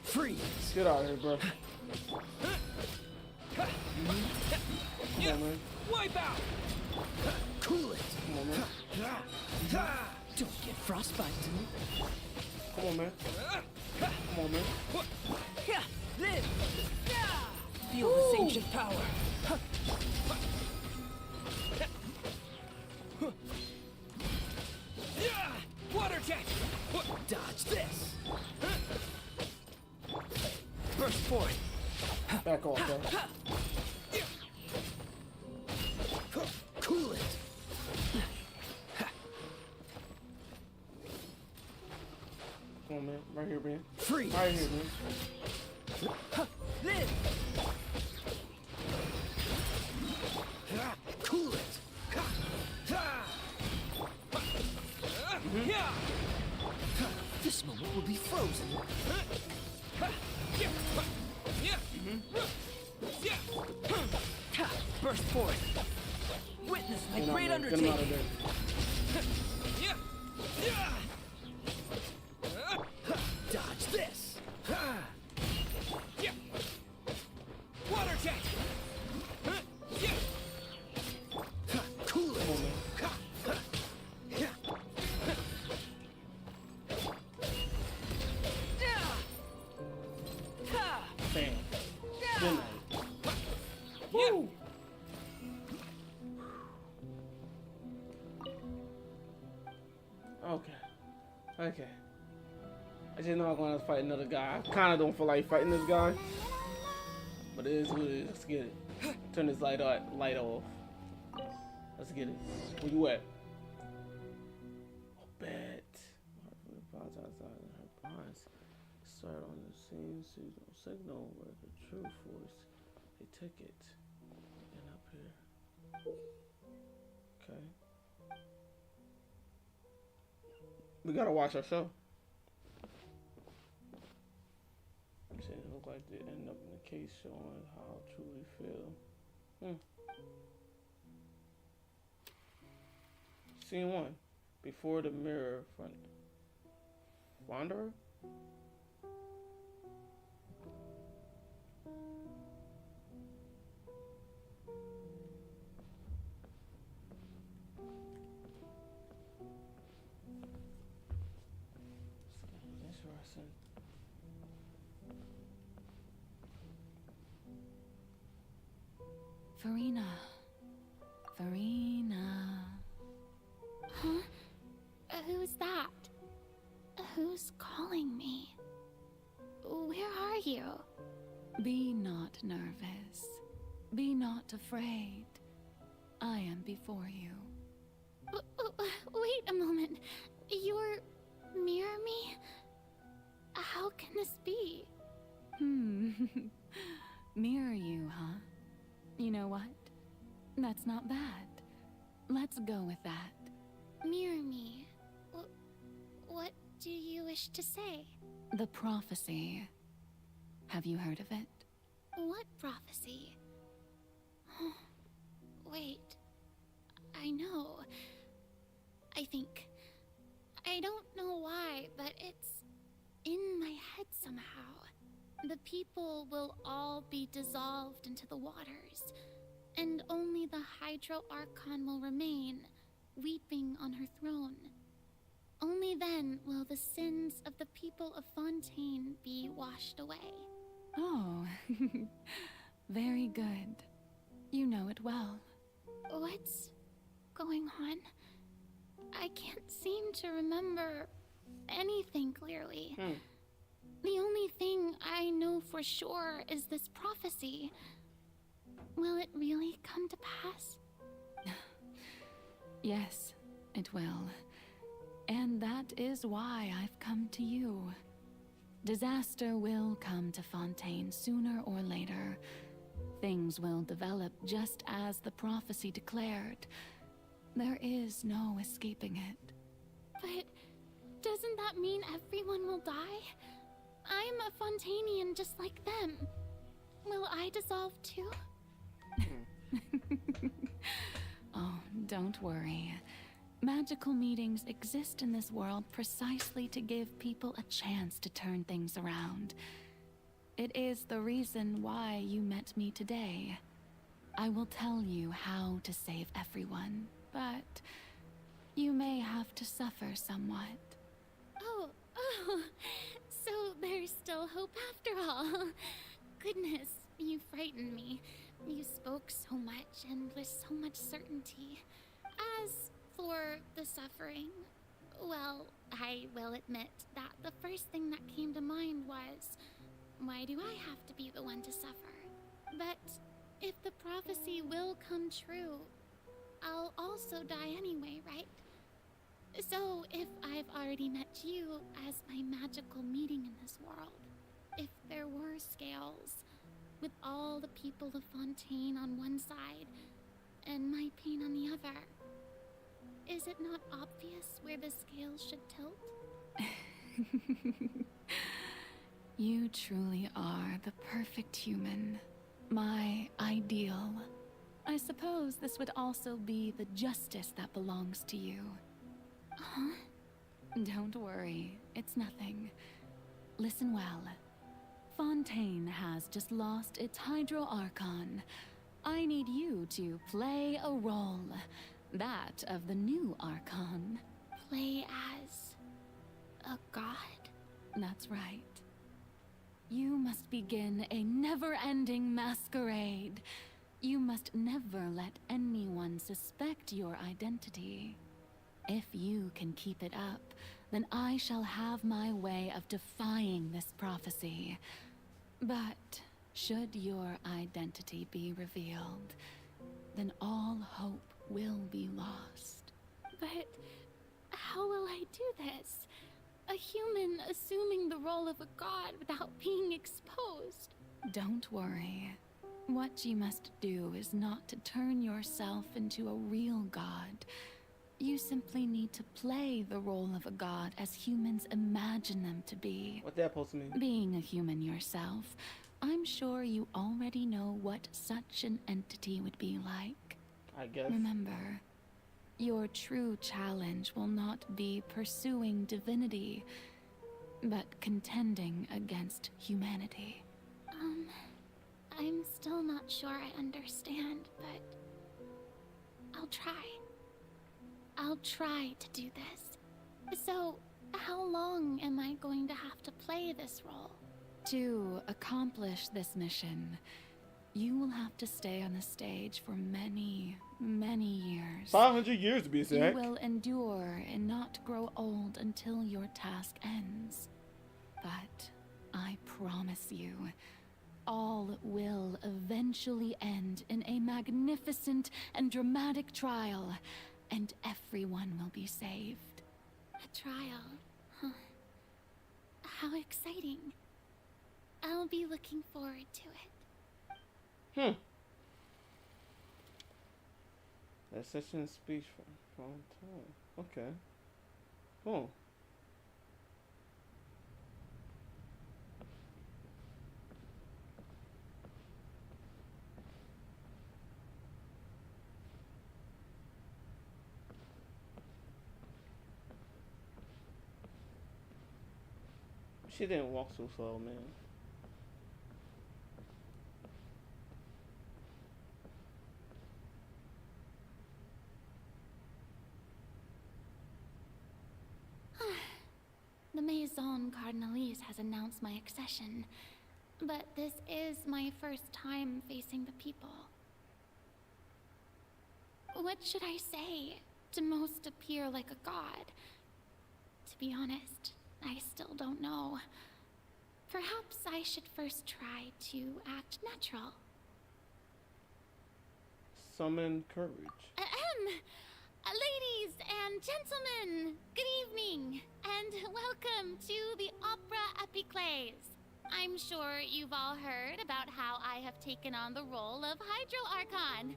Freeze! Get out of here, bro. Come on, man. Wipe out! Cool it! Come on, man. Don't get frostbite, dude. Come on, man. Come on, man. Live! Feel this ancient power. Water jet! Dodge this! Burst forth! Back off, bro. Cool it! Come on, man. Right here, man. Freeze! Right here, man. Live! Cool it! This moment will be frozen. Burst forth! Witness my Get him great out of there. Get him out of undertaking! there. Dodge this! Water jet! Cool it! Bam. Good night. Woo! Okay. Okay. I just know I'm gonna fight another guy. I kinda don't feel like fighting this guy. But it is what it is. Let's get it. Turn this light off. Let's get it. Where you at? Oh, bet. Her bonds start on the scene, signal where the true force. They took it. And up here. Okay. We gotta watch our show. It look like they end up in the case showing how I truly feel. Scene 1. Before the mirror front. Wanderer? Interesting. Furina. Furina. Huh? Who's that? Who's calling me? Where are you? Be not nervous. Be not afraid. I am before you. Wait a moment. You're near me? How can this be? Mirror you, huh? You know what? That's not bad. Let's go with that. Mirror me? What do you wish to say? The prophecy. Have you heard of it? What prophecy? Wait. I know. I think. I don't know why, but it's in my head somehow. The people will all be dissolved into the waters, and only the Hydro Archon will remain, weeping on her throne. Only then will the sins of the people of Fontaine be washed away. Oh, very good. You know it well. What's going on? I can't seem to remember anything clearly. The only thing I know for sure is this prophecy. Will it really come to pass? Yes, it will. And that is why I've come to you. Disaster will come to Fontaine sooner or later. Things will develop just as the prophecy declared. There is no escaping it. But doesn't that mean everyone will die? I'm a Fontainian just like them. Will I dissolve too? Oh, don't worry. Magical meetings exist in this world precisely to give people a chance to turn things around. It is the reason why you met me today. I will tell you how to save everyone, but you may have to suffer somewhat. Oh, so there's still hope after all. Goodness, you frightened me. You spoke so much and with so much certainty. As for the suffering, well, I will admit that the first thing that came to mind was, why do I have to be the one to suffer? But if the prophecy will come true, I'll also die anyway, right? So if I've already met you as my magical meeting in this world, if there were scales, with all the people of Fontaine on one side and my pain on the other, is it not obvious where the scales should tilt? You truly are the perfect human. My ideal. I suppose this would also be the justice that belongs to you. Huh? Don't worry, it's nothing. Listen well. Fontaine has just lost its Hydro Archon. I need you to play a role. That of the new Archon. Play as a god? That's right. You must begin a never-ending masquerade. You must never let anyone suspect your identity. If you can keep it up, then I shall have my way of defying this prophecy. But should your identity be revealed, then all hope will be lost. But how will I do this? A human assuming the role of a god without being exposed. Don't worry. What you must do is not to turn yourself into a real god. You simply need to play the role of a god as humans imagine them to be. What that supposed to mean? Being a human yourself, I'm sure you already know what such an entity would be like. I guess. Remember, your true challenge will not be pursuing divinity, but contending against humanity. I'm still not sure I understand, but I'll try. I'll try to do this. So, how long am I going to have to play this role? To accomplish this mission, you will have to stay on the stage for many, many years. 500 years to be exact. You will endure and not grow old until your task ends. But I promise you, all will eventually end in a magnificent and dramatic trial, and everyone will be saved. A trial? Huh. How exciting. I'll be looking forward to it. That's such a speech for a long time. Okay. Cool. She didn't walk so slow, man. The Maison Cardinalise has announced my accession, but this is my first time facing the people. What should I say to most appear like a god? To be honest, I still don't know. Perhaps I should first try to act natural. Summon courage. Ladies and gentlemen, good evening, and welcome to the Opera Epiclese. I'm sure you've all heard about how I have taken on the role of Hydro Archon.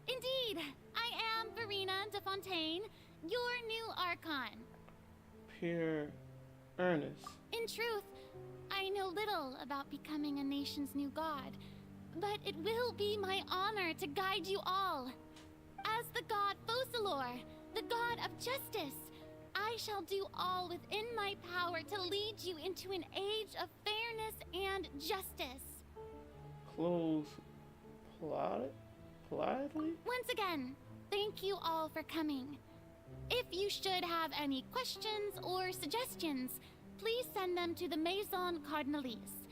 Indeed, I am Furina de Fontaine, your new Archon. Pure Ernest. In truth, I know little about becoming a nation's new god, but it will be my honor to guide you all. As the god Focalor, the god of justice, I shall do all within my power to lead you into an age of fairness and justice. Close politely? Once again, thank you all for coming. If you should have any questions or suggestions, please send them to the Maison Cardinalise.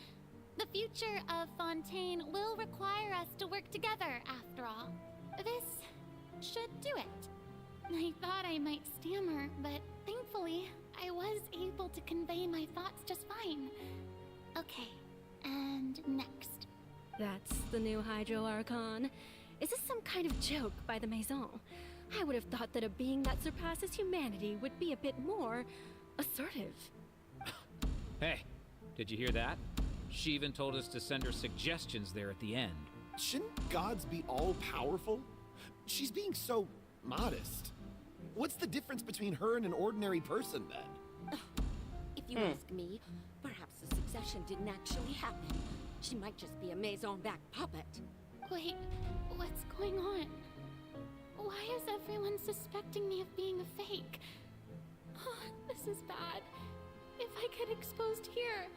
The future of Fontaine will require us to work together, after all. This should do it. I thought I might stammer, but thankfully, I was able to convey my thoughts just fine. Okay, and next. That's the new Hydro Archon. Is this some kind of joke by the Maison? I would have thought that a being that surpasses humanity would be a bit more assertive. Hey, did you hear that? She even told us to send her suggestions there at the end. Shouldn't gods be all-powerful? She's being so modest. What's the difference between her and an ordinary person, then? If you ask me, perhaps the succession didn't actually happen. She might just be a Maison-back puppet. Wait, what's going on? Why is everyone suspecting me of being a fake? Oh, this is bad. If I get exposed here,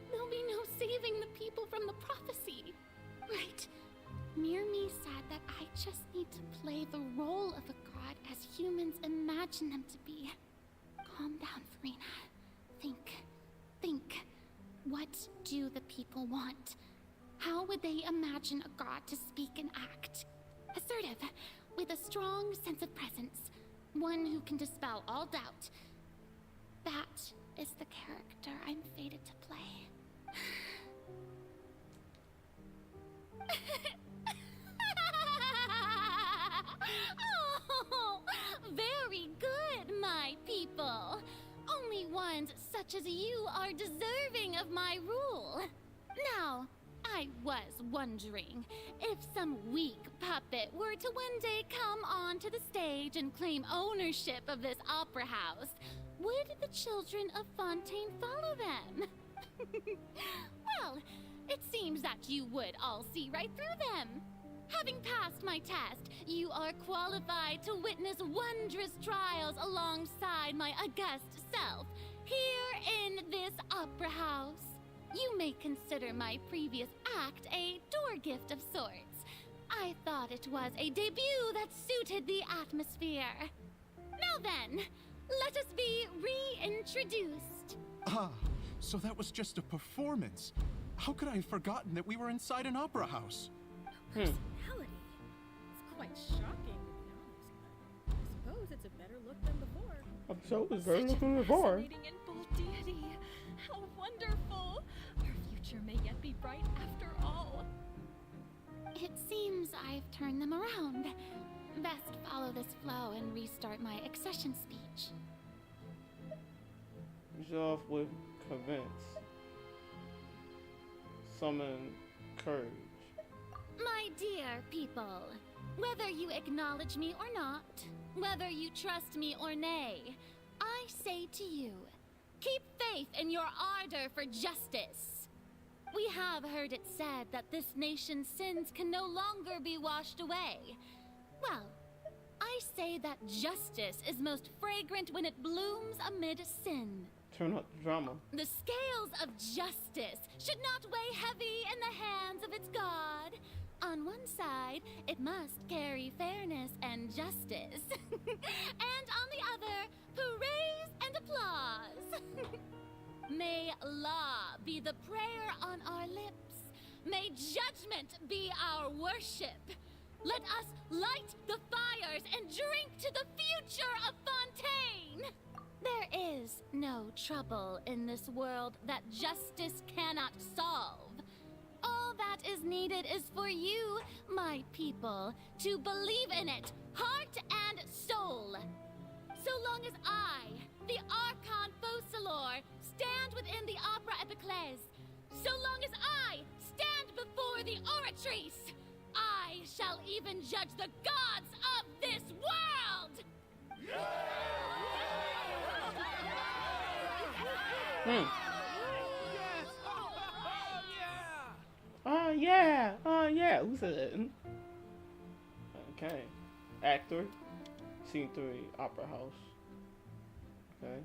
there'll be no saving the people from the prophecy. Right. Mirmi said that I just need to play the role of a god as humans imagine them to be. Calm down, Furina. Think. What do the people want? How would they imagine a god to speak and act? Assertive, with a strong sense of presence. One who can dispel all doubt. That is the character I'm fated to play. Oh, very good, my people. Only ones such as you are deserving of my rule. Now, I was wondering if some weak puppet were to one day come onto the stage and claim ownership of this opera house, would the children of Fontaine follow them? Well, it seems that you would all see right through them. Having passed my test, you are qualified to witness wondrous trials alongside my august self, here in this opera house. You may consider my previous act a door gift of sorts. I thought it was a debut that suited the atmosphere. Now then, let us be reintroduced. Ah, so that was just a performance. How could I have forgotten that we were inside an opera house? Personality? It's quite shocking, to be honest, but I suppose it's a better look than before. So it was better looking before. Fascinating and bold deity. How wonderful. Our future may yet be bright after all. It seems I've turned them around. Best follow this flow and restart my accession speech. Start off with convince. Summon courage. My dear people, whether you acknowledge me or not, whether you trust me or nay, I say to you, keep faith in your ardor for justice. We have heard it said that this nation's sins can no longer be washed away. Well, I say that justice is most fragrant when it blooms amid sin. Turn up the drama. The scales of justice should not weigh heavy in the hands of its god. On one side, it must carry fairness and justice. And on the other, praise and applause. May law be the prayer on our lips. May judgment be our worship. Let us light the fires and drink to the future of Fontaine. There is no trouble in this world that justice cannot solve. All that is needed is for you, my people, to believe in it, heart and soul. So long as I, the Archon Focalor, stand within the Opera Epiclese, so long as I stand before the Oratrice, I shall even judge the gods of this world! Oh yeah. Who said that? Okay. Actor. Scene 3, Opera House. Okay.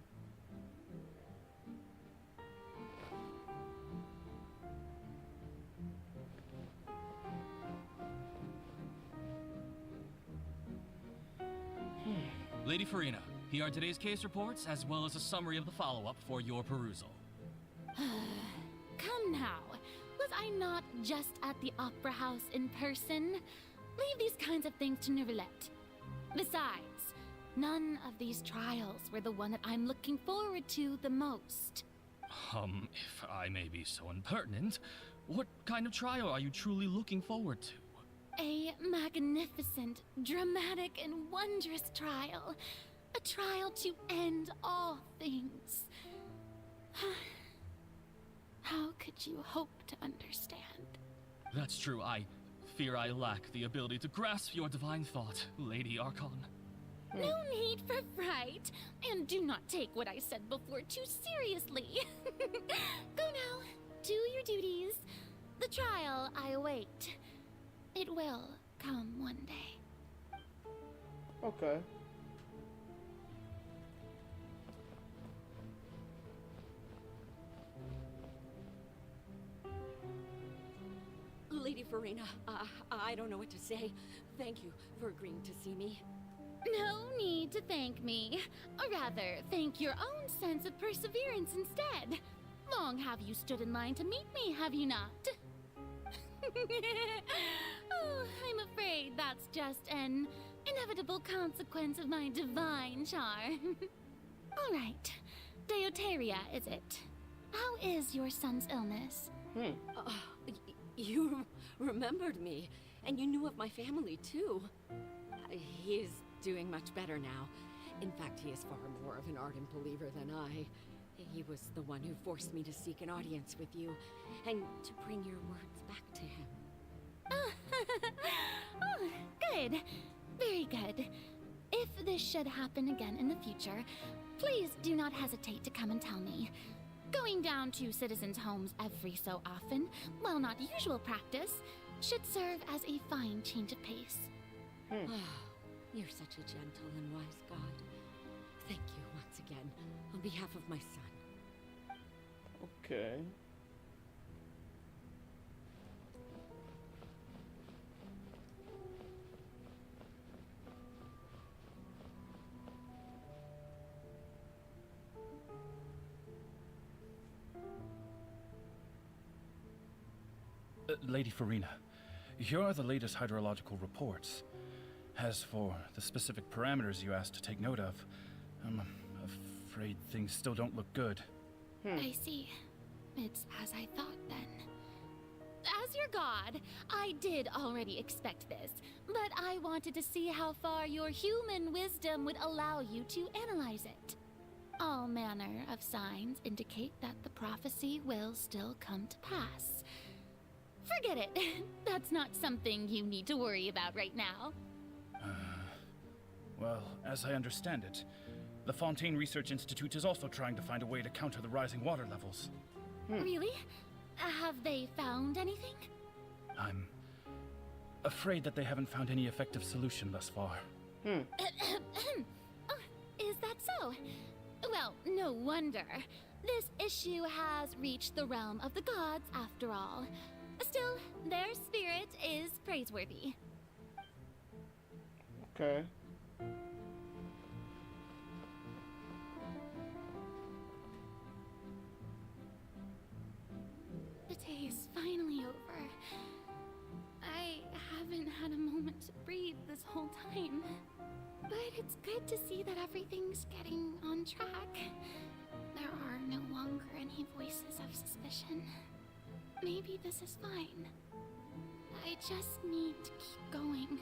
Lady Furina, here are today's case reports, as well as a summary of the follow-up for your perusal. Come now. Was I not just at the Opera House in person? Leave these kinds of things to Neuvillette. Besides, none of these trials were the one that I'm looking forward to the most. If I may be so impertinent, what kind of trial are you truly looking forward to? A magnificent, dramatic, and wondrous trial. A trial to end all things. How could you hope to understand? That's true. I fear I lack the ability to grasp your divine thought, Lady Archon. No need for fright, and do not take what I said before too seriously. Go now, do your duties. The trial I await. It will come one day. Okay. Lady Furina, I don't know what to say. Thank you for agreeing to see me. No need to thank me. Or rather, thank your own sense of perseverance instead. Long have you stood in line to meet me, have you not? Oh, I'm afraid that's just an inevitable consequence of my divine charm. All right. Deoteria, is it? How is your son's illness? You remembered me, and you knew of my family, too. He is doing much better now. In fact, he is far more of an ardent believer than I. He was the one who forced me to seek an audience with you, and to bring your words back to him. Oh, good. Very good. If this should happen again in the future, please do not hesitate to come and tell me. Going down to citizens' homes every so often, while not usual practice, should serve as a fine change of pace. You're such a gentle and wise god. Thank you once again, on behalf of my son. Okay. Lady Furina, here are the latest hydrological reports. As for the specific parameters you asked to take note of, I'm afraid things still don't look good. I see. It's as I thought, then. As your god, I did already expect this, but I wanted to see how far your human wisdom would allow you to analyze it. All manner of signs indicate that the prophecy will still come to pass. Forget it. That's not something you need to worry about right now. Well, as I understand it, the Fontaine Research Institute is also trying to find a way to counter the rising water levels. Really? Have they found anything? I'm afraid that they haven't found any effective solution thus far. Oh, is that so? Well, no wonder. This issue has reached the realm of the gods, after all. Still, their spirit is praiseworthy. Okay. The day is finally over. I haven't had a moment to breathe this whole time. But it's good to see that everything's getting on track. There are no longer any voices of suspicion. Maybe this is fine. I just need to keep going,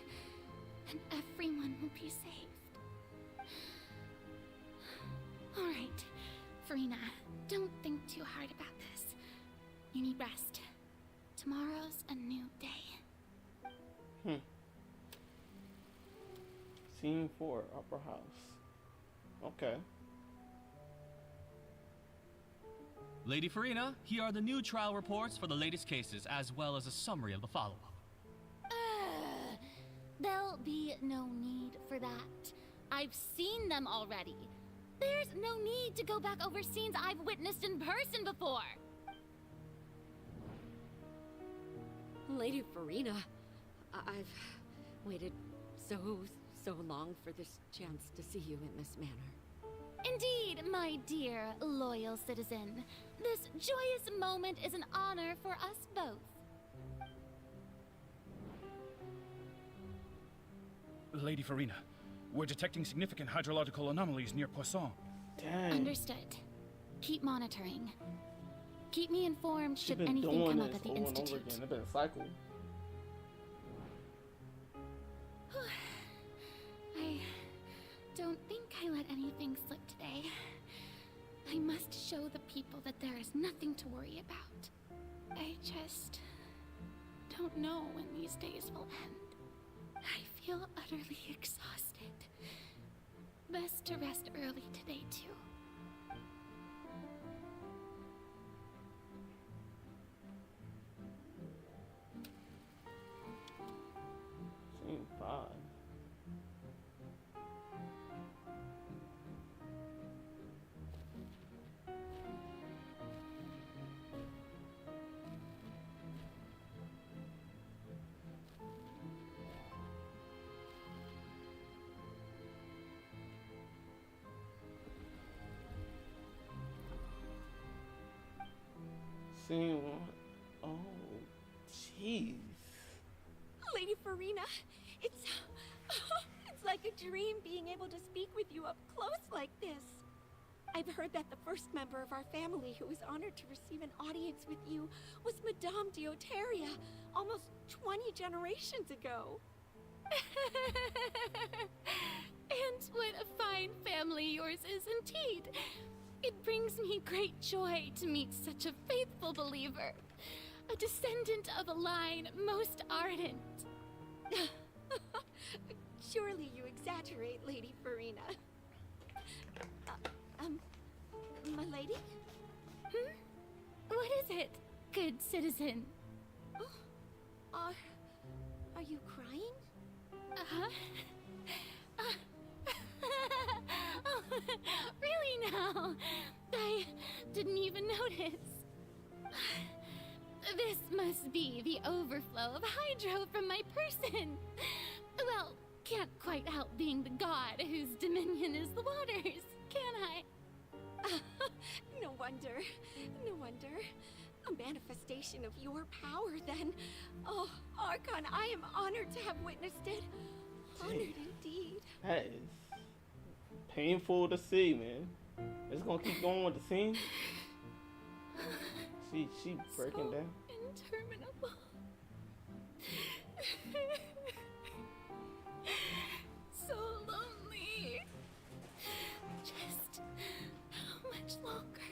and everyone will be saved. Furina, don't think too hard about this. You need rest. Tomorrow's a new day. Scene 4, Upper House. Okay. Lady Furina, here are the new trial reports for the latest cases, as well as a summary of the follow-up. There'll be no need for that. I've seen them already. There's no need to go back over scenes I've witnessed in person before. Lady Furina, I've waited so long for this chance to see you in this manner. Indeed, my dear, loyal citizen. This joyous moment is an honor for us both. Lady Furina, we're detecting significant hydrological anomalies near Poisson. Dang. Understood. Keep monitoring. Keep me informed should anything come up at the Institute. It's been a cycle. I don't think I let anything slip today. I must show the people that there is nothing to worry about. I just don't know when these days will end. I feel utterly exhausted. Best to rest early today, too. Scene 5. Scene 1. Oh, jeez. Lady Furina, it's like a dream being able to speak with you up close like this. I've heard that the first member of our family who was honored to receive an audience with you was Madame Dioteria, almost 20 generations ago. And what a fine family yours is indeed. It brings me great joy to meet such a faithful believer, a descendant of a line most ardent. Surely you exaggerate, Lady Furina. My lady? What is it, good citizen? Oh, are you crying? Uh-huh. Oh, really now? I didn't even notice. This must be the overflow of hydro from my person. Well, can't quite help being the god whose dominion is the waters, can I? No wonder. No wonder. A manifestation of your power, then. Oh, Archon, I am honored to have witnessed it. Honored indeed. That is painful to see, man. It's gonna keep going with the scene. She breaking down. Interminable. So lonely. Just how much longer?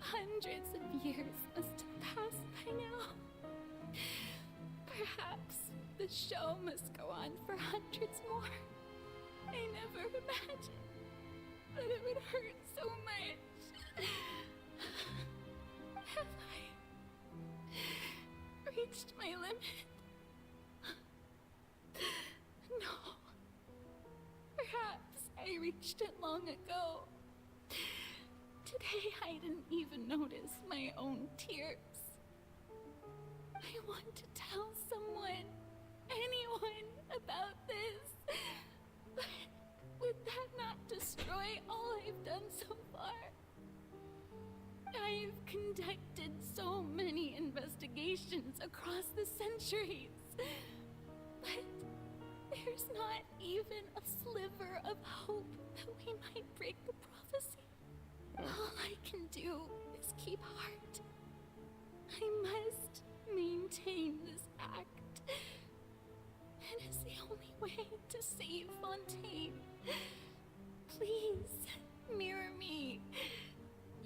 Hundreds of years must have passed by now. Perhaps the show must go on for hundreds more. I never imagined that it would hurt so much. Have I reached my limit? No. Perhaps I reached it long ago. Today I didn't even notice my own tears. I want to tell someone, anyone, about this. But would that not destroy all I've done so far? I've conducted so many investigations across the centuries, but there's not even a sliver of hope that we might break the prophecy. All I can do is keep heart. I must maintain this act. It is the only way to save Fontaine. Please, mirror me.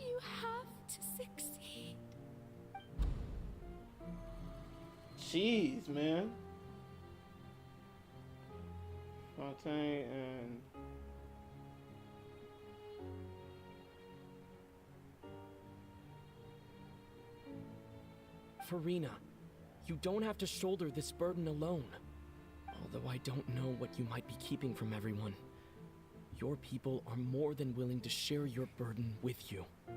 You have to succeed. Jeez, man. Fontaine and Furina, you don't have to shoulder this burden alone. Although I don't know what you might be keeping from everyone. Your people are more than willing to share your burden with you. I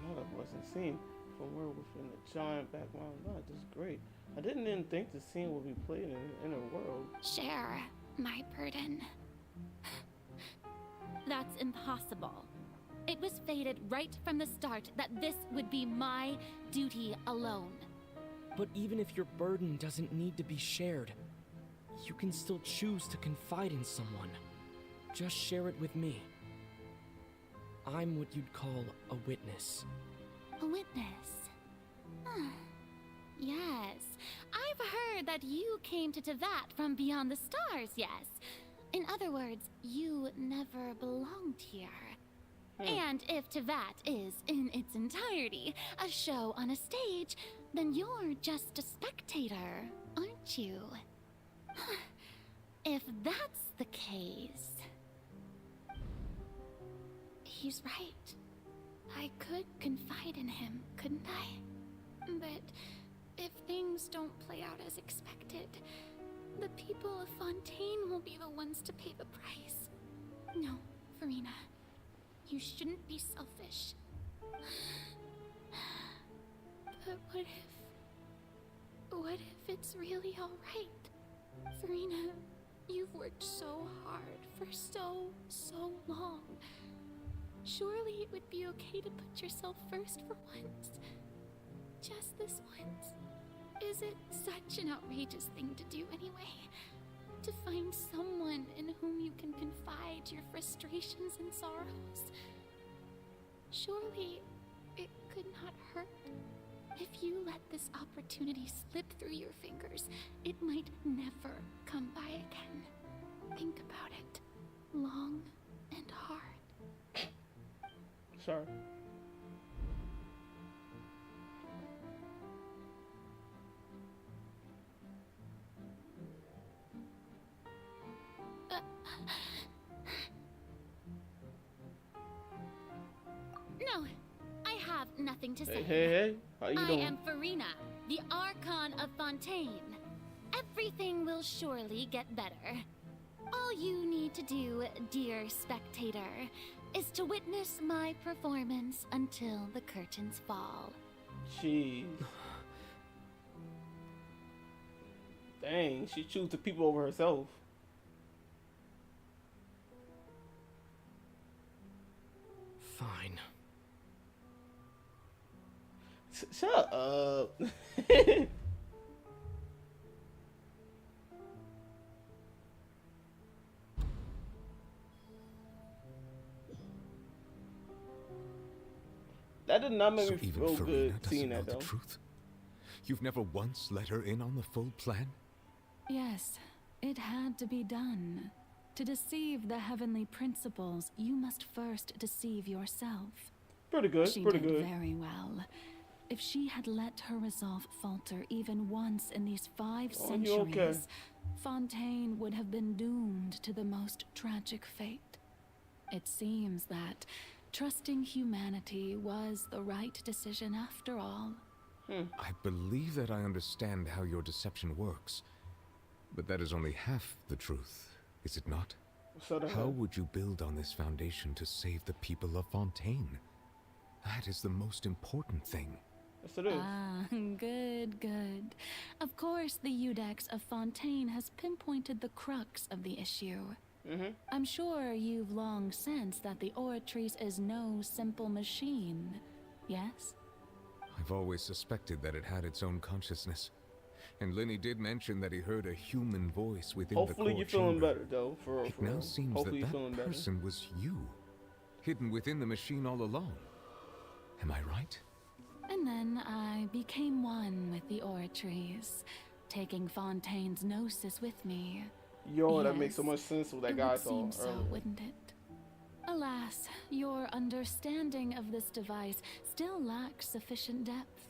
know that wasn't seen from where within the giant background. No, this is great. I didn't even think the scene would be played in the inner world. Share my burden. That's impossible. It was fated right from the start that this would be my duty alone. But even if your burden doesn't need to be shared, you can still choose to confide in someone. Just share it with me. I'm what you'd call a witness. A witness? Yes. I've heard that you came to Tevat from beyond the stars, yes. In other words, you never belonged here. And if Tevat is, in its entirety, a show on a stage, then you're just a spectator, aren't you? If that's the case... He's right. I could confide in him, couldn't I? But if things don't play out as expected, the people of Fontaine will be the ones to pay the price. No, Furina. You shouldn't be selfish. But what if it's really alright? Furina, you've worked so hard for so long. Surely it would be okay to put yourself first for once. Just this once. Is it such an outrageous thing to do anyway? To find someone in whom you can confide your frustrations and sorrows. Surely it could not hurt. If you let this opportunity slip through your fingers, it might never come by again. Think about it long and hard. Sorry. No, I have nothing to say. Hey, how you doing? I am Furina, the Archon of Fontaine. Everything will surely get better. All you need to do, dear spectator, is to witness my performance until the curtains fall. Jeez. Dang, she chooses the people over herself. Fine. Shut up. That did not make me feel good seeing that, though. The truth? You've never once let her in on the full plan? Yes, it had to be done. To deceive the heavenly principles, you must first deceive yourself. Pretty good, She pretty did good. very well. If she had let her resolve falter even once in these 5 centuries, okay? Fontaine would have been doomed to the most tragic fate. It seems that trusting humanity was the right decision after all. I believe that I understand how your deception works. But that is only half the truth, is it not? How would you build on this foundation to save the people of Fontaine? That is the most important thing. Yes, it is. Ah, good. Of course, the Udex of Fontaine has pinpointed the crux of the issue. I'm sure you've long sensed that the Oratrice is no simple machine, yes? I've always suspected that it had its own consciousness. And Lenny did mention that he heard a human voice within the core Hopefully you're feeling chamber. better, though. For It now seems Hopefully that you're feeling that better. person was you, hidden within the machine all along. Am I right? And then I became one with the Oratrice, taking Fontaine's gnosis with me. Yo, that Yes, makes so much sense with that it guy would seem told so, earlier. wouldn't it? Alas, your understanding of this device still lacks sufficient depth.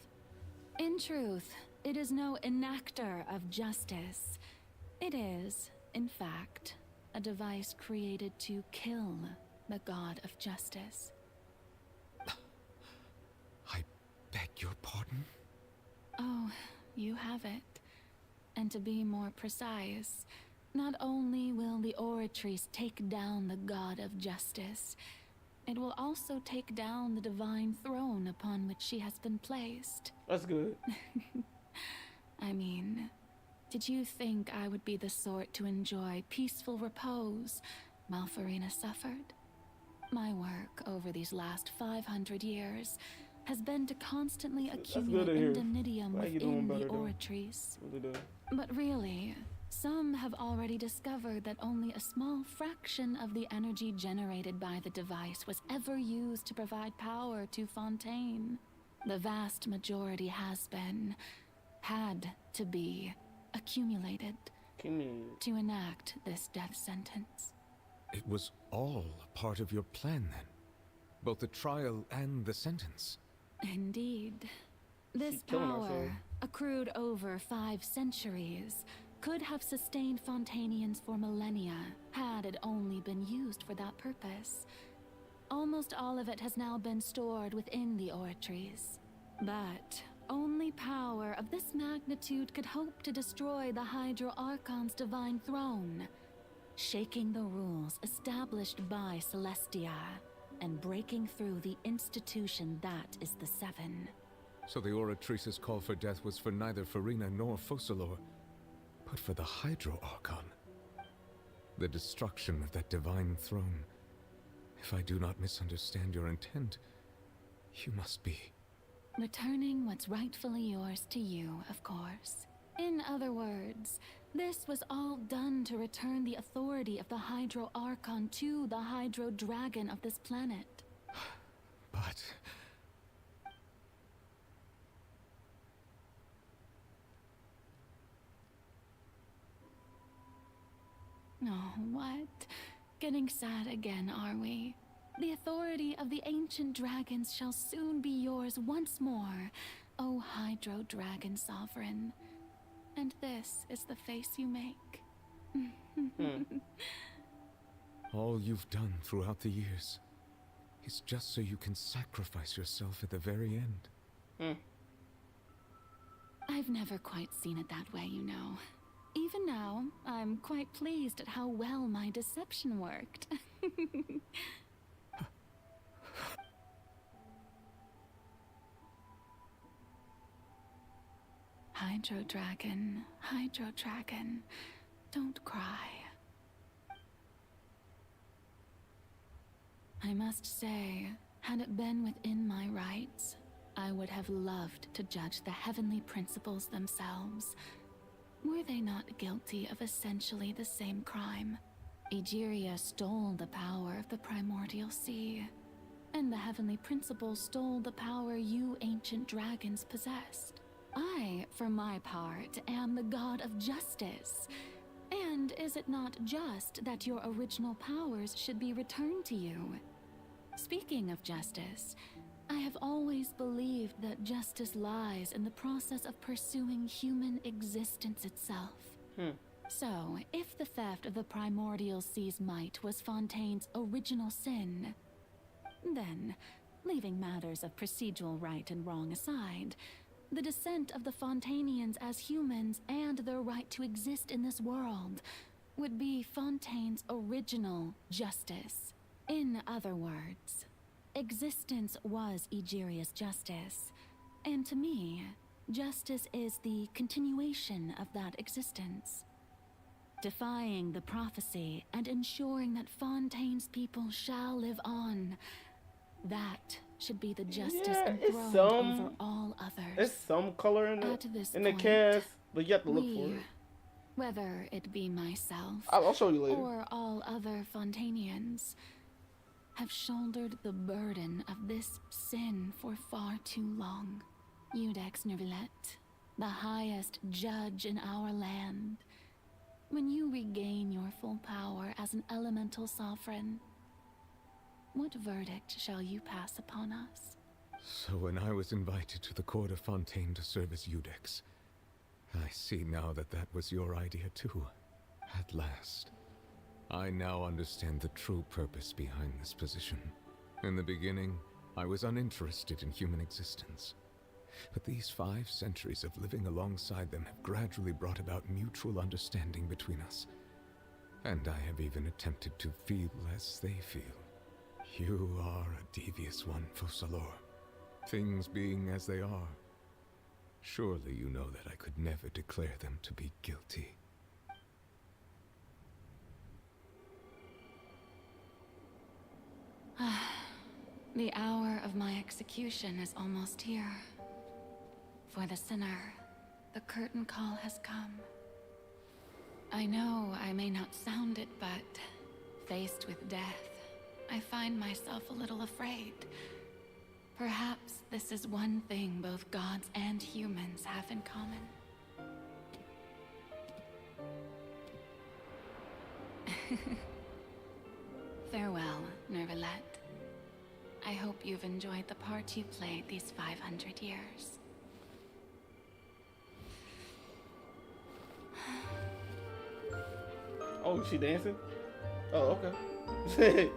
In truth, it is no enactor of justice. It is, in fact, a device created to kill the god of justice. I beg your pardon? Oh, you have it. And to be more precise, not only will the Oratrice take down the god of justice, it will also take down the divine throne upon which she has been placed. That's good. I mean, did you think I would be the sort to enjoy peaceful repose while Furina suffered? My work over these last 500 years has been to constantly accumulate indemnitium within the Oratrice. But really, some have already discovered that only a small fraction of the energy generated by the device was ever used to provide power to Fontaine. The vast majority had to be accumulated to enact this death sentence. It was all a part of your plan then? Both the trial and the sentence? Indeed. This power, accrued over 5 centuries, could have sustained Fontainians for millennia had it only been used for that purpose. Almost all of it has now been stored within the Oratrice. But only power of this magnitude could hope to destroy the Hydro Archon's divine throne, shaking the rules established by Celestia and breaking through the institution that is the Seven. So the Oratrice's call for death was for neither Furina nor Focalor, but for the Hydro Archon. The destruction of that divine throne. If I do not misunderstand your intent, you must be... returning what's rightfully yours to you, of course. In other words, this was all done to return the authority of the Hydro Archon to the Hydro Dragon of this planet. But... Oh, what? Getting sad again, are we? The authority of the ancient dragons shall soon be yours once more, O Hydro Dragon Sovereign. And this is the face you make. All you've done throughout the years is just so you can sacrifice yourself at the very end. I've never quite seen it that way, you know. Even now, I'm quite pleased at how well my deception worked. Hydro Dragon, don't cry. I must say, had it been within my rights, I would have loved to judge the heavenly principles themselves. Were they not guilty of essentially the same crime? Egeria stole the power of the primordial sea, and the heavenly principles stole the power you ancient dragons possessed. I, for my part, am the god of justice. And is it not just that your original powers should be returned to you? Speaking of justice, I have always believed that justice lies in the process of pursuing human existence itself. So, if the theft of the primordial sea's might was Fontaine's original sin, then, leaving matters of procedural right and wrong aside, the descent of the Fontainians as humans and their right to exist in this world would be Fontaine's original justice. In other words, existence was Egeria's justice, and to me, justice is the continuation of that existence. Defying the prophecy and ensuring that Fontaine's people shall live on, that should be the justice enthroned over all others. There's some color in the cast, but you have to look for it. Whether it be myself I'll show you later, or all other Fontainians, have shouldered the burden of this sin for far too long. Iudex Nervillet, the highest judge in our land, when you regain your full power as an elemental sovereign, What verdict shall you pass upon us? So when I was invited to the court of Fontaine to serve as Eudex, I see now that that was your idea too. At last. I now understand the true purpose behind this position. In the beginning, I was uninterested in human existence. But these 5 centuries of living alongside them have gradually brought about mutual understanding between us. And I have even attempted to feel as they feel. You are a devious one, Focalor. Things being as they are. Surely you know that I could never declare them to be guilty. The hour of my execution is almost here. For the sinner, the curtain call has come. I know I may not sound it, but faced with death, I find myself a little afraid. Perhaps this is one thing both gods and humans have in common. Farewell, Nervalette. I hope you've enjoyed the part you played these 500 years. Oh, is she dancing? Oh, okay.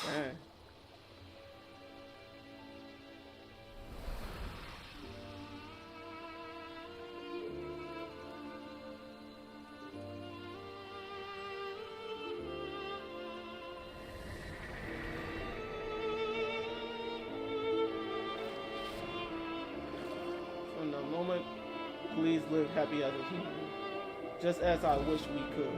Dang. From the moment, please live happy as a human, just as I wish we could.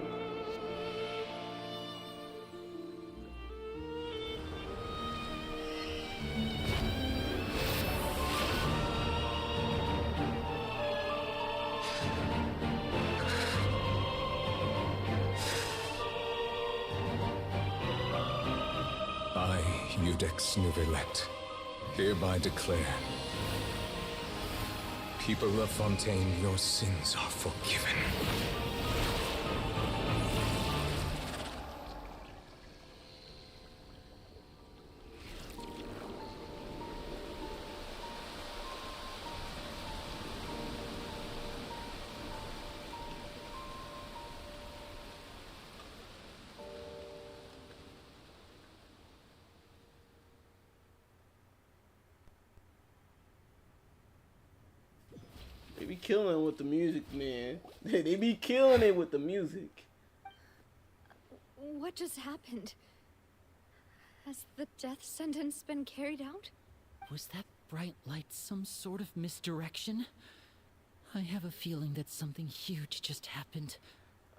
I, Eudex Nervalette, hereby declare, people of Fontaine, your sins are forgiven. They be killing with the music, man. They be killing it with the music. What just happened? Has the death sentence been carried out? Was that bright light some sort of misdirection? I have a feeling that something huge just happened.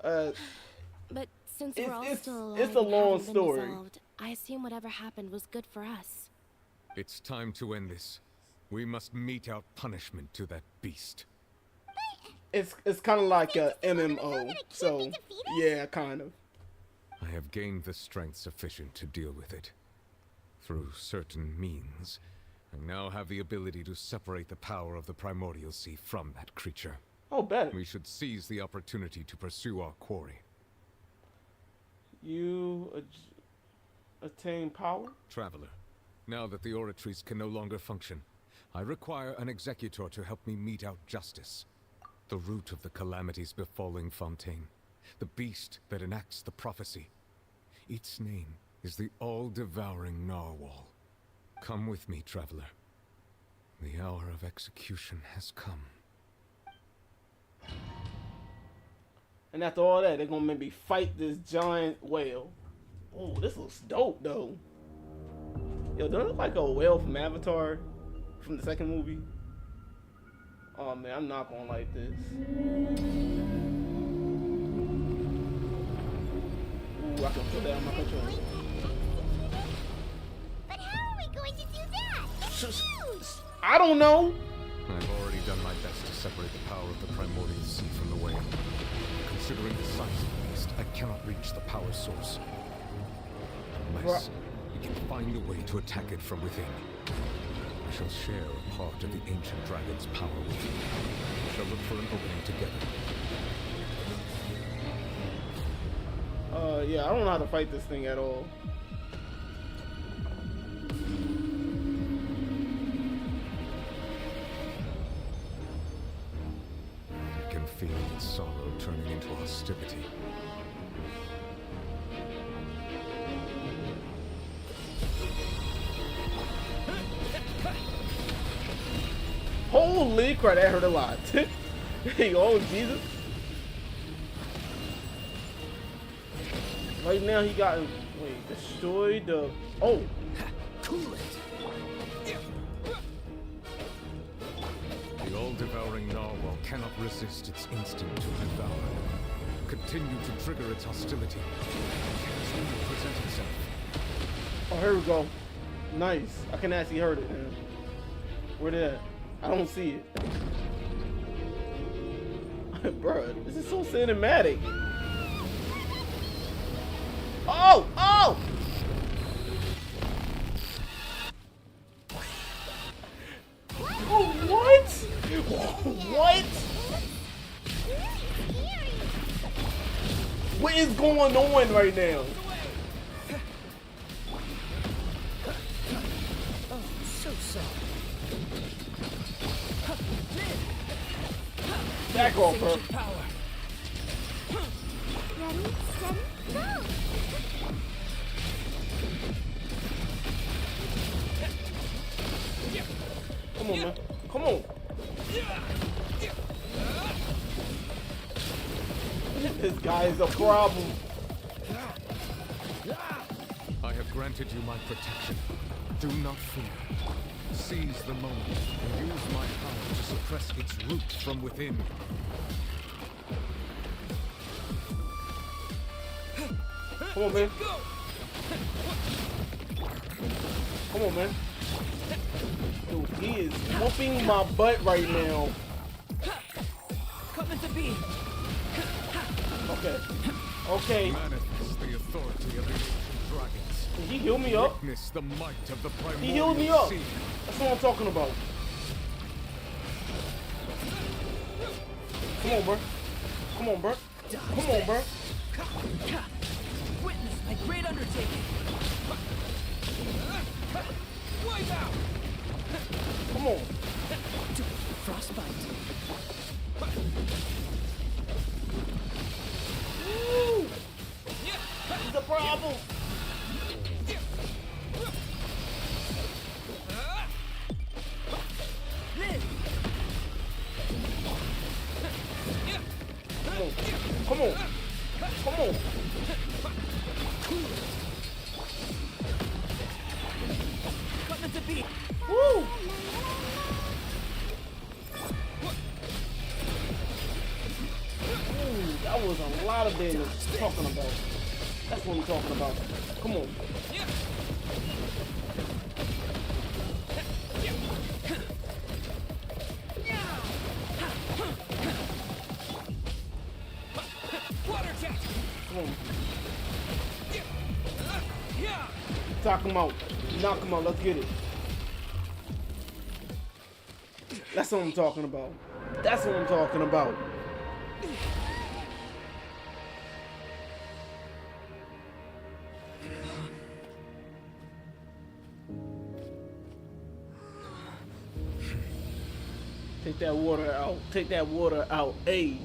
But since we're all still alive, it's a long and haven't been story. dissolved, I assume whatever happened was good for us. It's time to end this. We must mete out punishment to that beast. It's kind of like a MMO, so yeah, kind of. I have gained the strength sufficient to deal with it. Through certain means, I now have the ability to separate the power of the Primordial Sea from that creature. Oh, bet. We should seize the opportunity to pursue our quarry. You attain power? Traveler, now that the oratories can no longer function, I require an executor to help me mete out justice. The root of the calamities befalling Fontaine. The beast that enacts the prophecy. Its name is the all-devouring Narwhal. Come with me, traveler. The hour of execution has come. And after all that, they're gonna make me fight this giant whale. Oh, this looks dope though. Yo, don't it look like a whale from Avatar from the second movie? Oh man, I'm not gonna like this. Ooh, I can put that on my controller. But how are we going to do that? I don't know. I've already done my best to separate the power of the primordial sea from the whale. Considering the size of the beast, I cannot reach the power source. Unless we can find a way to attack it from within. We shall share a part of the ancient dragon's power with you. We shall look for an opening together. Yeah, I don't know how to fight this thing at all. I can feel its sorrow turning into hostility. Holy crap, that hurt a lot. Oh, Jesus. Right now he got, wait, destroyed the, oh. Cool it. The all-devouring narwhal cannot resist its instinct to devour. Continue to trigger its hostility. Can its will present itself. Oh, here we go. Nice. I can actually heard it, man. Where it at? I don't see it. Bruh, this is so cinematic. Oh! Oh! Oh, what? What? What is going on right now? Oh, so soft. Back off her. Ready, steady, go! Come on, man. Come on. This guy is a problem. I have granted you my protection. Do not fear. Seize the moment and use my power to suppress its roots from within. Come on, man. Come on, man. Dude, he is whooping my butt right now. Coming to be. Okay. Okay. Manifest the authority of the ancient dragons. Did he heal me up? Witness the might of the primordial He healed me up. sea. That's what I'm talking about. Come on, bro. Come on, bro. Come on, bro. Witness my great undertaking. Wipe out. Come on. Frostbite. Woo! That's the problem. Come on. Come on. Coming to be. Woo! Ooh, that was a lot of damage. Talking about. That's what I'm talking about. Come on. Come on. Knock him out. Knock him out. Let's get it. That's what I'm talking about. That's what I'm talking about. Take that water out. Take that water out. Hey.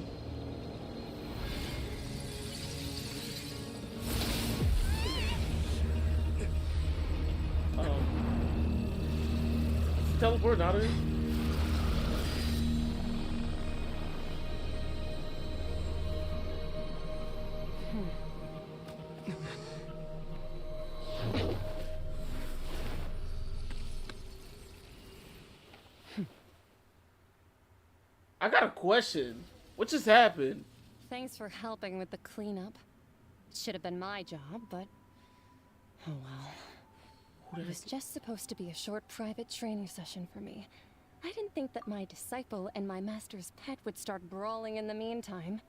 Teleport out of here. I got a question. What just happened? Thanks for helping with the cleanup. It should have been my job, but... oh well. It was just supposed to be a short private training session for me. I didn't think that my disciple and my master's pet would start brawling in the meantime.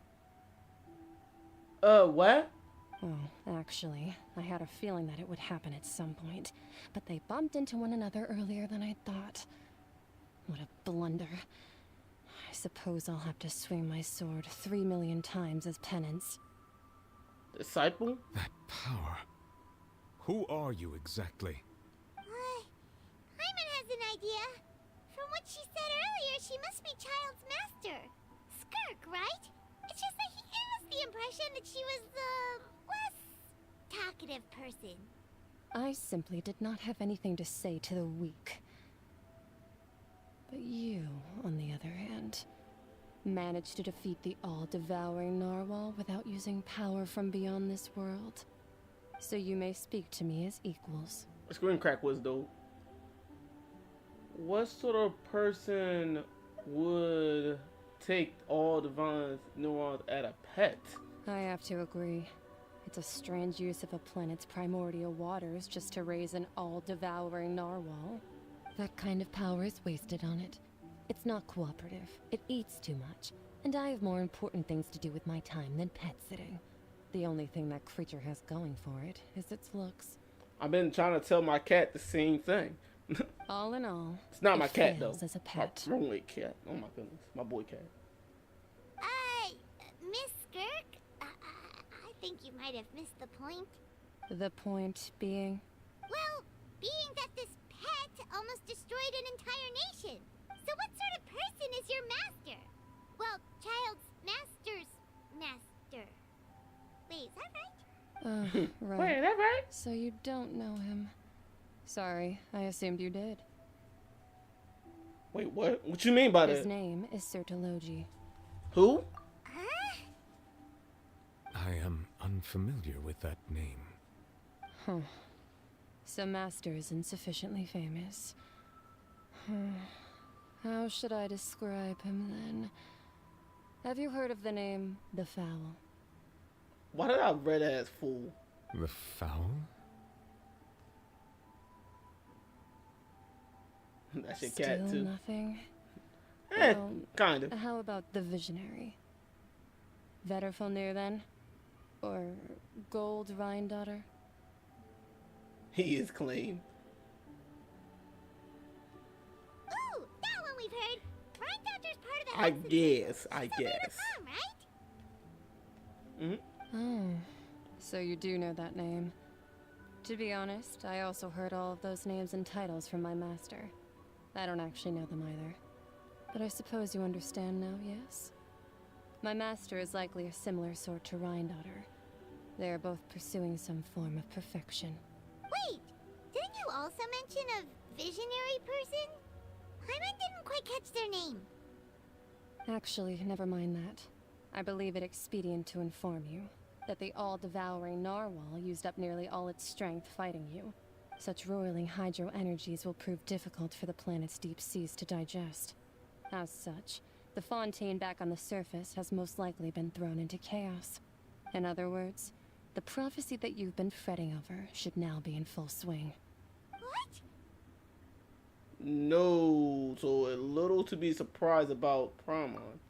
What? Well, actually, I had a feeling that it would happen at some point, but they bumped into one another earlier than I thought. What a blunder. I suppose I'll have to swing my sword 3 million times as penance. Disciple? That power. Who are you exactly? Hyman has an idea. From what she said earlier, she must be Child's master. Skirk, right? It's just that he gave us the impression that she was the less talkative person. I simply did not have anything to say to the weak. But you, on the other hand, managed to defeat the all-devouring narwhal without using power from beyond this world. So you may speak to me as equals. Screen crack was dope. What sort of person would take all divine neurons at a pet? I have to agree. It's a strange use of a planet's primordial waters just to raise an all-devouring narwhal. That kind of power is wasted on it. It's not cooperative. It eats too much. And I have more important things to do with my time than pet sitting. The only thing that creature has going for it is its looks. I've been trying to tell my cat the same thing. All in all, it's not my cat though. As a pet. My roommate cat. Oh my goodness, my boy cat. Miss Skirk, I think you might have missed the point. The point being? Well, being that this pet almost destroyed an entire nation. So what sort of person is your master? Well, Child's master's master. Wait, is that right? Right. Wait, is that right? So you don't know him. Sorry, I assumed you did. Wait, what? What you mean by that? His name is Sertologi. Who? I am unfamiliar with that name. Huh. So Master isn't sufficiently famous. How should I describe him then? Have you heard of the name The Fowl? Why did I read as fool? The Fowl? That's your cat Still too. Nothing? Kind of. How about the Visionary? Vetterfulnir then? Or Gold Rhine-daughter? He is clean. Ooh, that one we've heard. Rhine-daughter's part of the I house. guess. Farm, right? Oh, so you do know that name. To be honest, I also heard all of those names and titles from my master. I don't actually know them either. But I suppose you understand now, yes? My master is likely a similar sort to Rhine-daughter. They are both pursuing some form of perfection. Wait, didn't you also mention a visionary person? Hyman didn't quite catch their name. Actually, never mind that. I believe it expedient to inform you that the all-devouring narwhal used up nearly all its strength fighting you. Such roiling hydro energies will prove difficult for the planet's deep seas to digest. As such, the fontaine back on the surface has most likely been thrown into chaos. In other words, the prophecy that you've been fretting over should now be in full swing. What? No, so a little to be surprised about Pramon.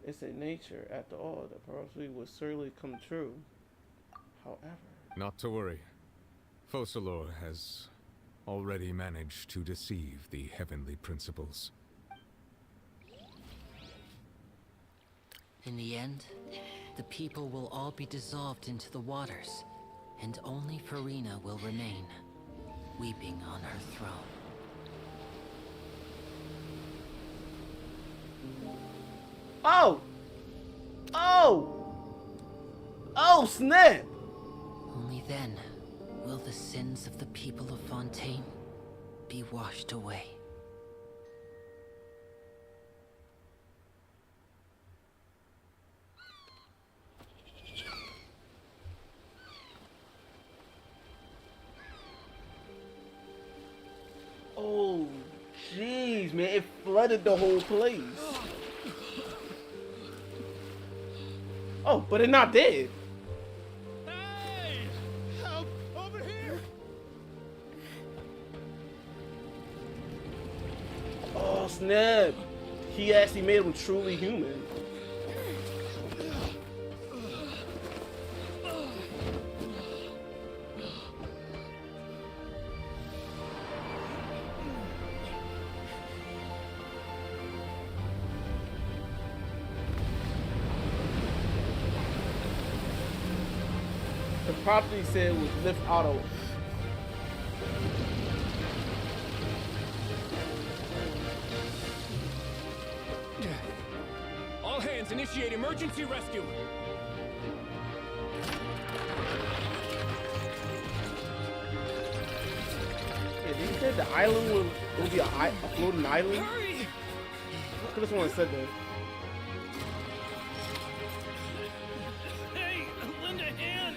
It's in nature, after all, the prophecy will certainly come true. However... Not to worry. Focalor has already managed to deceive the heavenly principles. In the end, the people will all be dissolved into the waters, and only Furina will remain, weeping on her throne. Oh! Oh! Oh, snap! Only then will the sins of the people of Fontaine be washed away. Oh, jeez. waves, man. It flooded the whole place. Oh, but it's not dead. Hey! Help! Over here! Oh, snap. He actually made him truly human. The property said it was lift auto. All hands, initiate emergency rescue. Yeah, did you say the island would be a floating island? Hurry! I could have sworn it said that. Hey, lend a hand.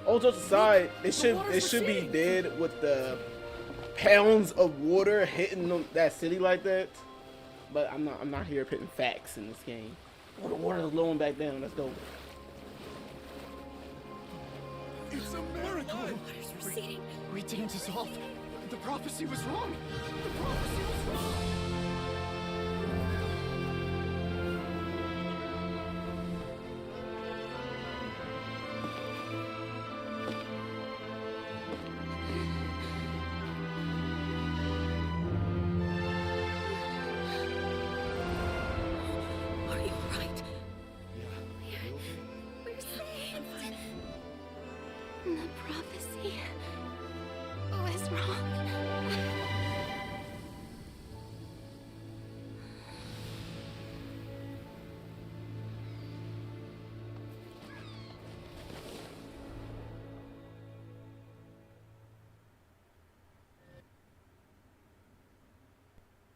All jokes aside, it should be dead with the pounds of water hitting that city like that. But I'm not here putting facts in this game. Oh, the water is blowing back down. Let's go. It's a miracle! We didn't dissolve. The prophecy was wrong. The prophecy was wrong. Are you alright? We're safe. The prophecy was wrong.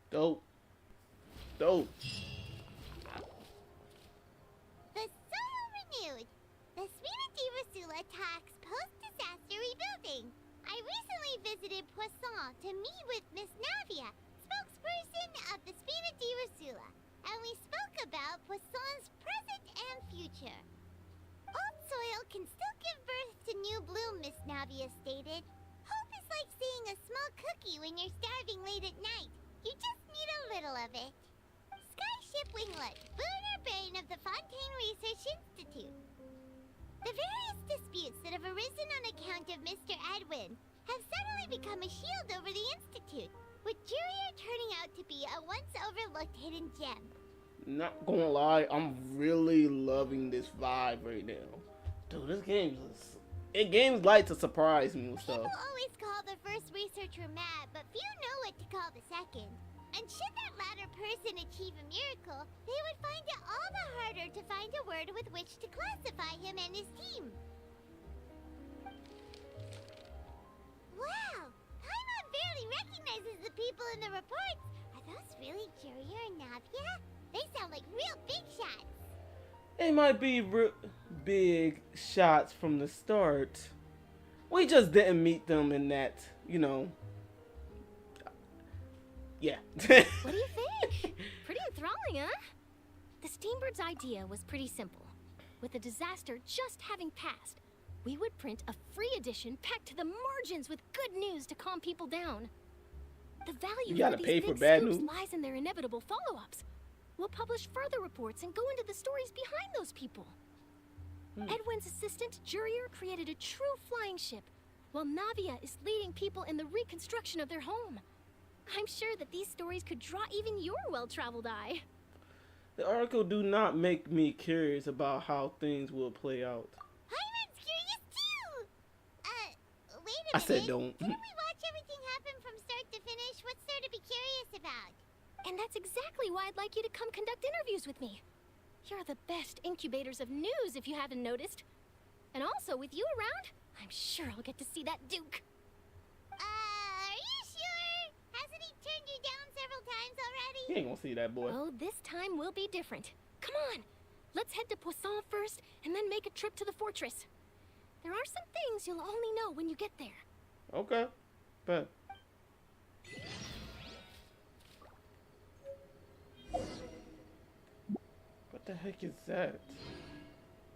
Dope. Dope. The soul renewed. The Furina di Rasula tax post-disaster rebuilding. I recently visited Poisson to meet with Miss Navia, spokesperson of the Furina di Rasula, and we spoke about Poisson's present and future. Old soil can still give birth to new bloom, Miss Navia stated. Hope is like seeing a small cookie when you're starving late at night. You just need a little of it. Skyship Winglet, Lunar Brain of the Fontaine Research Institute. The various disputes that have arisen on account of Mr. Edwin have suddenly become a shield over the Institute, with Jurier turning out to be a once overlooked hidden gem. Not gonna lie, I'm really loving this vibe right now. Dude, this game's like to surprise me with stuff. People always call the first researcher mad, but few know what to call the second. And should that latter person achieve a miracle, they would find it all the harder to find a word with which to classify him and his team. Wow! Paimon barely recognizes the people in the reports. Are those really Jurier and Navia? They sound like real big shots. It might be big shots from the start. We just didn't meet them in that, you know. Yeah. What do you think? Pretty enthralling, huh? The Steambird's idea was pretty simple. With the disaster just having passed, we would print a free edition packed to the margins with good news to calm people down. The value You gotta of these pay big for bad scoops news. lies in their inevitable follow-ups. We'll publish further reports and go into the stories behind those people. Edwin's assistant, Jurier, created a true flying ship, while Navia is leading people in the reconstruction of their home. I'm sure that these stories could draw even your well-traveled eye. The article do not make me curious about how things will play out. Paimon's curious too! Wait a minute. I said don't. Couldn't we watch everything happen from start to finish what's there to be curious about? And that's exactly why I'd like you to come conduct interviews with me. You're the best incubators of news, if you haven't noticed. And also, with you around, I'm sure I'll get to see that Duke. Are you sure? Hasn't he turned you down several times already? You ain't gonna see that boy. Oh, this time will be different. Come on, let's head to Poisson first, and then make a trip to the fortress. There are some things you'll only know when you get there. Okay. Bet. What the heck is that?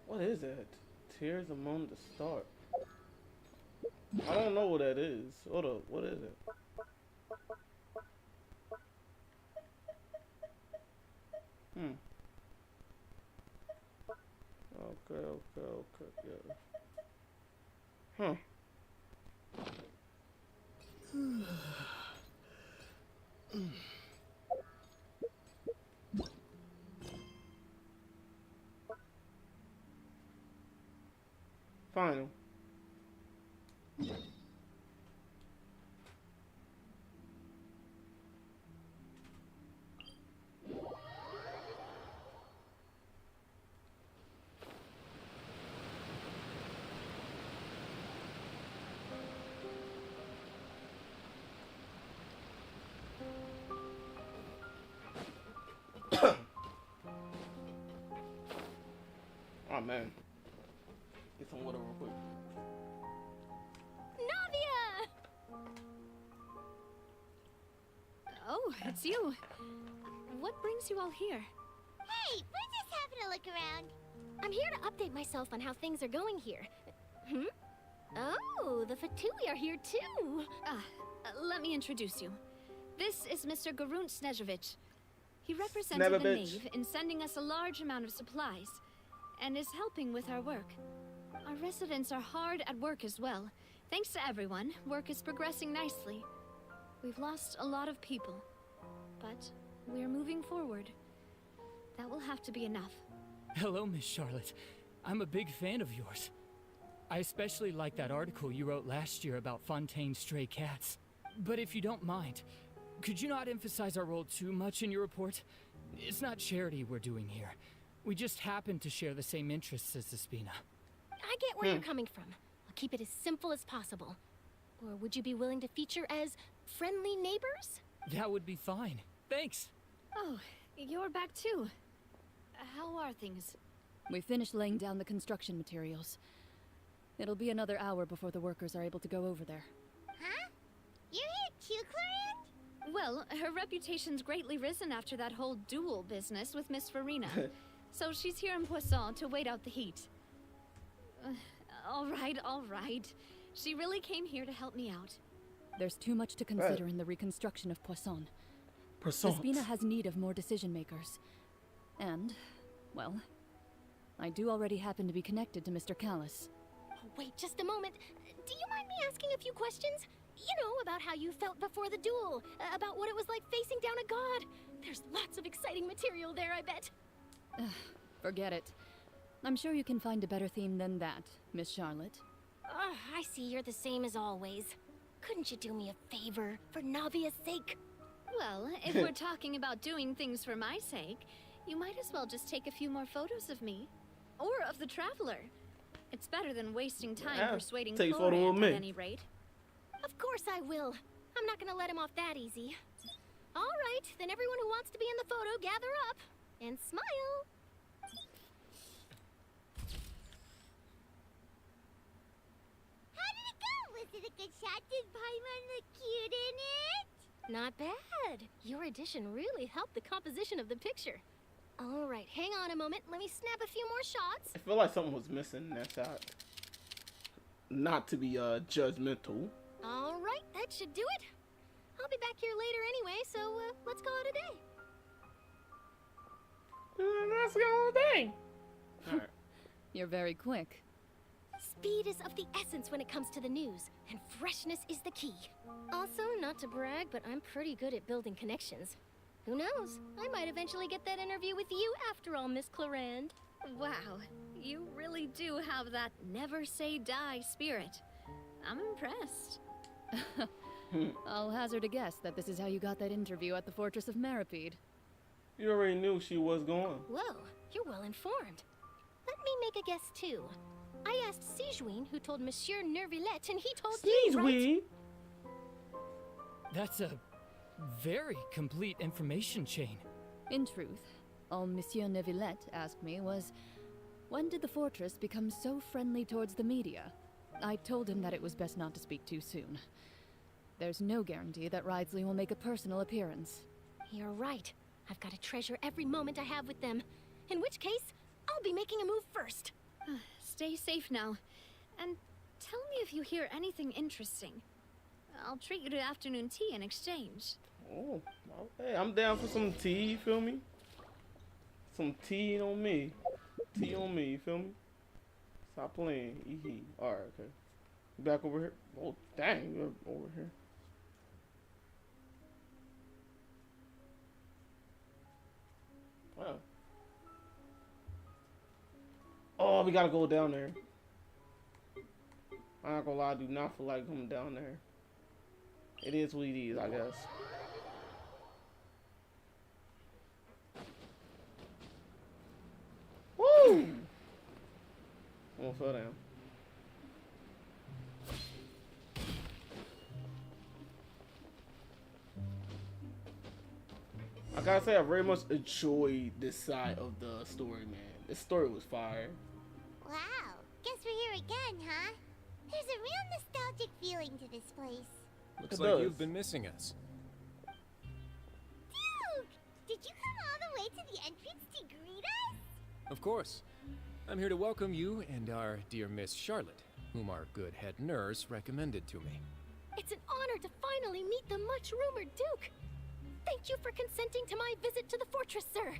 What is that? Tears among the stars. I don't know what that is. Hold up, what is it? Okay, yeah. Huh. Final. Oh man. Get some water real quick. Navia! Oh, it's you. What brings you all here? Hey, we're just having a look around. I'm here to update myself on how things are going here. Oh, the Fatui are here too. Let me introduce you. This is Mr. Garunt Snezhevich. He represented the Knave in sending us a large amount of supplies, and is helping with our work. Our residents are hard at work as well. Thanks to everyone, work is progressing nicely. We've lost a lot of people, but we're moving forward. That will have to be enough. Hello, Miss Charlotte. I'm a big fan of yours. I especially like that article you wrote last year about Fontaine's stray cats. But if you don't mind, could you not emphasize our role too much in your report? It's not charity we're doing here. We just happen to share the same interests as Despina. I get where you're coming from. I'll keep it as simple as possible. Or would you be willing to feature as friendly neighbors? That would be fine. Thanks. Oh, you're back too. How are things? We finished laying down the construction materials. It'll be another hour before the workers are able to go over there. Huh? You're here too, Clarence? Well, her reputation's greatly risen after that whole duel business with Miss Furina. So she's here in Poisson to wait out the heat. All right. She really came here to help me out. There's too much to consider in the reconstruction of Poisson. Despina has need of more decision makers. And, well, I do already happen to be connected to Mr. Callis. Oh, wait just a moment. Do you mind me asking a few questions? You know, about how you felt before the duel, about what it was like facing down a god. There's lots of exciting material there, I bet. Forget it. I'm sure you can find a better theme than that, Miss Charlotte. I see you're the same as always. Couldn't you do me a favor, for Navia's sake? Well, if we're talking about doing things for my sake, you might as well just take a few more photos of me. Or of the Traveler. It's better than wasting time persuading Florent at any rate. Of course I will. I'm not gonna let him off that easy. All right, then everyone who wants to be in the photo, gather up. And smile. How did it go? Was it a good shot? Did Paimon look cute in it? Not bad. Your addition really helped the composition of the picture. All right, hang on a moment. Let me snap a few more shots. I feel like something was missing in that shot. Not to be judgmental. All right, that should do it. I'll be back here later anyway, so let's call it a day. Let's go a day. Alright. You're very quick. Speed is of the essence when it comes to the news, and freshness is the key. Also, not to brag, but I'm pretty good at building connections. Who knows? I might eventually get that interview with you after all, Miss Clarand. Wow, you really do have that never say die spirit. I'm impressed. I'll hazard a guess that this is how you got that interview at the Fortress of Meripede. You already knew she was going. Whoa, you're well informed. Let me make a guess too. I asked Sigewinne, who told Monsieur Nervillette, and he told you, right? That's a very complete information chain. In truth, all Monsieur Neuvillette asked me was, when did the fortress become so friendly towards the media? I told him that it was best not to speak too soon. There's no guarantee that Ridesley will make a personal appearance. You're right. I've got to treasure every moment I have with them. In which case, I'll be making a move first. Stay safe now. And tell me if you hear anything interesting. I'll treat you to afternoon tea in exchange. Oh, hey, I'm down for some tea, you feel me? Some tea on me. Tea on me, you feel me? Stop playing. Alright, okay. You back over here? Oh, dang, you're over here. Wow. Oh, we gotta go down there. I'm not gonna lie, I do not feel like coming down there. It is what it is, I guess. Woo! Almost fell down. I gotta say, I very much enjoyed this side of the story, man. This story was fire. Wow, guess we're here again, huh? There's a real nostalgic feeling to this place. Looks like you've been missing us. Duke! Did you come all the way to the entrance to greet us? Of course. I'm here to welcome you and our dear Miss Charlotte, whom our good head nurse recommended to me. It's an honor to finally meet the much-rumored Duke. Thank you for consenting to my visit to the fortress, sir.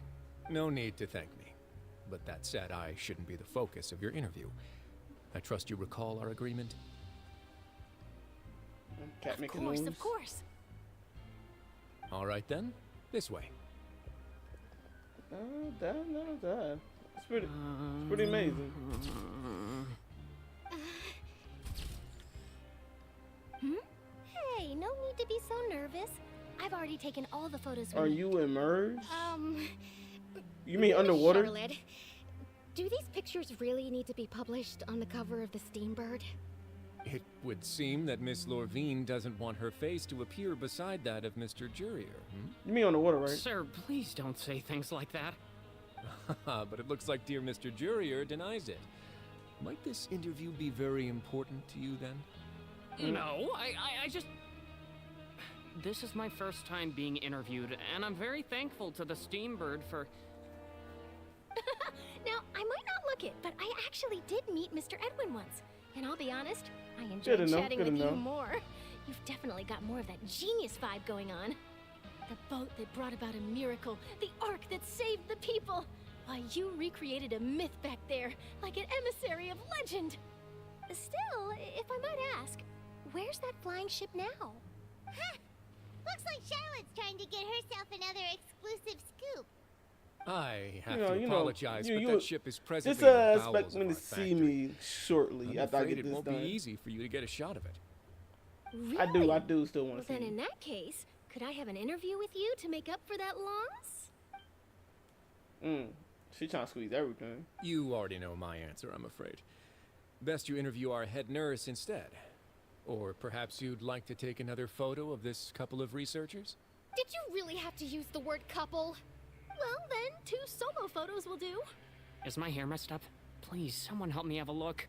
No need to thank me. But that said, I shouldn't be the focus of your interview. I trust you recall our agreement? Of course, of course. All right then, this way. It's pretty amazing. Hey, no need to be so nervous. I've already taken all the photos. Are you immersed? You mean underwater? Charlotte, do these pictures really need to be published on the cover of the Steambird? It would seem that Miss Lorvine doesn't want her face to appear beside that of Mr. Jurier. You mean underwater, right? Sir, please don't say things like that. But it looks like dear Mr. Jurier denies it. Might this interview be very important to you then? No, I just... This is my first time being interviewed, and I'm very thankful to the Steambird for... Now, I might not look it, but I actually did meet Mr. Edwin once. And I'll be honest, I enjoyed chatting with you more. You've definitely got more of that genius vibe going on. The boat that brought about a miracle, the ark that saved the people. Why, you recreated a myth back there, like an emissary of legend. Still, if I might ask, where's that flying ship now? Huh! Looks like Charlotte's trying to get herself another exclusive scoop. I have to apologize, but that ship is presently just in the bowels expect me of to our see me shortly I'm after I afraid get it this won't done. be easy for you to get a shot of it. Really? I do still want to see Then it. in that case, could I have an interview with you to make up for that loss? She trying to squeeze everything. You already know my answer, I'm afraid. Best you interview our head nurse instead. Or perhaps you'd like to take another photo of this couple of researchers? Did you really have to use the word couple? Well, then, 2 solo photos will do. Is my hair messed up? Please, someone help me have a look.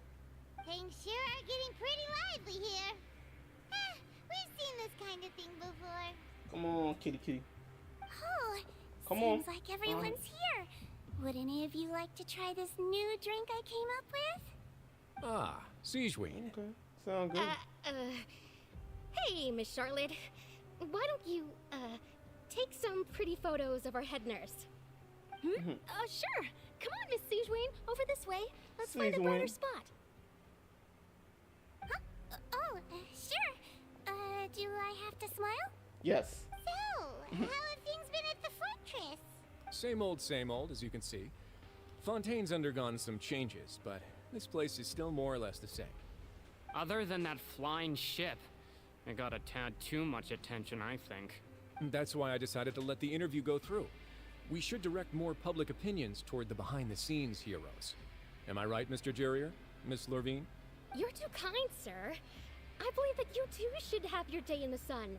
Things sure are getting pretty lively here. We've seen this kind of thing before. Come on, kitty. Oh, Come on. seems like everyone's here. Would any of you like to try this new drink I came up with? Ah, Sigewinne. Okay, sound good. Hey, Miss Charlotte. Why don't you, take some pretty photos of our head nurse? Sure. Come on, Miss Sigewinne. Over this way. Let's find a brighter spot. Huh? Sure. Do I have to smile? Yes. So, how have things been at the fortress? Same old, as you can see. Fontaine's undergone some changes, but this place is still more or less the same. Other than that flying ship, It got a tad too much attention, I think. That's why I decided to let the interview go through. We should direct more public opinions toward the behind-the-scenes heroes. Am I right, Mr. Jurrier? Miss Lurvine? You're too kind, sir. I believe that you too should have your day in the sun.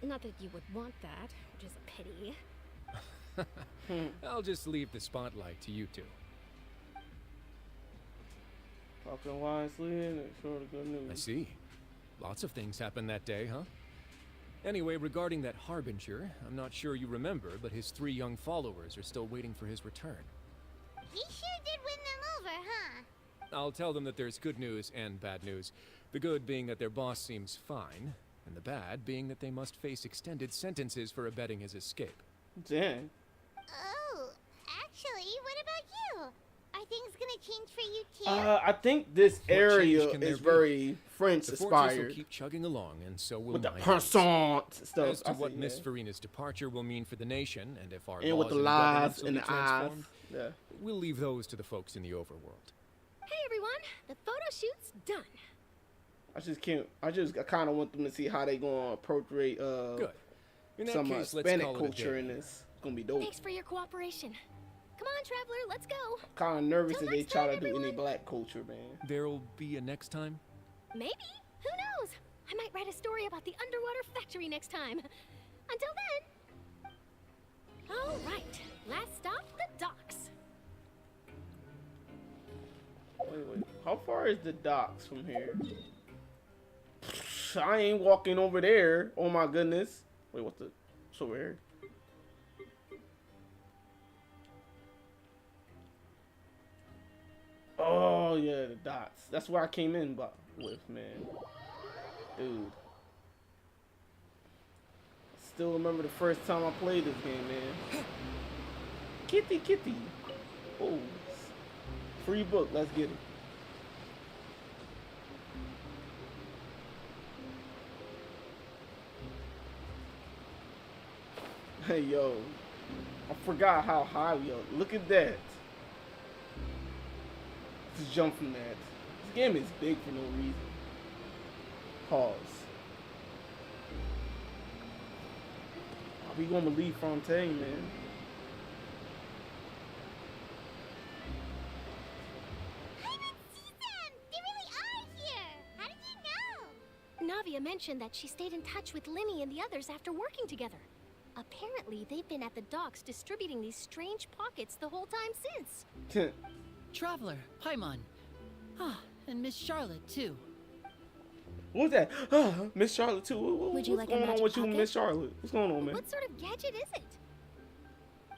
Not that you would want that, which is a pity. I'll just leave the spotlight to you two. Talking wisely and sure the good news. I see. Lots of things happened that day, huh? Anyway, regarding that Harbinger, I'm not sure you remember, but his 3 young followers are still waiting for his return. He sure did win them over, huh? I'll tell them that there's good news and bad news. The good being that their boss seems fine, and the bad being that they must face extended sentences for abetting his escape. Dang. Oh, actually, what about you? Are things gonna change for you too? I think this area is very French The fortress will inspired. keep chugging along, and so will With the mine. croissant stuff. As to I what see, Miss yeah. Farina's departure will mean for the nation, and if our And laws with the and lies governance will and be the eyes. transformed, Yeah. we'll leave those to the folks in the overworld. Hey everyone, the photo shoot's done. I kind of want them to see how they gonna portray Good. In that some case, let's Hispanic call it a culture day. in this. It's gonna be dope. Thanks for your cooperation. Come on, traveler, let's go. Kind of nervous Till that they next try time, to do any everyone. black culture, man. There'll be a next time? Maybe. Who knows? I might write a story about the underwater factory next time. Until then. All right. Last stop, the docks. Wait. How far is the docks from here? I ain't walking over there. Oh my goodness. Wait, what's over here? Oh yeah, the dots. That's where I came in with, man. Dude. Still remember the first time I played this game, man. Kitty. Oh. Free book, let's get it. Hey, yo. I forgot how high we are. Look at that. Just jump from that. This game is big for no reason. Pause. Are we gonna leave Fontaine, man? Navia mentioned that she stayed in touch with Linny and the others after working together. Apparently, they've been at the docks distributing these strange pockets the whole time since. Traveler, Paimon. Ah, and Miss Charlotte, too. What's that? Miss Charlotte, too. What's like a going on magic with you, pocket? Miss Charlotte? What's going on, man? What sort of gadget is it?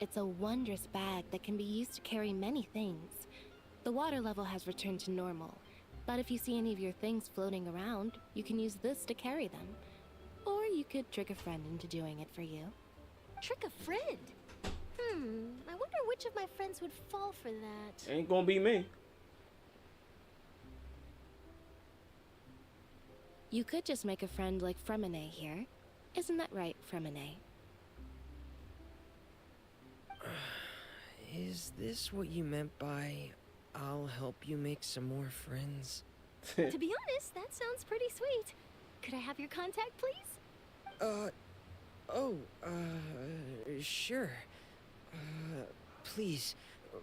It's a wondrous bag that can be used to carry many things. The water level has returned to normal, but if you see any of your things floating around, you can use this to carry them. Or you could trick a friend into doing it for you. Trick a friend? I wonder which of my friends would fall for that. Ain't gonna be me. You could just make a friend like Fremine here. Isn't that right, Fremine? Is this what you meant by, I'll help you make some more friends? To be honest, that sounds pretty sweet. Could I have your contact, please? Sure. Please,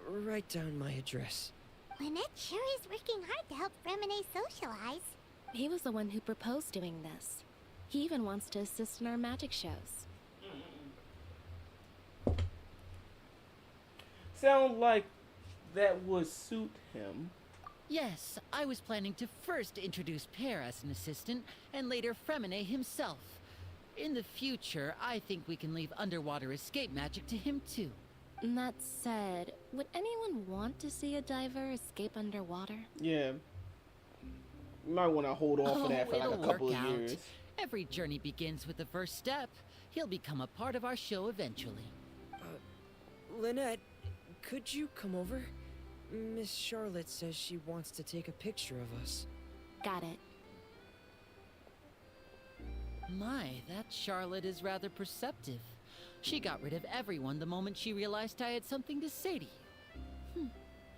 write down my address. Lynette sure is working hard to help Fremine socialize. He was the one who proposed doing this. He even wants to assist in our magic shows. Sound like that would suit him. Yes, I was planning to first introduce Pear as an assistant, and later Fremine himself. In the future, I think we can leave underwater escape magic to him too. That said, would anyone want to see a diver escape underwater? Yeah. You might want to hold off for that for like it'll a couple work of out. years. Every journey begins with the first step. He'll become a part of our show eventually. Lynette, could you come over? Miss Charlotte says she wants to take a picture of us. Got it. My, that Charlotte is rather perceptive. She got rid of everyone the moment she realized I had something to say to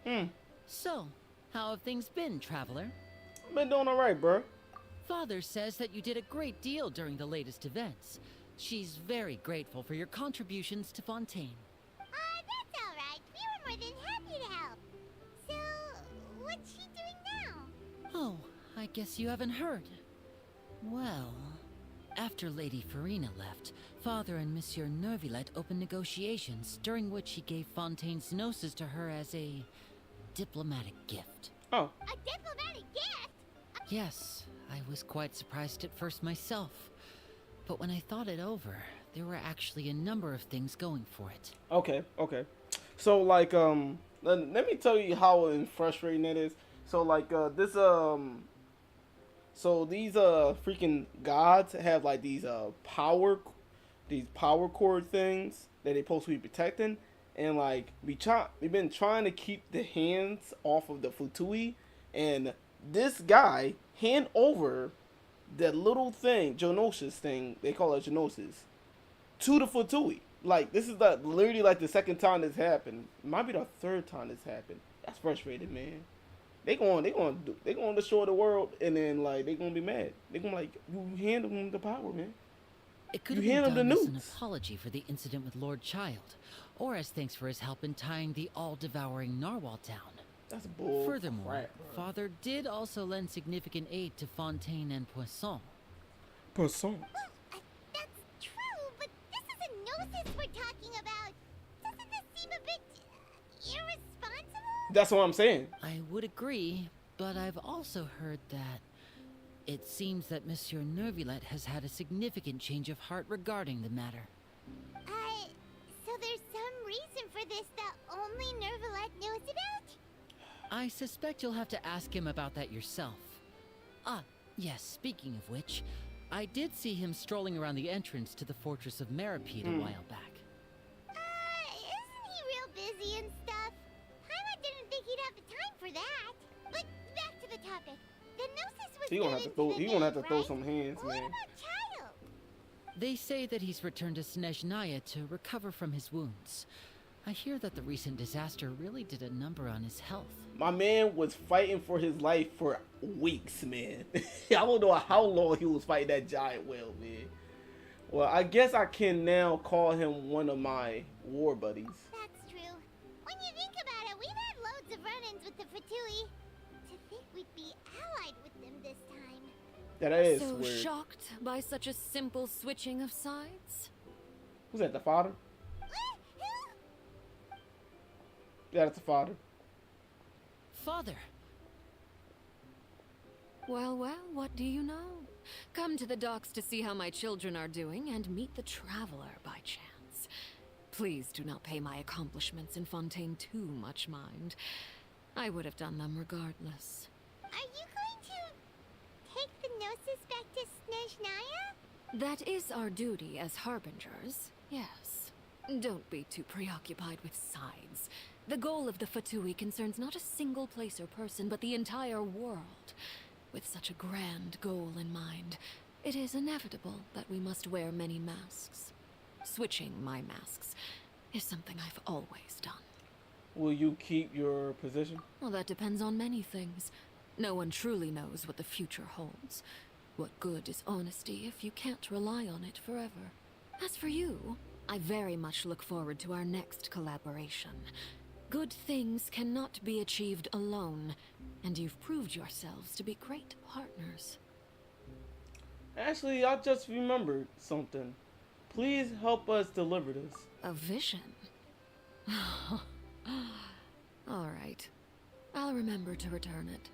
you. So, how have things been, Traveler? Been doing alright, bro. Father says that you did a great deal during the latest events. She's very grateful for your contributions to Fontaine. That's alright. We were more than happy to help. So, what's she doing now? Oh, I guess you haven't heard. Well, after Lady Furina left, Father and Monsieur Neuvillette opened negotiations, during which he gave Fontaine's gnosis to her as a diplomatic gift. Oh. A diplomatic gift? Yes, I was quite surprised at first myself. But when I thought it over, there were actually a number of things going for it. Okay. So like let me tell you how frustrating that is. So like so these freaking gods have like these power cord things that they're supposed to be protecting, and like we've been trying to keep the hands off of the Futui, and this guy hand over that little thing, Genosis thing, they call it Genosis, to the Futui. Like, this is literally like the second time this happened. It might be the third time this happened. That's frustrating, man. They going to destroy the world, and then like they gonna be mad. They gonna like, you handle them the power, man. It could have been done as an apology for the incident with Lord Child, or as thanks for his help in tying the all-devouring narwhal down. That's bull. Furthermore, crap, Father did also lend significant aid to Fontaine and Poisson. Poisson? Well, that's true, but this is a gnosis we're talking about. Doesn't this seem a bit irresponsible? That's what I'm saying. I would agree, but I've also heard that it seems that Monsieur Neuvillette has had a significant change of heart regarding the matter. So there's some reason for this that only Neuvillette knows about? I suspect you'll have to ask him about that yourself. Ah, yes, speaking of which, I did see him strolling around the entrance to the Fortress of Meripede a while back. Isn't he real busy and stuff? Paimon didn't think he'd have the time for that. But back to the topic. The gnosis was He gonna have to throw some hands, What man. about Child? They say that he's returned to Snezhnaya to recover from his wounds. I hear that the recent disaster really did a number on his health. My man was fighting for his life for weeks, man. I don't know how long he was fighting that giant whale, man. Well, I guess I can now call him one of my war buddies. That's true. When you think about it, we've had loads of run-ins with the Fatui. To think we'd be allied with them this time. That is so weird. Shocked by such a simple switching of sides? Who's that, the father? Yeah, that's the father. Father! Well, what do you know? Come to the docks to see how my children are doing and meet the traveler by chance. Please do not pay my accomplishments in Fontaine too much mind. I would have done them regardless. Are you going to take the gnosis back to Snezhnaya? That is our duty as harbingers, yes. Don't be too preoccupied with sides. The goal of the Fatui concerns not a single place or person, but the entire world. With such a grand goal in mind, it is inevitable that we must wear many masks. Switching my masks is something I've always done. Will you keep your position? Well, that depends on many things. No one truly knows what the future holds. What good is honesty if you can't rely on it forever? As for you, I very much look forward to our next collaboration. Good things cannot be achieved alone, and you've proved yourselves to be great partners. Actually, I just remembered something. Please help us deliver this. A vision? All right. I'll remember to return it.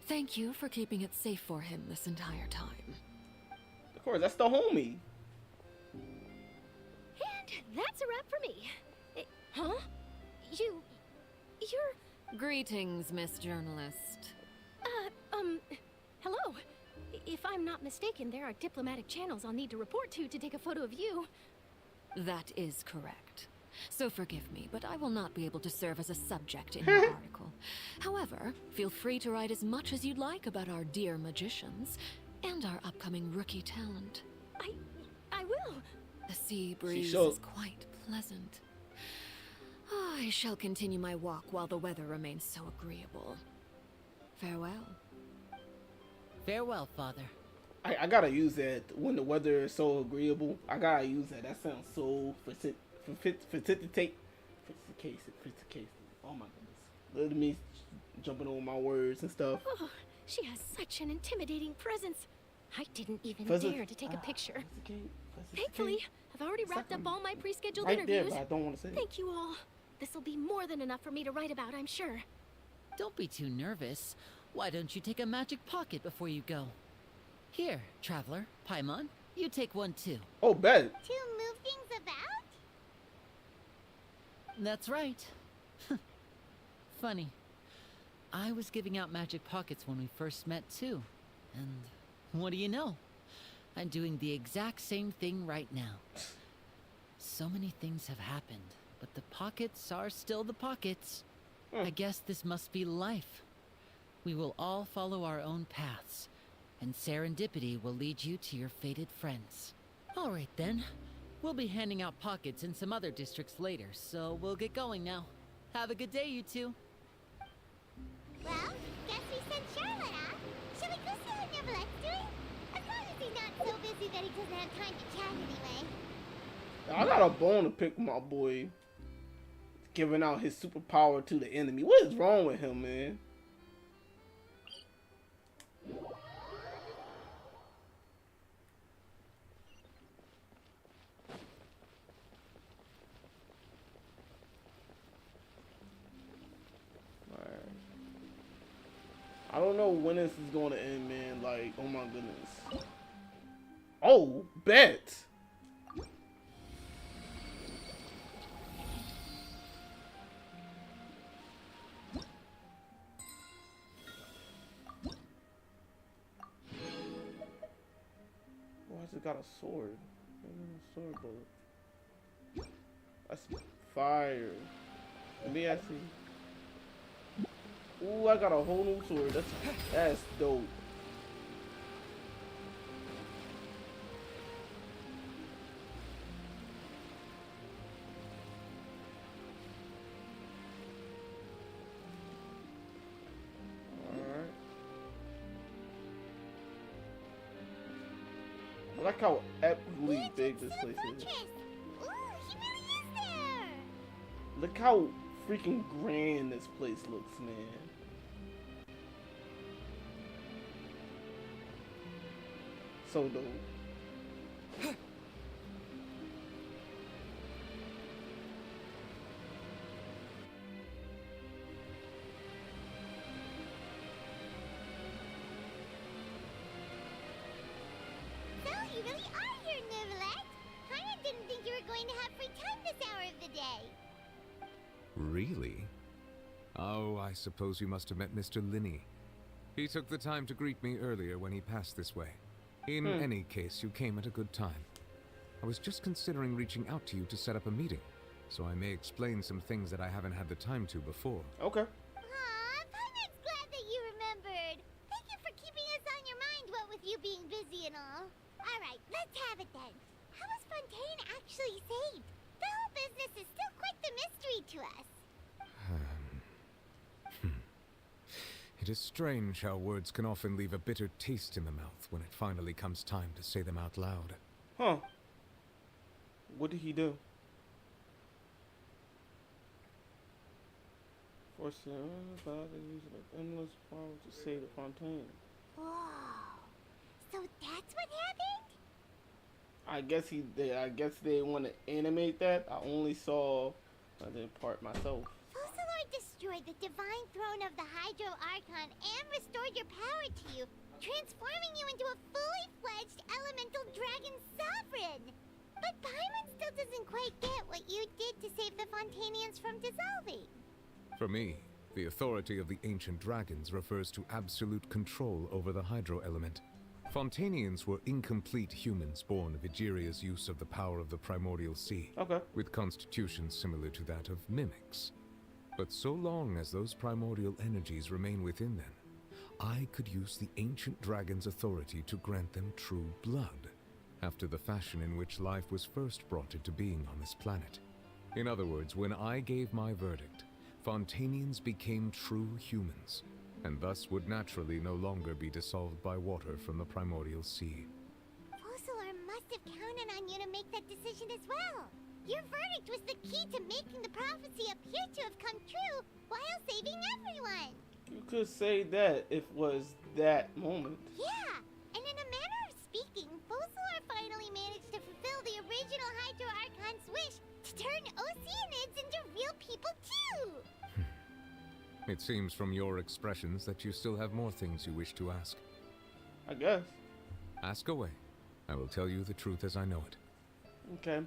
Thank you for keeping it safe for him this entire time. Of course, that's the homie. And that's a wrap for me. Huh? You're... Greetings, Miss Journalist. Hello. If I'm not mistaken, there are diplomatic channels I'll need to report to take a photo of you. That is correct. So forgive me, but I will not be able to serve as a subject in your article. However, feel free to write as much as you'd like about our dear magicians and our upcoming rookie talent. I will. The sea breeze is quite pleasant. I shall continue my walk while the weather remains so agreeable. Farewell. Farewell, Father. I gotta use that when the weather is so agreeable. I gotta use that. That sounds so facilitate. Oh my goodness. Look at me jumping over my words and stuff. Oh, she has such an intimidating presence. I didn't even dare to take a picture. Thankfully, I've already wrapped up all my pre-scheduled interviews. There, but I don't want to say it. Thank you all. This'll be more than enough for me to write about, I'm sure. Don't be too nervous. Why don't you take a magic pocket before you go? Here, Traveler, Paimon, you take one too. Oh, bet. To move things about? That's right. Funny. I was giving out magic pockets when we first met too. And what do you know? I'm doing the exact same thing right now. So many things have happened, but the pockets are still the pockets. I guess this must be life. We will all follow our own paths, and serendipity will lead you to your fated friends. All right then. We'll be handing out pockets in some other districts later, so we'll get going now. Have a good day, you two. Well, guess we sent Charlotte off. Shall we go see how Neverlette's doing? As long as he's not so busy that he doesn't have time to chat anyway. I got a bone to pick with my boy. Giving out his superpower to the enemy. What is wrong with him, man? I don't know when this is going to end, man. Like, oh my goodness. Oh, bet. Why has it got a sword? A sword bullet. That's fire. Let me ask you. Ooh, I got a whole new sword. That's dope. Alright. I like how epically big this place is. Ooh, he really is there. Look how freaking grand this place looks, man. So dope. So, you really are here, Neverlet. Paimon didn't think you were going to have free time this hour of the day. Really? Oh, I suppose you must have met Mr. Linney. He took the time to greet me earlier when he passed this way. In any case, you came at a good time. I was just considering reaching out to you to set up a meeting, so I may explain some things that I haven't had the time to before. Okay. Aw, Paimon's glad that you remembered. Thank you for keeping us on your mind, what with you being busy and all. Alright, let's have it then. How was Fontaine actually saved? The whole business is still quite the mystery to us. It is strange how words can often leave a bitter taste in the mouth when it finally comes time to say them out loud. Huh. What did he do? Forced to use an endless power to save the Fontaine. Whoa. So that's what happened? I guess they want to animate that. I only saw the part myself. Fusillor destroyed the divine throne of the Hydro Archon and restored your power to you, transforming you into a fully fledged elemental dragon sovereign. But Paimon still doesn't quite get what you did to save the Fontainians from dissolving. For me, the authority of the ancient dragons refers to absolute control over the hydro element. Fontainians were incomplete humans born of Egeria's use of the power of the primordial sea, with constitutions similar to that of mimics. But so long as those primordial energies remain within them, I could use the ancient dragon's authority to grant them true blood, after the fashion in which life was first brought into being on this planet. In other words, when I gave my verdict, Fontainians became true humans, and thus would naturally no longer be dissolved by water from the primordial sea. Focalor must have counted on you to make that decision as well. Your verdict was the key to making the prophecy appear to have come true while saving everyone. You could say that if it was that moment. Yeah, and in a manner of speaking, Focalor finally managed to fulfill the original Hydro Archon's wish to turn Oceanids into real people too. It seems from your expressions that you still have more things you wish to ask. I guess. Ask away. I will tell you the truth as I know it. Okay.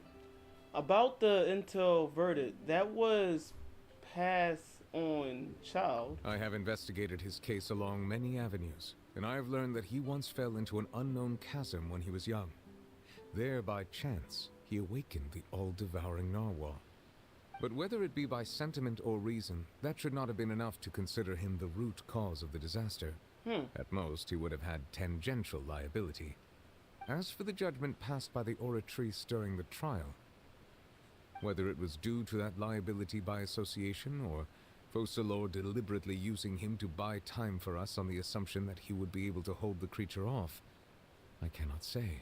About the intel verdict, that was passed on Child. I have investigated his case along many avenues, and I have learned that he once fell into an unknown chasm when he was young. There, by chance, he awakened the all-devouring narwhal. But whether it be by sentiment or reason, that should not have been enough to consider him the root cause of the disaster. At most, he would have had tangential liability. As for the judgment passed by the Oratrice during the trial, whether it was due to that liability by association, or Focalor deliberately using him to buy time for us on the assumption that he would be able to hold the creature off, I cannot say.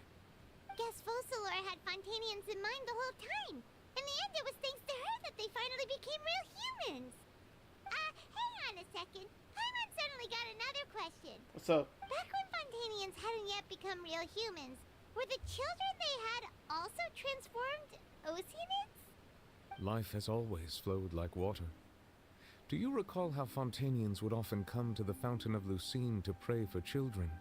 Guess Focalor had Fontanians in mind the whole time. In the end, it was thanks to her that they finally became real humans. Hang on a second. Paimon suddenly got another question. What's up? Back when Fontanians hadn't yet become real humans, were the children they had also transformed Oceanids? Life has always flowed like water. Do you recall how Fontanians would often come to the Fountain of Lucine to pray for children?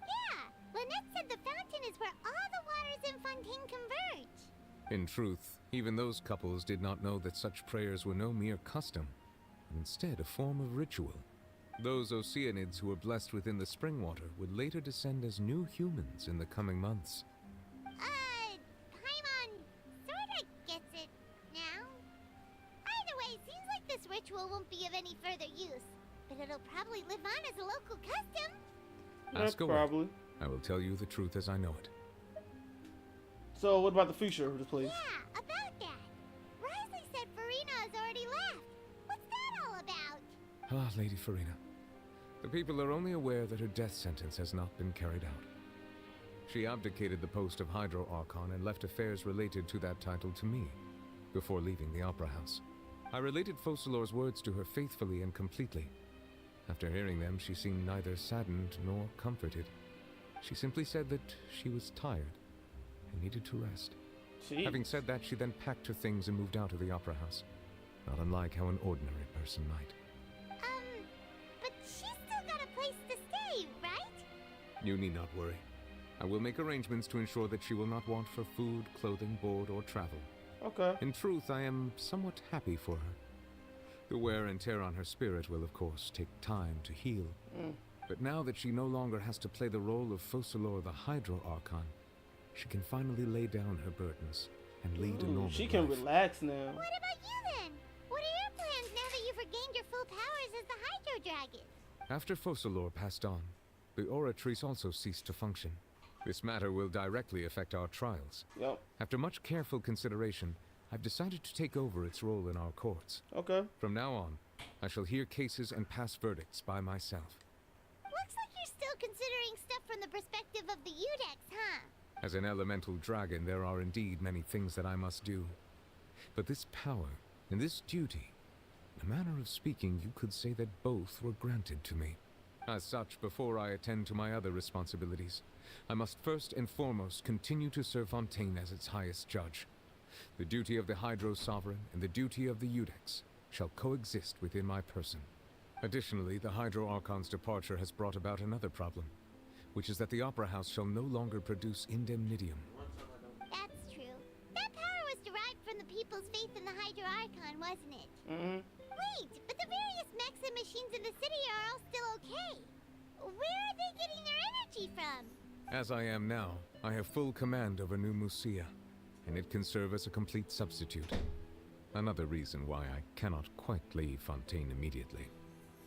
Yeah, Lynette said the fountain is where all the waters in Fontaine converge. In truth, even those couples did not know that such prayers were no mere custom, but instead a form of ritual. Those Oceanids who were blessed within the spring water would later descend as new humans in the coming months. Paimon sorta gets it now. Either way, seems like this ritual won't be of any further use, but it'll probably live on as a local custom. Ask away. Probably. I will tell you the truth as I know it. So, what about the future of the place? Yeah, about that. Risley said Furina has already left. What's that all about? Ah, Lady Furina. The people are only aware that her death sentence has not been carried out. She abdicated the post of Hydro Archon and left affairs related to that title to me, before leaving the Opera House. I related Focalor's words to her faithfully and completely. After hearing them, she seemed neither saddened nor comforted. She simply said that she was tired and needed to rest. Jeez. Having said that, she then packed her things and moved out of the Opera House, not unlike how an ordinary person might. But she's still got a place to stay, right? You need not worry. I will make arrangements to ensure that she will not want for food, clothing, board, or travel. Okay. In truth, I am somewhat happy for her. The wear and tear on her spirit will, of course, take time to heal. But now that she no longer has to play the role of Focalor the Hydro Archon, she can finally lay down her burdens and lead a normal She can life. relax now. What about you then? What are your plans now that you've regained your full powers as the Hydro Dragon? After Focalor passed on, the Oratrice also ceased to function. This matter will directly affect our trials. Yep. After much careful consideration, I've decided to take over its role in our courts. Okay. From now on, I shall hear cases and pass verdicts by myself. Looks like you're still considering stuff from the perspective of the Udex, huh? As an elemental dragon, there are indeed many things that I must do. But this power and this duty, in a manner of speaking, you could say that both were granted to me. As such, before I attend to my other responsibilities, I must first and foremost continue to serve Fontaine as its highest judge. The duty of the Hydro Sovereign and the duty of the Udex shall coexist within my person. Additionally, the Hydro Archon's departure has brought about another problem, which is that the Opera House shall no longer produce indemnitium. That's true. That power was derived from the people's faith in the Hydro Archon, wasn't it? Wait, but the various mechs and machines in the city are all still okay. Where are they getting their energy from? As I am now, I have full command over New Musia, and it can serve as a complete substitute. Another reason why I cannot quite leave Fontaine immediately.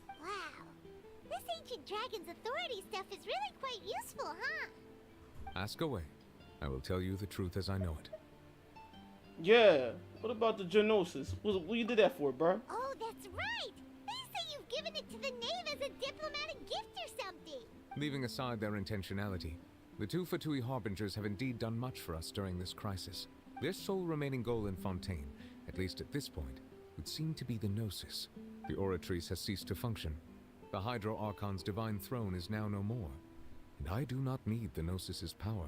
Wow. This ancient dragon's authority stuff is really quite useful, huh? Ask away. I will tell you the truth as I know it. Yeah. What about the Genosis? What you did that for, bro? Oh, that's right. They say you've given it to to the Nave as a diplomatic gift or something. Leaving aside their intentionality, the two Fatui Harbingers have indeed done much for us during this crisis. Their sole remaining goal in Fontaine, at least at this point, would seem to be the Gnosis. The Oratrice has ceased to function. The Hydro Archon's divine throne is now no more, and I do not need the Gnosis's power.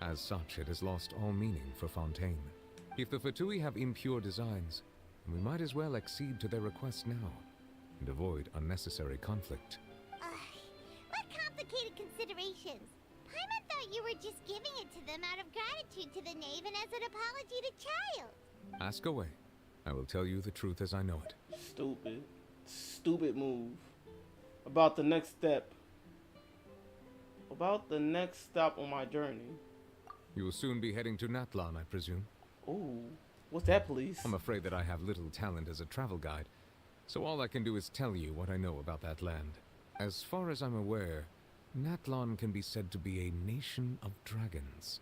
As such, it has lost all meaning for Fontaine. If the Fatui have impure designs, then we might as well accede to their request now, and avoid unnecessary conflict. What complicated considerations? Paimon thought you were just giving it to them out of gratitude to the Knave and as an apology to Child. Ask away. I will tell you the truth as I know it. Stupid. Stupid move. About the next step. About the next stop on my journey. You will soon be heading to Natlan, I presume. Ooh. What's that, please? I'm afraid that I have little talent as a travel guide, so all I can do is tell you what I know about that land. As far as I'm aware, Natlan can be said to be a nation of dragons.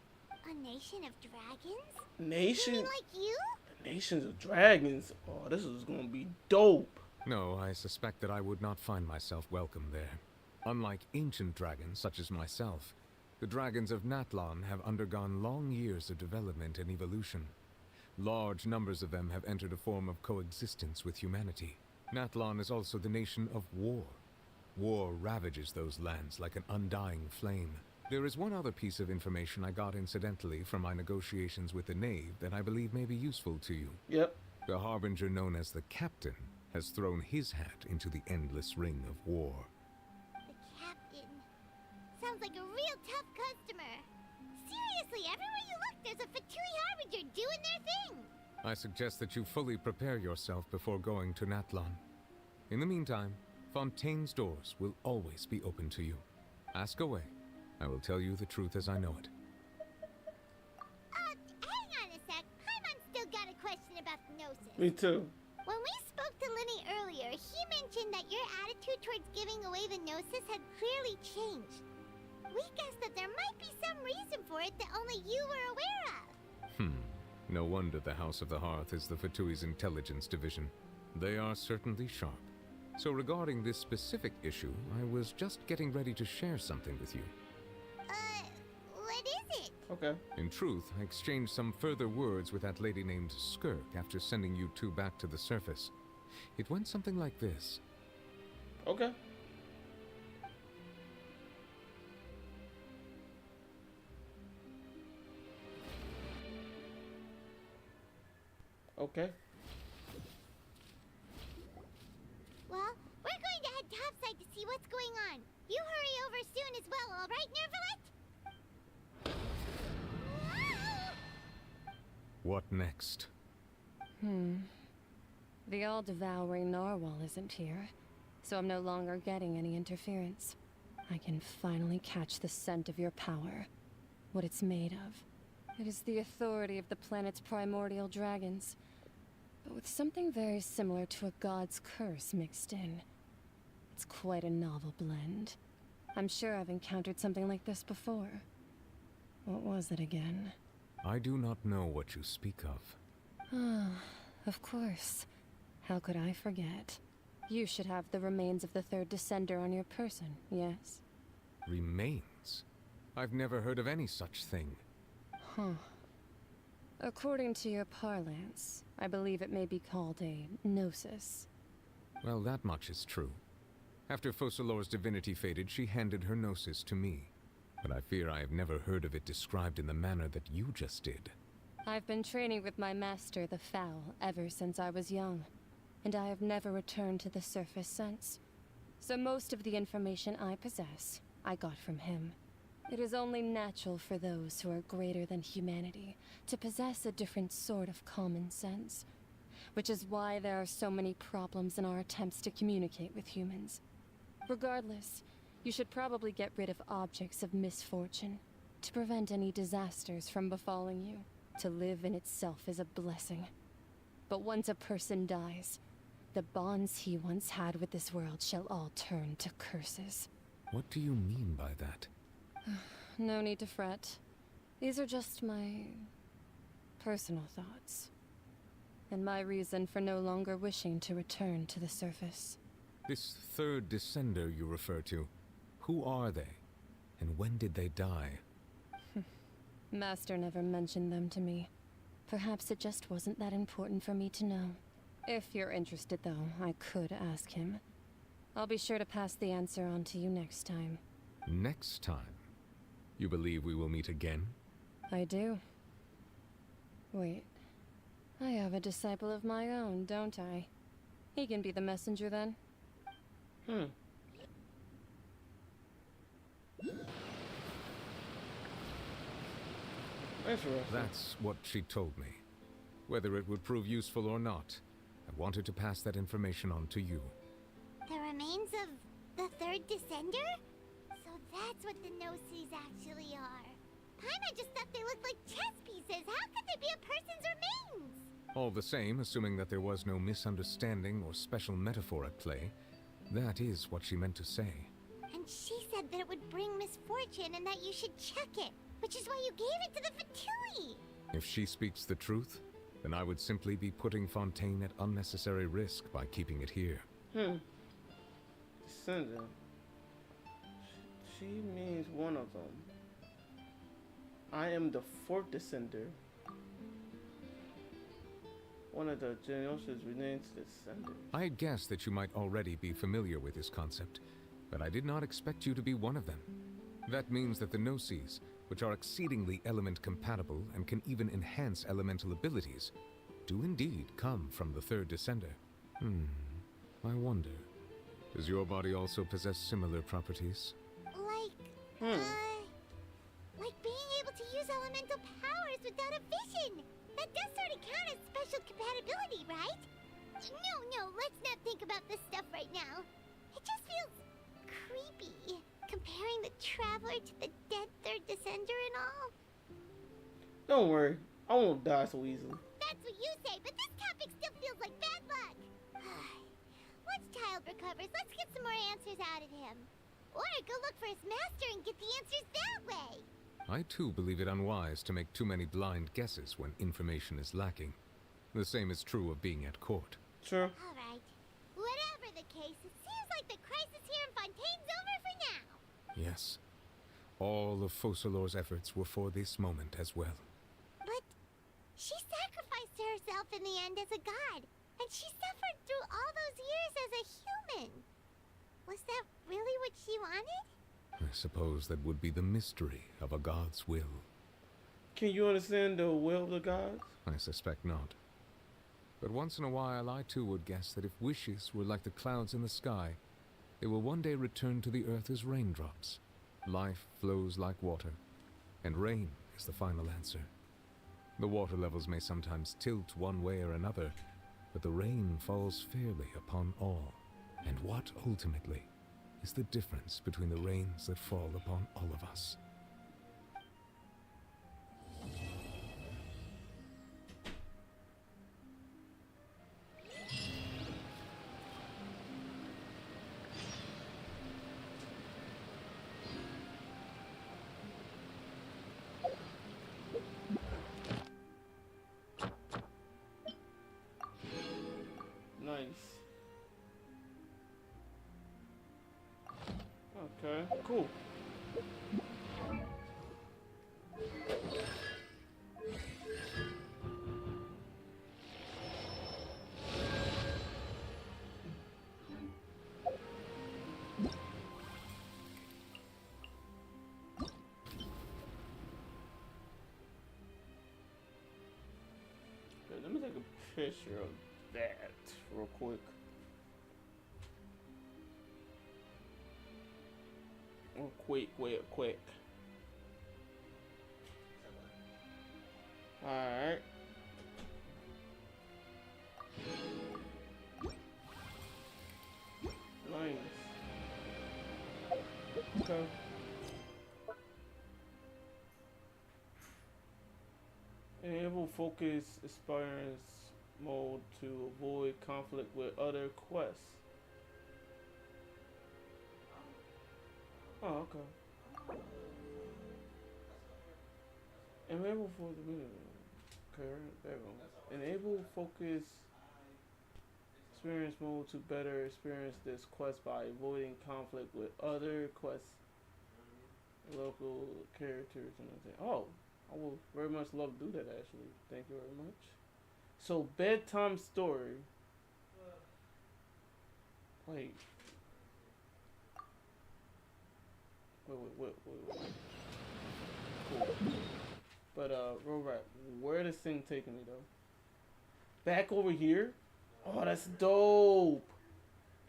A nation of dragons? Nation? You mean like you? Nations of dragons? Oh, this is gonna be dope. No, I suspect that I would not find myself welcome there. Unlike ancient dragons such as myself, the dragons of Natlan have undergone long years of development and evolution. Large numbers of them have entered a form of coexistence with humanity. Natlan is also the nation of war. War ravages those lands like an undying flame. There is one other piece of information I got incidentally from my negotiations with the Knave that I believe may be useful to you. Yep. The Harbinger known as the Captain has thrown his hat into the endless ring of war. The Captain. Sounds like a real tough customer. Seriously, everywhere you look, there's a Fatui Harbinger doing their thing. I suggest that you fully prepare yourself before going to Natlan. In the meantime, Fontaine's doors will always be open to you. Ask away. I will tell you the truth as I know it. Hang on a sec. Paimon still got a question about the Gnosis. Me too. When we spoke to Linny earlier, he mentioned that your attitude towards giving away the Gnosis had clearly changed. We guessed that there might be some reason for it that only you were aware of. No wonder the House of the Hearth is the Fatui's intelligence division. They are certainly sharp. So regarding this specific issue, I was just getting ready to share something with you. What is it? Okay. In truth, I exchanged some further words with that lady named Skirk after sending you two back to the surface. It went something like this. Okay. Okay. Well, we're going to head topside to see what's going on. You hurry over soon as well, all right, Nervalet? What next? The all-devouring narwhal isn't here, so I'm no longer getting any interference. I can finally catch the scent of your power, what it's made of. It is the authority of the planet's primordial dragons, but with something very similar to a god's curse mixed in. It's quite a novel blend. I'm sure I've encountered something like this before. What was it again? I do not know what you speak of. Ah, of course. How could I forget? You should have the remains of the third descender on your person, yes? Remains? I've never heard of any such thing. Huh. According to your parlance, I believe it may be called a gnosis. Well, that much is true. After Focalor's divinity faded, she handed her gnosis to me. But I fear I have never heard of it described in the manner that you just did. I've been training with my master, the Foul, ever since I was young, and I have never returned to the surface since. So most of the information I possess, I got from him. It is only natural for those who are greater than humanity to possess a different sort of common sense, which is why there are so many problems in our attempts to communicate with humans. Regardless, you should probably get rid of objects of misfortune to prevent any disasters from befalling you. To live in itself is a blessing. But once a person dies, the bonds he once had with this world shall all turn to curses. What do you mean by that? No need to fret. These are just my personal thoughts. And my reason for no longer wishing to return to the surface. This third descender you refer to, who are they? And when did they die? Master never mentioned them to me. Perhaps it just wasn't that important for me to know. If you're interested, though, I could ask him. I'll be sure to pass the answer on to you next time. Next time? You believe we will meet again? I do. Wait. I have a disciple of my own, don't I? He can be the messenger then. That's what she told me. Whether it would prove useful or not, I wanted to pass that information on to you. The remains of the third descender? So that's what the Gnosis actually are. Paimon just thought they looked like chess pieces. How could they be a person's remains? All the same, assuming that there was no misunderstanding or special metaphor at play, that is what she meant to say. And she said that it would bring misfortune and that you should check it, which is why you gave it to the Fatui. If she speaks the truth, then I would simply be putting Fontaine at unnecessary risk by keeping it here. Descendant. She means one of them. I am the fourth descender. One of the Genshin renamed descendants. I had guessed that you might already be familiar with this concept, but I did not expect you to be one of them. That means that the Gnosis, which are exceedingly element compatible and can even enhance elemental abilities, do indeed come from the third descender. I wonder, does your body also possess similar properties? Like being able to use elemental powers without a vision. That does sort of count as special compatibility, right? No, let's not think about this stuff right now. It just feels creepy, comparing the Traveler to the dead third descender and all. Don't worry, I won't die so easily. That's what you say, but this topic still feels like bad luck. Once Child recovers, let's get some more answers out of him. Or go look for his master and get the answers that way. I too believe it unwise to make too many blind guesses when information is lacking. The same is true of being at court. Sure. All right. Whatever the case, it seems like the crisis here in Fontaine's over for now. Yes. All of Focalor's efforts were for this moment as well. But she sacrificed herself in the end as a god, and she suffered through all those years as a human. Was that really what she wanted? I suppose that would be the mystery of a god's will. Can you understand the will of the gods? I suspect not. But once in a while, I too would guess that if wishes were like the clouds in the sky, they will one day return to the earth as raindrops. Life flows like water, and rain is the final answer. The water levels may sometimes tilt one way or another, but the rain falls fairly upon all. And what, ultimately, is the difference between the rains that fall upon all of us? Nice. Okay, cool. Okay, let me take a picture of that real quick. Quick. Alright. Nice. Okay. Enable focus experience mode to avoid conflict with other quests. Oh, okay. Enable for the okay, there we go. Enable focus experience mode to better experience this quest by avoiding conflict with other quests, local characters, and everything. Oh, I will very much love to do that actually. Thank you very much. So, bedtime story. Wait. Wait. Cool. But, real rap, where this thing taking me, though? Back over here? Oh, that's dope.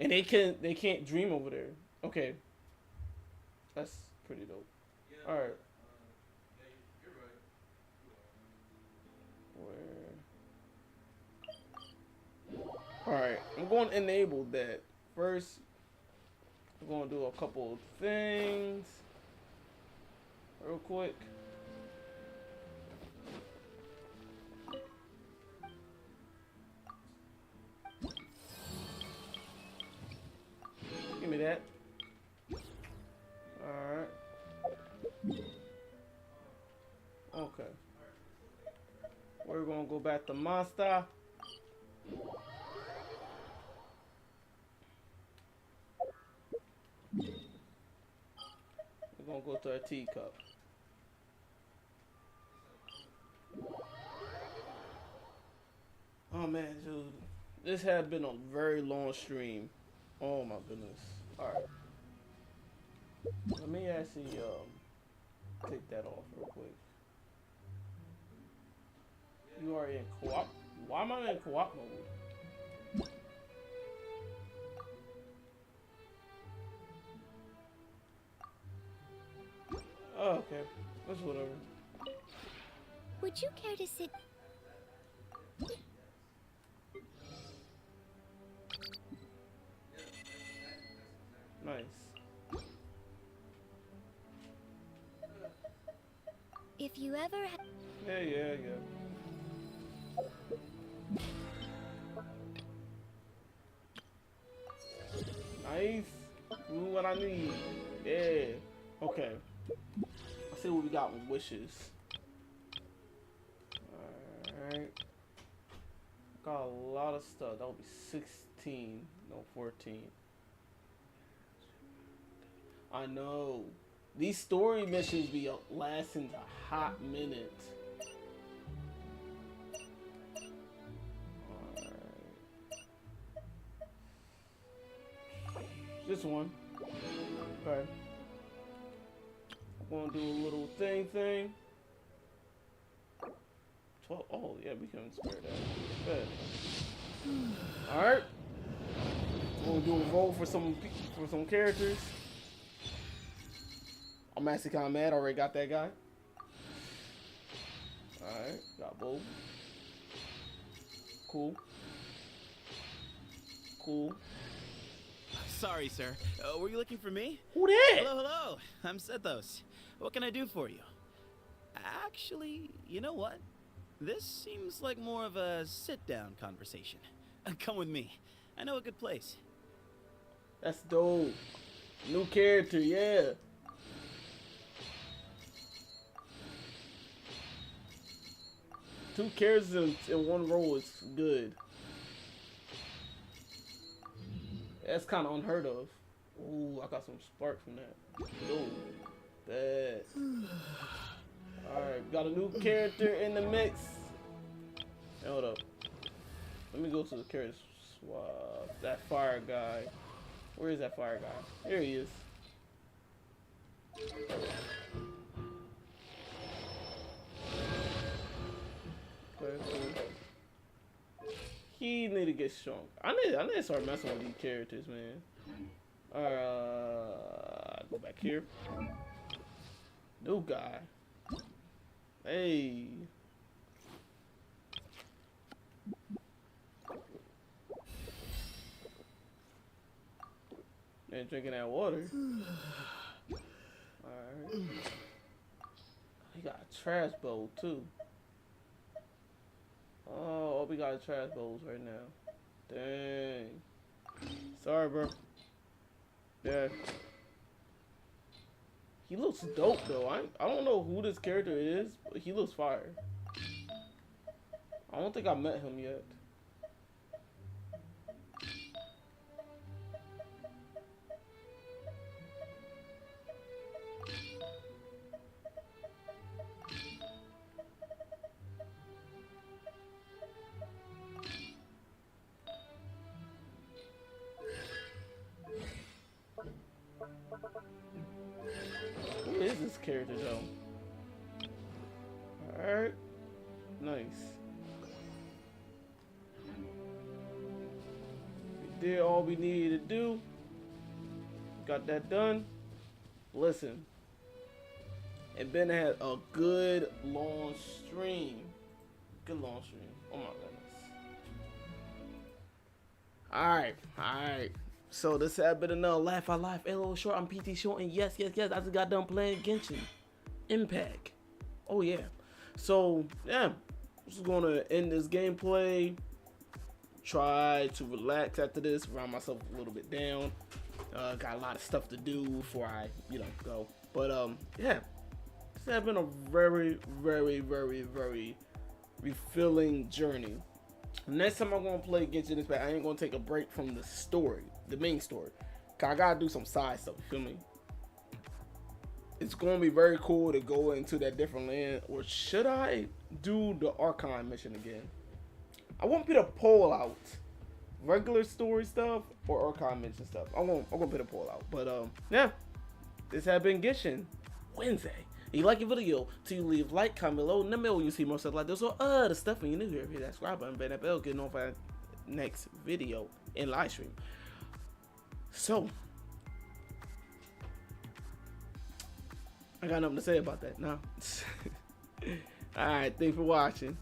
And they can't dream over there. Okay. That's pretty dope. Alright. Where? Alright, I'm going to enable that. First, we're going to do a couple of things. Real quick. Give me that. Alright. Okay. We're gonna go back to Monster. We're gonna go to our teacup. Oh man, dude. This had been a very long stream. Oh my goodness. Alright. Let me actually take that off real quick. You are in co-op. Why am I in co-op mode? Oh, okay. That's whatever. Would you care to sit? Nice. If you ever Yeah. Nice. Do what I need. Yeah. Okay. Let's see what we got with wishes. Alright. Got a lot of stuff. That would be 16. No, 14. I know. These story missions be lasting a hot minute. This one. Okay. I'm gonna do a little thing. 12. Oh, yeah, we can spare that. Good. Alright. We're gonna do a roll for some characters. I'm actually kind of mad. I already got that guy. Alright. Got Bo. Cool. Sorry, sir. Were you looking for me? Who that? Hello. I'm Sethos. What can I do for you? Actually, you know what? This seems like more of a sit-down conversation. Come with me. I know a good place. That's dope. New character, yeah. Two characters in one role is good. That's kind of unheard of. Ooh, I got some spark from that. Ooh, bad. Alright, got a new character in the mix. Hold up. Let me go to the character swap. That fire guy. Where is that fire guy? Here he is. Okay, cool. He need to get strong. I need to start messing with these characters, man. Go back here. New guy. Hey. Man, drinking that water. Alright. He got a trash bowl too. Oh, we got trash bowls right now. Dang. Sorry, bro. Yeah. He looks dope though. I don't know who this character is, but he looks fire. I don't think I met him yet. Nice. We did all we needed to do. Got that done. Listen. And Ben had a good long stream. Good long stream. Oh my goodness. Alright. So this has been another Laugh Out Live. A little short. I'm PT Short, and yes, I just got done playing Genshin Impact. Oh yeah. So yeah, just gonna end this gameplay. Try to relax after this. Round myself a little bit down. Got a lot of stuff to do before I, go. But yeah, this has been a very, very, very, very refilling journey. Next time I'm gonna play Genshin Impact, I ain't gonna take a break from the story, the main story. Cause I gotta do some side stuff, you feel me? It's gonna be very cool to go into that different land. Or should I do the Archon mission again? I want to put a poll out. Regular story stuff or Archon mission stuff. I'm gonna put a poll out. But yeah. This has been Genshin Wednesday. If you like your video, to leave like, comment below, and let me know when you see more stuff like this or other stuff. When you're new here, hit that subscribe button, bang that bell, get notified next video in live stream. So I got nothing to say about that now. Alright, thanks for watching.